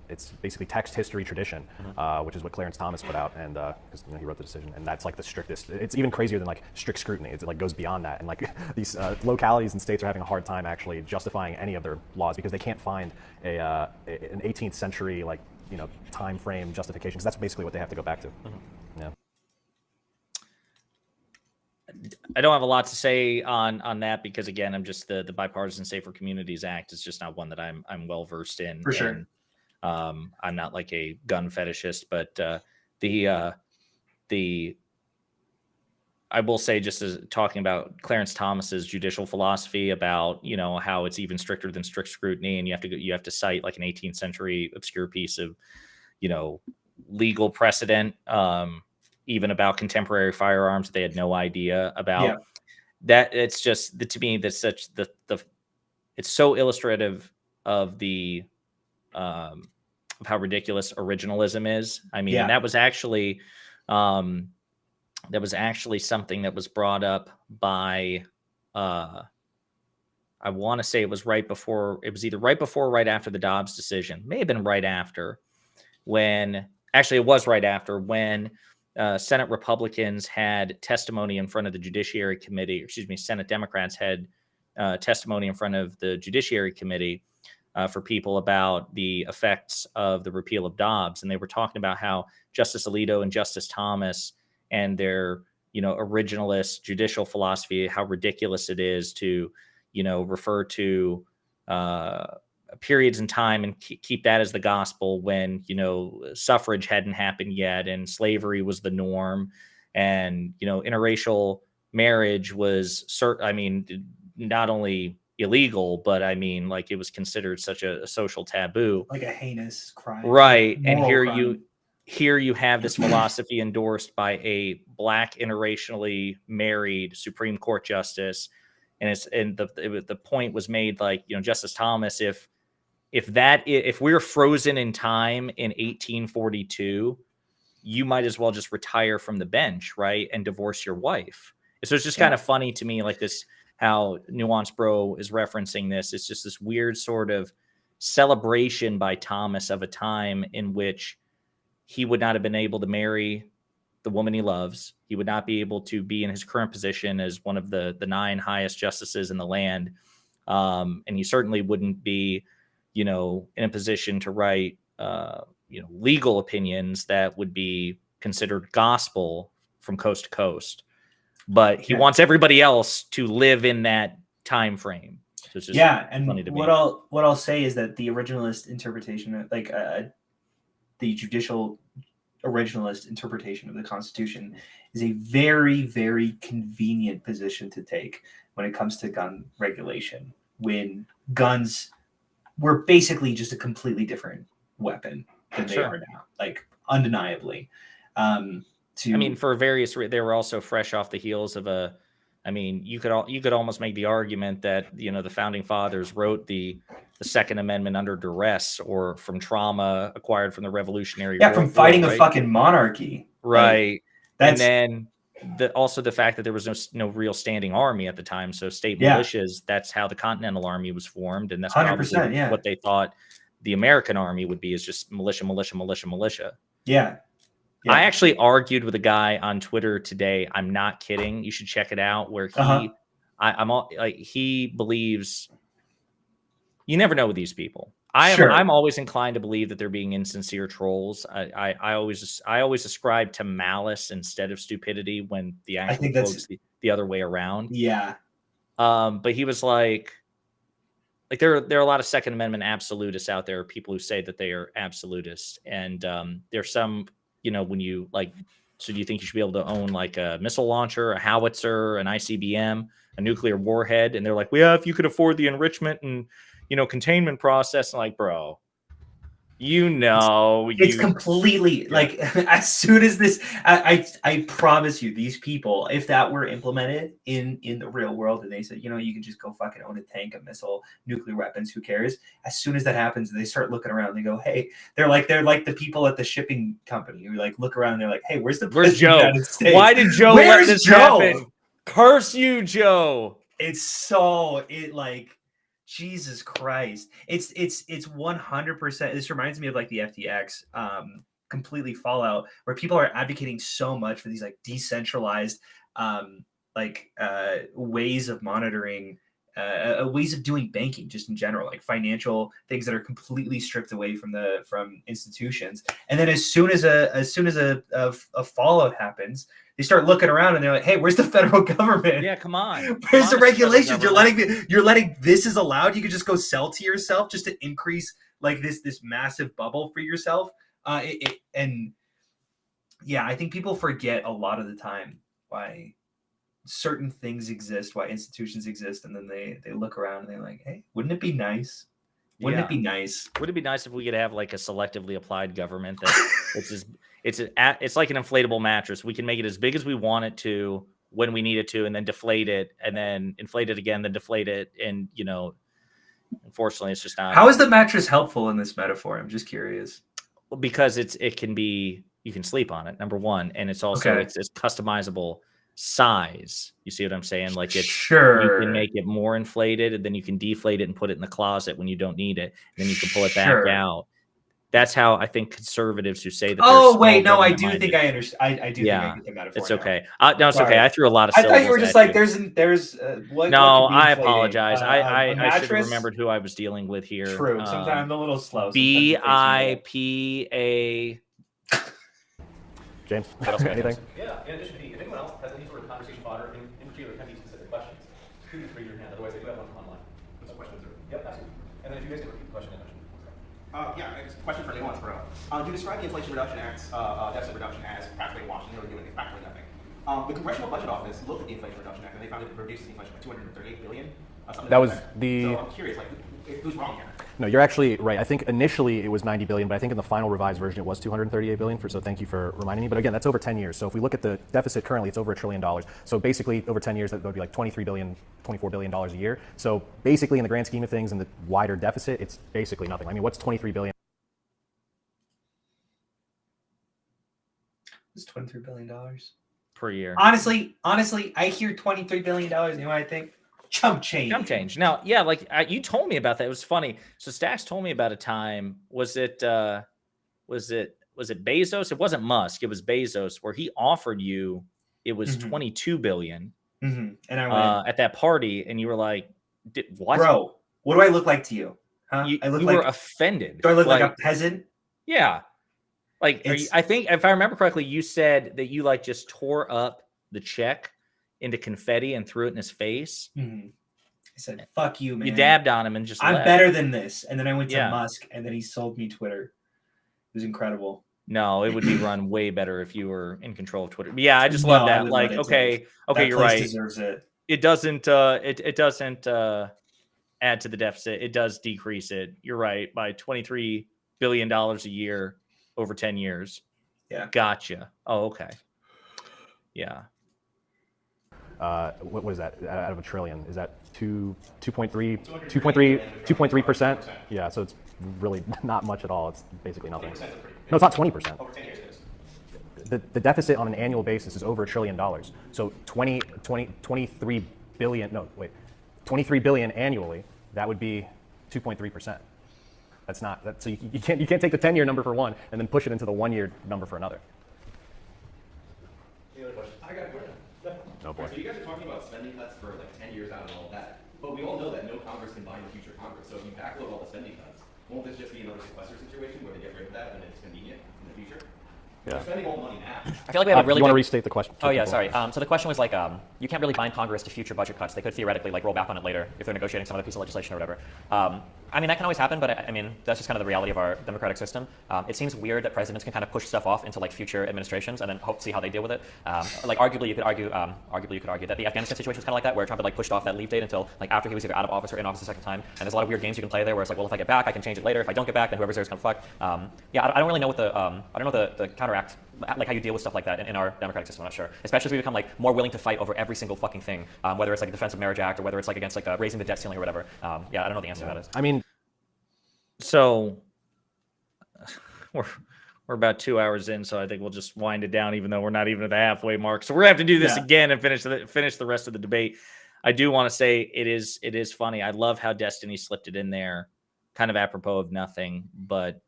it's basically text, history, tradition, which is what Clarence Thomas put out, and because he wrote the decision, and that's like the strictest. It's even crazier than like strict scrutiny. It like goes beyond that, and like these localities and states are having a hard time actually justifying any of their laws because they can't find an 18th century like time frame justification, because that's basically what they have to go back to. Yeah. I don't have a lot to say on that because again, I'm just the Bipartisan Safer Communities Act is just not one that I'm well versed in. For sure. I'm not like a gun fetishist, but I will say, just as talking about Clarence Thomas's judicial philosophy about how it's even stricter than strict scrutiny, and you have to cite like an 18th century obscure piece of legal precedent, even about contemporary firearms they had no idea about. Yeah. That it's just to me that's such it's so illustrative of the of how ridiculous originalism is. I mean, and that was actually that was actually something that was brought up by, I want to say it was right before, it was either right before or right after the Dobbs decision. May have been right after, when, actually it was right after, when Senate Republicans had testimony in front of the Judiciary Committee, or excuse me, Senate Democrats had testimony in front of the Judiciary Committee for people about the effects of the repeal of Dobbs. And they were talking about how Justice Alito and Justice Thomas and their, originalist judicial philosophy, how ridiculous it is to, refer to periods in time and keep that as the gospel when, suffrage hadn't happened yet and slavery was the norm. And, interracial marriage was not only illegal, but it was considered such a social taboo, like a heinous crime, right? And here you have this philosophy endorsed by a Black interracially married Supreme Court justice, and the point was made, Justice Thomas, if we're frozen in time in 1842, you might as well just retire from the bench, right, and divorce your wife. So it's just kind of funny to me, like this, how NuanceBro is referencing this. It's just this weird sort of celebration by Thomas of a time in which he would not have been able to marry the woman he loves. He would not be able to be in his current position as one of the 9 highest justices in the land. And he certainly wouldn't be, in a position to write, legal opinions that would be considered gospel from coast to coast. But he wants everybody else to live in that time frame. So it's just and funny to me. What I'll say is that the originalist interpretation, the judicial originalist interpretation of the Constitution, is a very, very convenient position to take when it comes to gun regulation, when guns were basically just a completely different weapon than they are now, undeniably. For various reasons, they were also fresh off the heels of you could almost make the argument that, the founding fathers wrote the Second Amendment under duress or from trauma acquired from the Revolutionary War. From fighting a fucking monarchy. Right. And then also the fact that there was no real standing army at the time. So state militias, that's how the Continental Army was formed. And that's probably what they thought the American army would be, is just militia. Yeah. I actually argued with a guy on Twitter today. I'm not kidding. You should check it out. Where he believes, you never know with these people. I'm always inclined to believe that they're being insincere trolls. I always ascribe to malice instead of stupidity when the actual quote's the other way around. Yeah. But he was like there are a lot of Second Amendment absolutists out there, people who say that they are absolutists, and there's some. When you so do you think you should be able to own a missile launcher, a howitzer, an ICBM, a nuclear warhead? And they're like, well, if you could afford the enrichment and, containment process. I'm like, bro, it's completely as soon as this, I promise you, these people, if that were implemented in the real world and they said, you can just go fucking own a tank, a missile, nuclear weapons, who cares? As soon as that happens, they start looking around, they go, hey, they're like the people at the shipping company who look around and they're like, hey, where's Joe? Why did Joe let this happen? Curse you, Joe. Jesus Christ. It's 100%. This reminds me of the FTX completely fallout, where people are advocating so much for these decentralized ways of monitoring, ways of doing banking just in general, financial things that are completely stripped away from institutions. And then as soon as a fallout happens, they start looking around and they're like, hey, where's the federal government? Yeah, come on. Where's the regulations? You're letting this is allowed. You could just go sell to yourself just to increase this massive bubble for yourself. I think people forget a lot of the time why certain things exist, why institutions exist, and then they look around and they're like, hey, wouldn't it be nice? Wouldn't it be nice? Would it be nice if we could have a selectively applied government that it's like an inflatable mattress. We can make it as big as we want it to when we need it to, and then deflate it, and then inflate it again, then deflate it, and unfortunately, it's just not. How is the mattress helpful in this metaphor? I'm just curious. Well, because it can be you can sleep on it, number one, and it's also it's customizable size. You see what I'm saying? Like it's you can make it more inflated, and then you can deflate it and put it in the closet when you don't need it. And then you can pull it back out. That's how I think conservatives who say that. Oh wait, no, I do think I understand. I do think I get the metaphor. It's okay. No, it's okay. I threw a lot of. I thought you were just like there's. What, no, what I apologize. I should have mattress? remembered who I was dealing with here. True. Sometimes I'm a little slow. BIPA. James, anything? Yeah. In addition, if anyone else has any sort of conversation fodder, in particular, can be specific questions, please raise your hand. Otherwise, I do have one online. Some questions. Yep, absolutely. And then if you guys can repeat the question, it's a question for NuanceBro. You describe the Inflation Reduction Act's deficit reduction as practically washed and really doing practically nothing. The Congressional Budget Office looked at the Inflation Reduction Act and they found it reduces inflation by $238 billion. That was the. So I'm curious, like, who's wrong here? No, you're actually right. I think initially it was 90 billion, but I think in the final revised version it was 238 billion. So thank you for reminding me. But again, that's over 10 years. So if we look at the deficit currently, it's over $1 trillion. So basically, over 10 years, that would be like 23 billion, 24 billion dollars a year. So basically, in the grand scheme of things, in the wider deficit, it's basically nothing. I mean, what's 23 billion? It's $23 billion per year. Honestly, I hear $23 billion. You know what I think? Chump change. Chump change. Now, yeah, like you told me about that. It was funny. So Stax told me about a time. Was it Bezos? It wasn't Musk. It was Bezos, where he offered you. It was 22 billion. And I went at that party, and you were like, "What, bro? What do I look like to you? Huh? You, I look you like, were offended. Do I look like a peasant? Yeah. Like, I think if I remember correctly, you said that you like just tore up the check into confetti and threw it in his face. I said, "Fuck you, man." You dabbed on him and just I'm left. better than this. And then I went to Musk, and then he sold me Twitter. It was incredible. No, it would be run way better if you were in control of Twitter. But yeah, I just love that. Like, okay, you're right. Deserves it. It doesn't. It doesn't add to the deficit. It does decrease it. You're right, by $23 billion a year over 10 years. Yeah. Gotcha. Oh, okay. Yeah. What is that out of a trillion? Is that 2.3%? Yeah, so it's really not much at all. It's basically nothing. No, it's not 20%. Over 10 years it is. The deficit on an annual basis is over $1 trillion. So 23 billion annually, that would be 2.3%. That's not that. So you can't take the 10-year number for one and then push it into the 1-year number for another. Any other questions? I got a question. Oh boy. So you guys are talking about spending cuts for like 10 years out and all of that, but we all know that no Congress can bind future Congress. So if you backload all the spending cuts, won't this just be another sequester situation where they get rid of that when it's convenient in the future? Yeah. They're spending all the money now. I feel like we have a really. You want to restate the question? Oh yeah, sorry. So the question was like, you can't really bind Congress to future budget cuts. They could theoretically like roll back on it later if they're negotiating some other piece of legislation or whatever. I mean, that can always happen, but I mean, that's just kind of the reality of our democratic system. It seems weird that presidents can kind of push stuff off into like future administrations and then hope to see how they deal with it. Like arguably you could argue that the Afghanistan situation was kind of like that, where Trump had like pushed off that leave date until like after he was either out of office or in office a second time. And there's a lot of weird games you can play there, where it's like, well, if I get back, I can change it later. If I don't get back, then whoever's there is kind of fucked. Yeah, I don't really know what the counteract, like how you deal with stuff like that in our democratic system. I'm not sure. Especially as we become like more willing to fight over every single fucking thing, whether it's like a Defense of Marriage Act or whether it's like against like raising the debt ceiling or whatever. Yeah, I don't know the answer to that is. I mean, so we're about 2 hours in, so I think we'll just wind it down, even though we're not even at the halfway mark. So we're gonna have to do this again and finish the rest of the debate. I do want to say it is funny. I love how Destiny slipped it in there, kind of apropos of nothing, but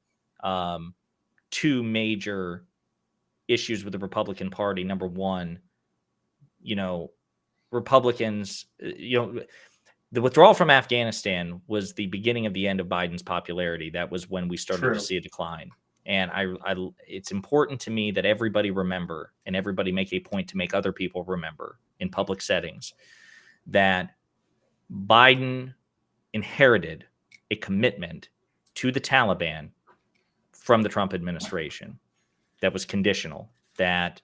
two major issues with the Republican Party. Number one, Republicans, the withdrawal from Afghanistan was the beginning of the end of Biden's popularity. That was when we started to see a decline. And it's important to me that everybody remember, and everybody make a point to make other people remember in public settings, that Biden inherited a commitment to the Taliban from the Trump administration that was conditional, that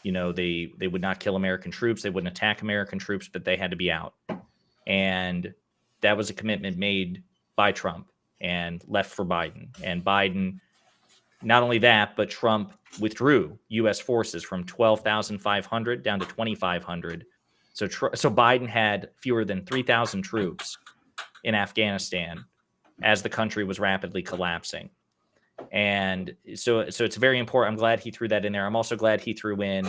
they would not kill American troops, they wouldn't attack American troops, but they had to be out. And that was a commitment made by Trump and left for Biden. And Biden, not only that, but Trump withdrew U.S. forces from 12,500 down to 2,500. So Biden had fewer than 3,000 troops in Afghanistan as the country was rapidly collapsing. And so it's very important. I'm glad he threw that in there. I'm also glad he threw in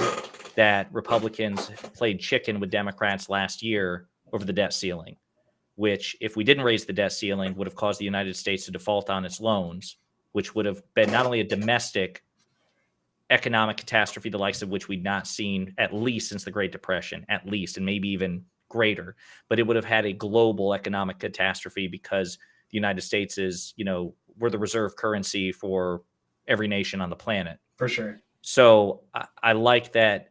that Republicans played chicken with Democrats last year over the debt ceiling, which, if we didn't raise the debt ceiling, would have caused the United States to default on its loans, which would have been not only a domestic economic catastrophe, the likes of which we'd not seen at least since the Great Depression, at least, and maybe even greater, but it would have had a global economic catastrophe because the United States is, we're the reserve currency for every nation on the planet. For sure. So I like that,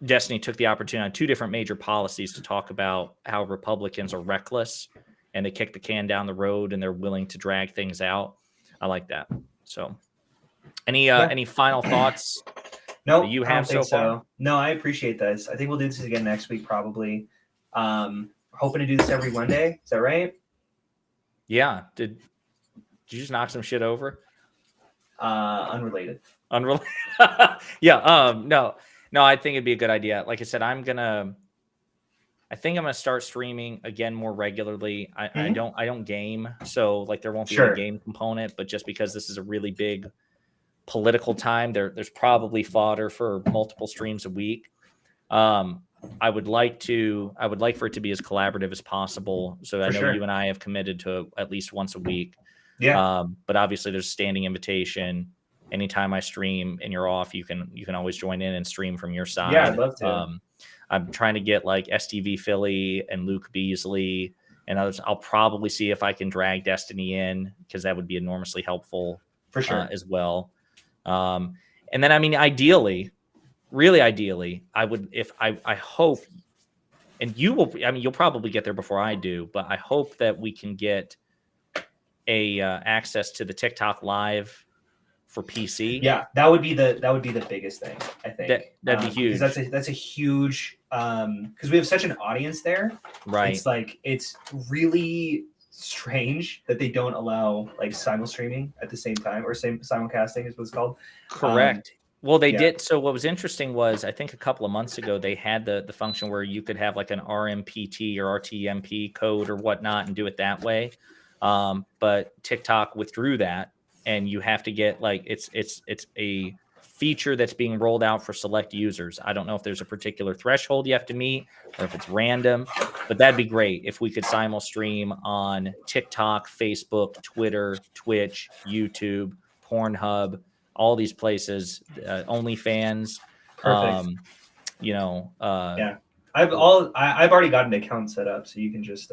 Destiny took the opportunity on 2 different major policies to talk about how Republicans are reckless and they kick the can down the road and they're willing to drag things out. I like that. So any final thoughts? No, you have so far? No, I appreciate this. I think we'll do this again next week, probably. Hoping to do this every Monday. Is that right? Yeah. Did you just knock some shit over? Unrelated. Yeah. No, I think it'd be a good idea. Like I said, I think I'm gonna start streaming again more regularly. I don't game, so like there won't be a game component, but just because this is a really big political time, there's probably fodder for multiple streams a week. I would like for it to be as collaborative as possible. So I know you and I have committed to at least once a week. Yeah. But obviously there's a standing invitation. Anytime I stream and you're off, you can always join in and stream from your side. Yeah, I'd love to. I'm trying to get like STV Philly and Luke Beasley and others. I'll probably see if I can drag Destiny in, because that would be enormously helpful for sure as well. And then, I mean, really ideally, I would, I hope, and you'll probably get there before I do, but I hope that we can get access to the TikTok live for PC. Yeah, that would be the biggest thing, I think. That'd be huge. Because that's a huge, because we have such an audience there. Right. It's really strange that they don't allow like simul streaming at the same time, or simulcasting is what it's called. Correct. Well, they did. So what was interesting was, I think a couple of months ago, they had the function where you could have like an RMPT or RTMP code or whatnot and do it that way. But TikTok withdrew that, and you have to get like, it's a feature that's being rolled out for select users. I don't know if there's a particular threshold you have to meet or if it's random, but that'd be great if we could simul stream on TikTok, Facebook, Twitter, Twitch, YouTube, Pornhub, all these places, OnlyFans. Perfect. Yeah. I've already got an account set up, so you can just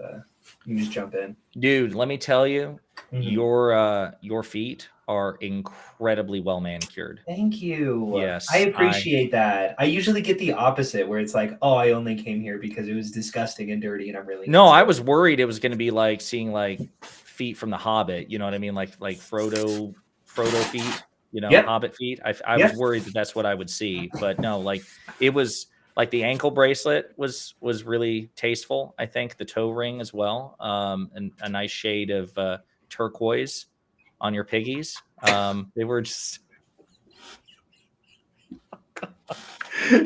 jump in. Dude, let me tell you, your feet are incredibly well manicured. Thank you. Yes, I appreciate that. I usually get the opposite, where it's like, oh, I only came here because it was disgusting and dirty, and I'm really I was worried it was going to be like seeing like feet from the Hobbit. You know what I mean? Like Frodo feet. Hobbit feet. I was worried that's what I would see, but no, like it was like the ankle bracelet was really tasteful. I think the toe ring as well, and a nice shade of turquoise on your piggies. They were just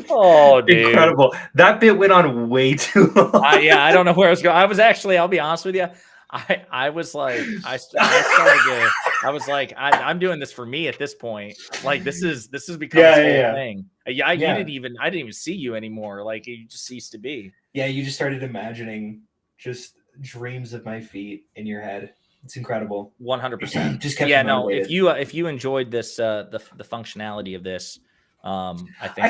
oh, dude. Incredible. That bit went on way too long. I don't know where I was going. I was actually, I'll be honest with you, I was like, I was like, I'm doing this for me at this point. Like this is becoming this whole thing. I didn't even see you anymore. Like you just ceased to be. Yeah, you just started imagining just dreams of my feet in your head. It's incredible. 100%. Just kept if you enjoyed this, the functionality of this, I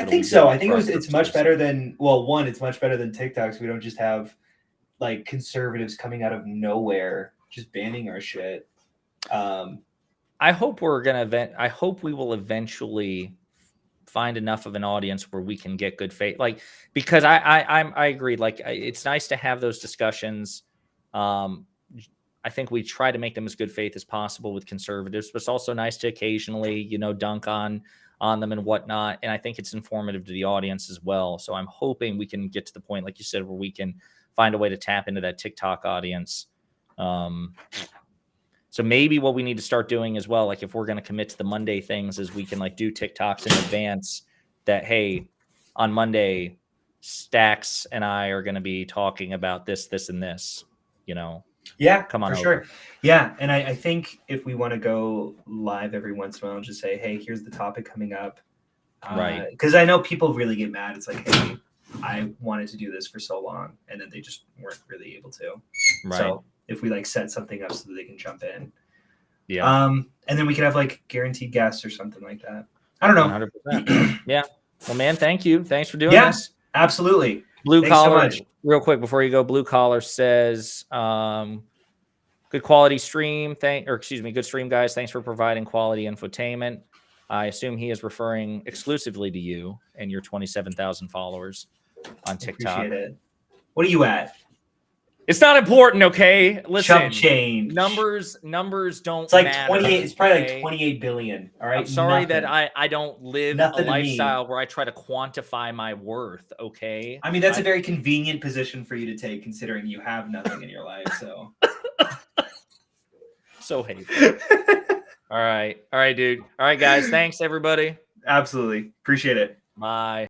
think so. I think it's much better than it's much better than TikTok. So we don't just have like conservatives coming out of nowhere just banning our shit. I hope we will eventually find enough of an audience where we can get good faith. Like, because I agree. Like, it's nice to have those discussions. I think we try to make them as good faith as possible with conservatives, but it's also nice to occasionally, dunk on them and whatnot. And I think it's informative to the audience as well. So I'm hoping we can get to the point, like you said, where we can find a way to tap into that TikTok audience. So maybe what we need to start doing as well, like if we're going to commit to the Monday things, is we can like do TikToks in advance that, hey, on Monday, Stax and I are going to be talking about this, and this, Yeah, come on for over. sure. Yeah, and I think if we want to go live every once in a while, just say, hey, here's the topic coming up. Right. Because I know people really get mad. It's like, hey, I wanted to do this for so long, and then they just weren't really able to. Right. So if we like set something up so that they can jump in. Yeah. And then we could have like guaranteed guests or something like that. I don't know. 100%. Yeah. Well, man, thank you. Thanks for doing Yeah, this. absolutely. Blue Thanks so Collar, much. real quick before you go, Blue Collar says, good quality stream. Good stream, guys. Thanks for providing quality infotainment. I assume he is referring exclusively to you and your 27,000 followers on TikTok. Appreciate it. What are you at? It's not important, okay? Listen, Chump change. numbers don't It's like matter. 28. It's probably okay? like 28 billion. All right. I'm sorry Nothing. that I don't live Nothing a to me. lifestyle where I try to quantify my worth, okay? I mean, that's a very convenient position for you to take, considering you have nothing in your life. So, so hateful. All right, dude. All right, guys. Thanks, everybody. Absolutely appreciate it. Bye.